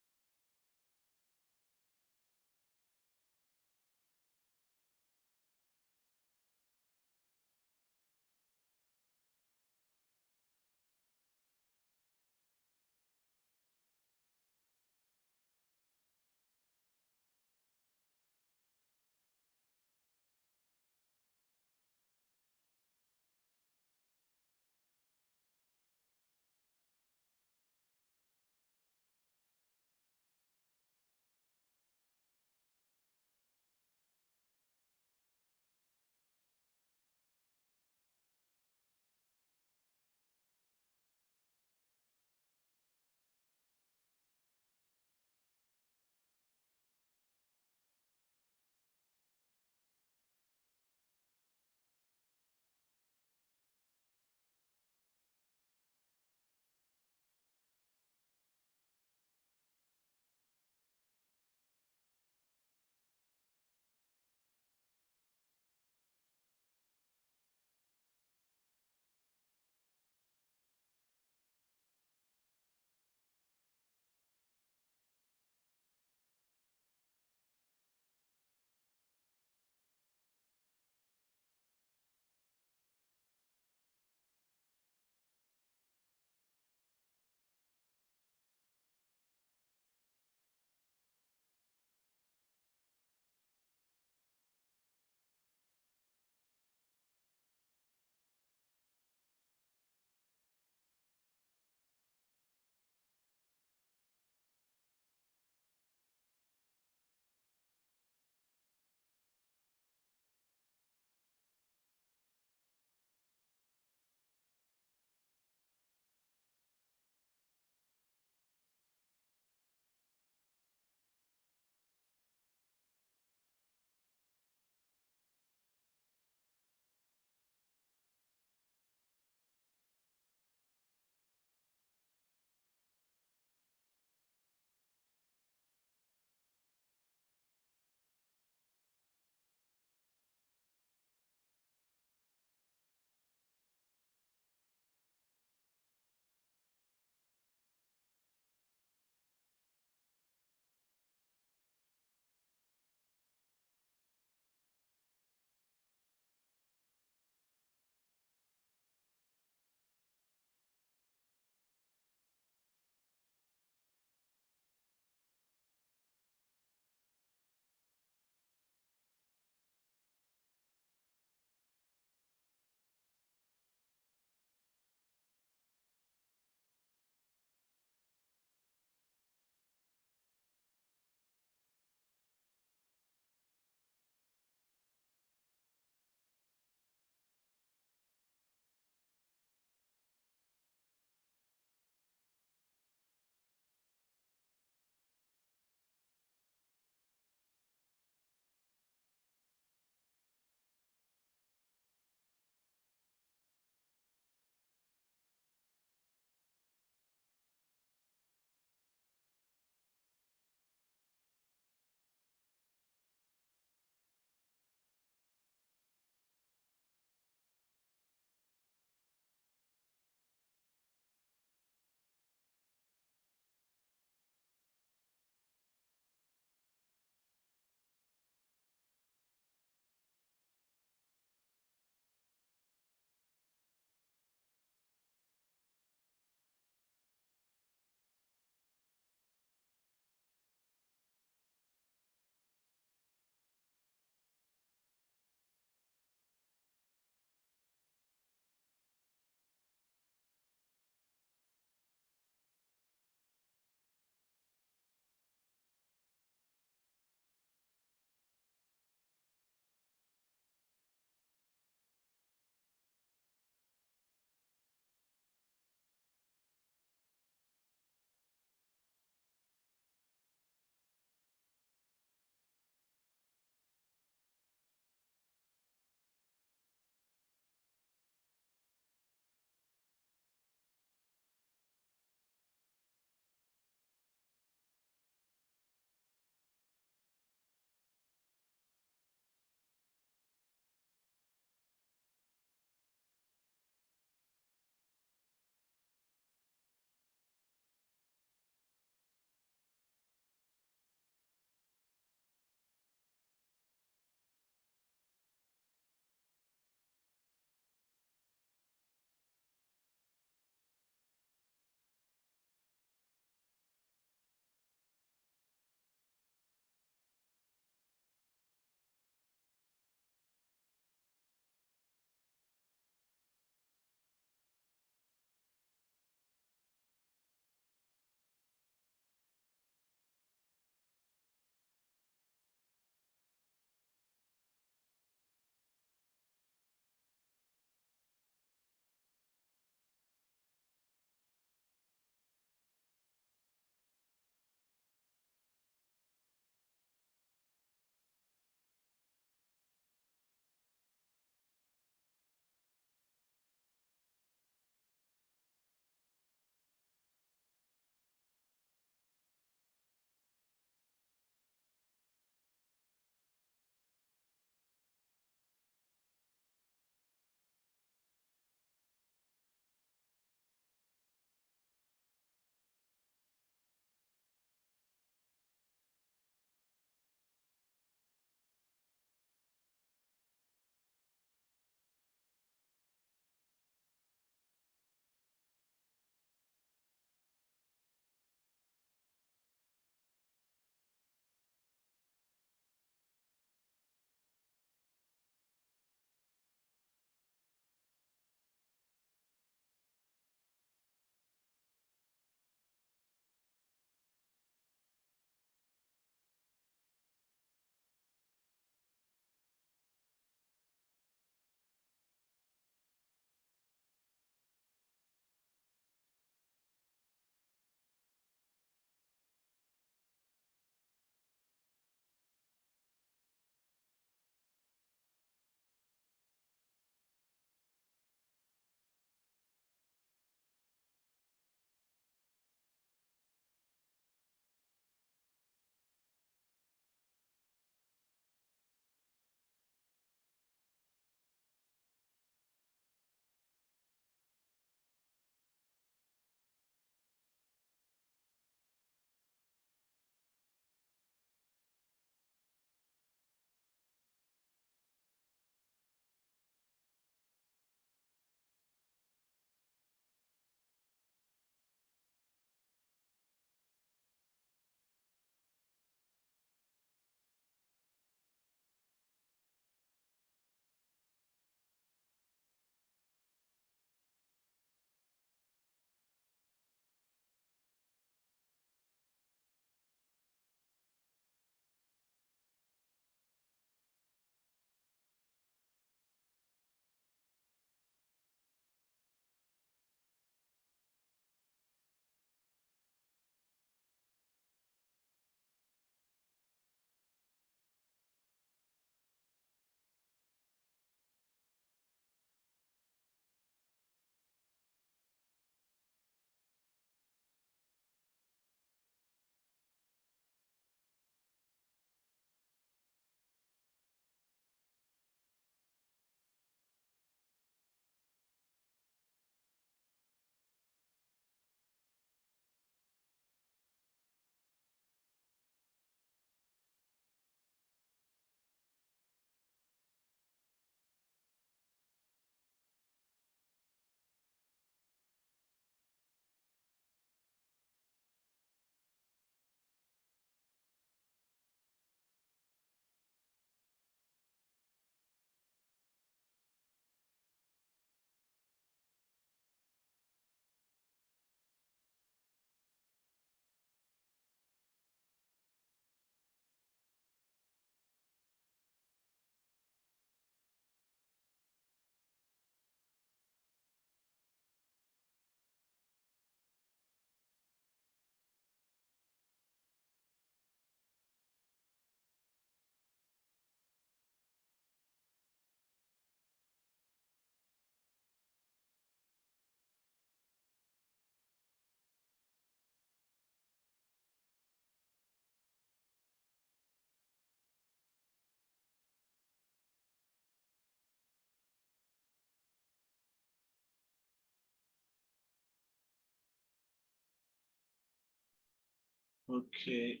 Okay.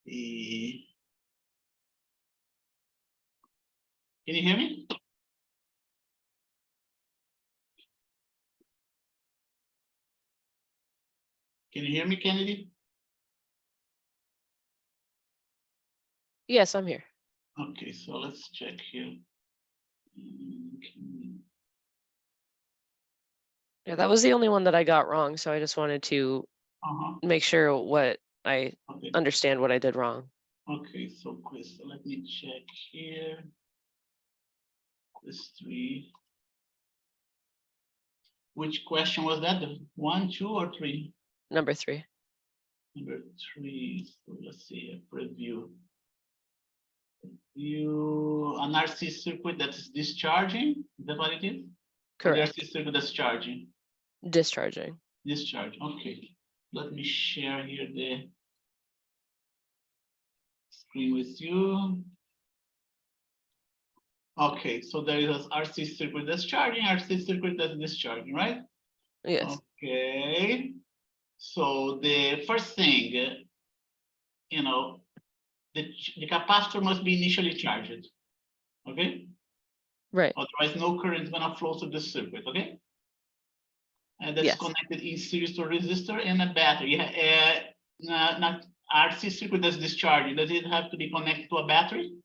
Eh, Can you hear me? Can you hear me, Kennedy? Yes, I'm here. Okay, so let's check here. Yeah, that was the only one that I got wrong, so I just wanted to Uh-huh, make sure what I okay, understand what I did wrong. okay, so quiz, let me check here. Quiz 3. Which question was that? The 1, 2, or 3? Number 3. Number 3, so let's see, a preview. An RC circuit that is discharging, is that what it is? Or the Correct. RC circuit that's charging? Discharging. Discharge, okay. Let me share here the screen with you. Okay, so there is a RC circuit that's charging, RC circuit that's discharging, right? Yes. Okay. So the first thing, the capacitor must be initially charged. Okay, Right. otherwise no current is gonna flow through the circuit. Okay, and that's Yes. connected in series to a resistor and a battery. Not RC circuit that's discharging. Does it have to be connected to a battery?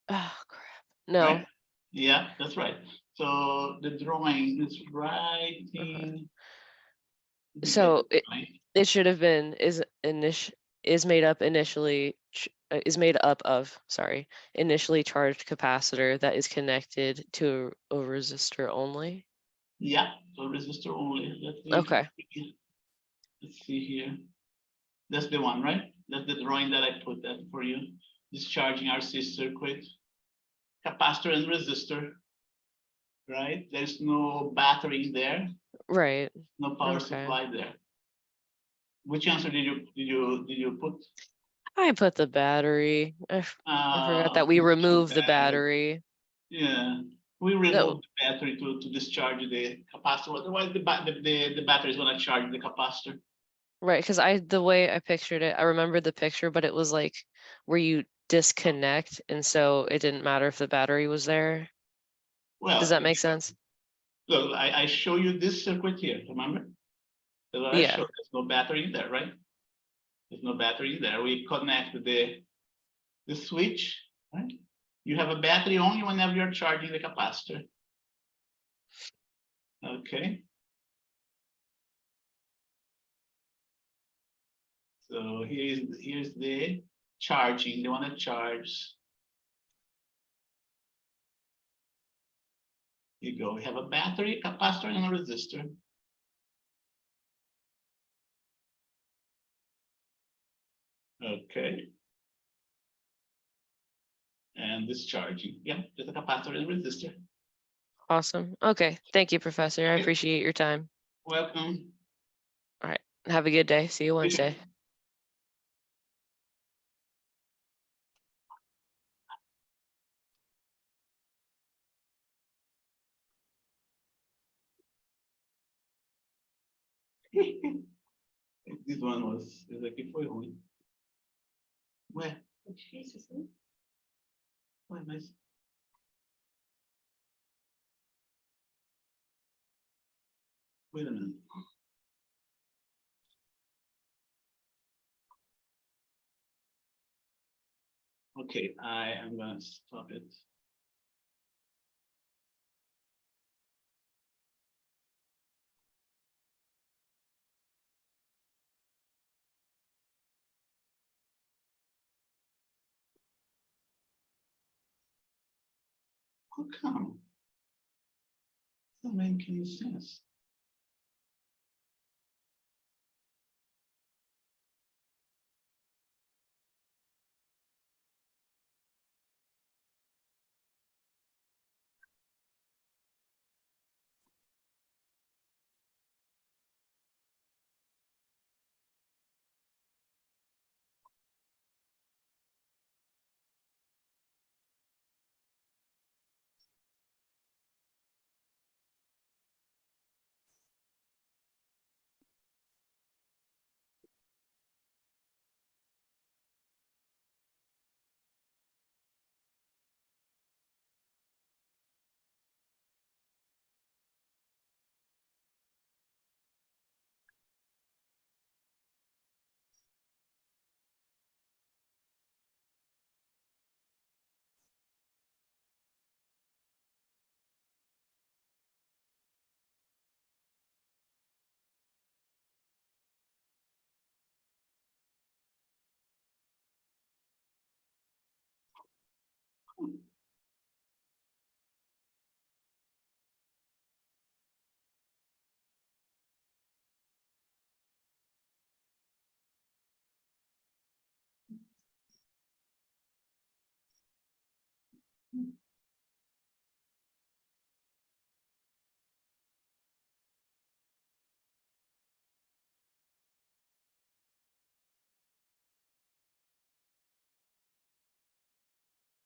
Oh crap. No. Right? Yeah, that's right. So the drawing is right in. So Right? it should have been is made up initially is made up of initially charged capacitor that is connected to a resistor only. Yeah, so resistor only. Okay. Let's see here. That's the one, right? That's the drawing that I put that for you. Discharging RC circuit, capacitor and resistor, right? There's no battery in there, Right. no power Okay. supply there. Which answer did you put? I put the battery. I forgot that we Too removed the bad. battery. Yeah, we removed the battery to discharge the capacitor. Otherwise, the battery is gonna charge the capacitor. Right, because the way I pictured it, I remember the picture, but it was like where you disconnect, and so it didn't matter if the battery was there. Well, Does that make sense? look, I show you this circuit here. Remember? That's what I Yeah. showed. There's no battery in there, right? There's no battery in there. We connect the switch, right? You have a battery only whenever you're charging the capacitor. Okay. So here's the charging. They want to charge. Here you go. We have a battery, capacitor, and a resistor. Okay. And discharging. Yeah, there's a capacitor and resistor. Awesome. Okay. Thank you, Professor. I Okay. appreciate your time. Welcome. All right. Have a good day. See you Wednesday. This one was, esse aqui foi ruim. Ué, ué, mas. Wait a minute. Okay, I am gonna stop it. How come? Doesn't make any sense.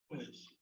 Pues.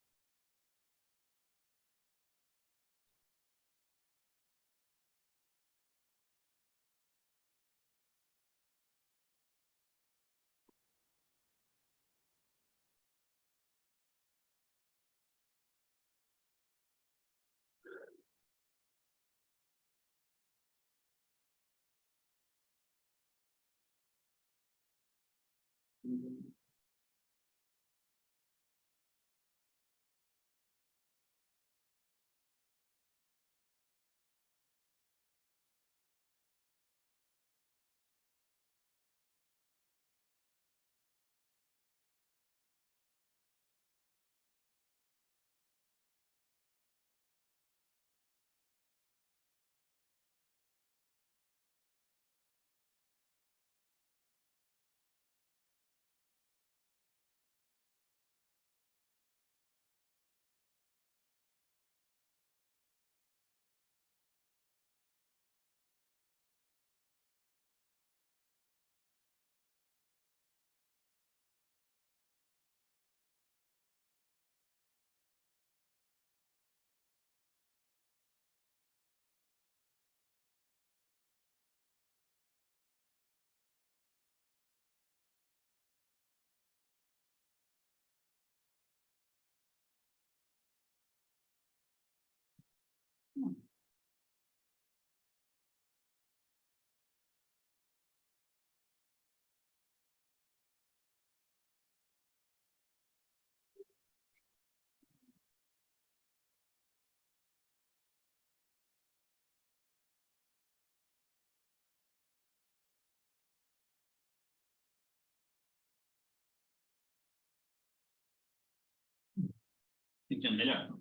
Entendo melhor.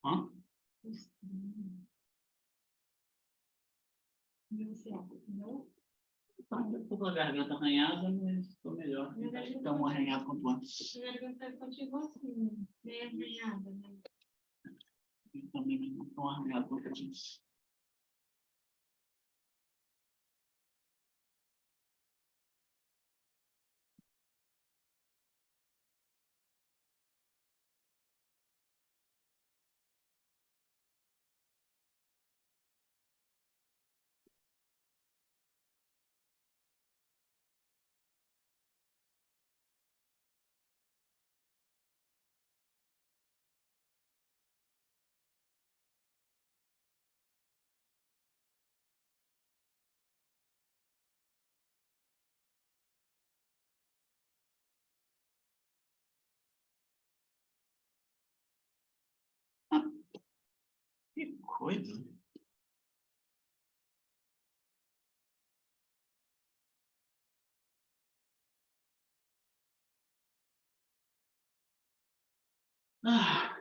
Hã? Estou com a garganta arranhada, mas estou melhor. Então, um arranhado quanto antes. A garganta continua assim, meio arranhada, né? Também não estou arranhado quanto antes. Que coisa. Ah.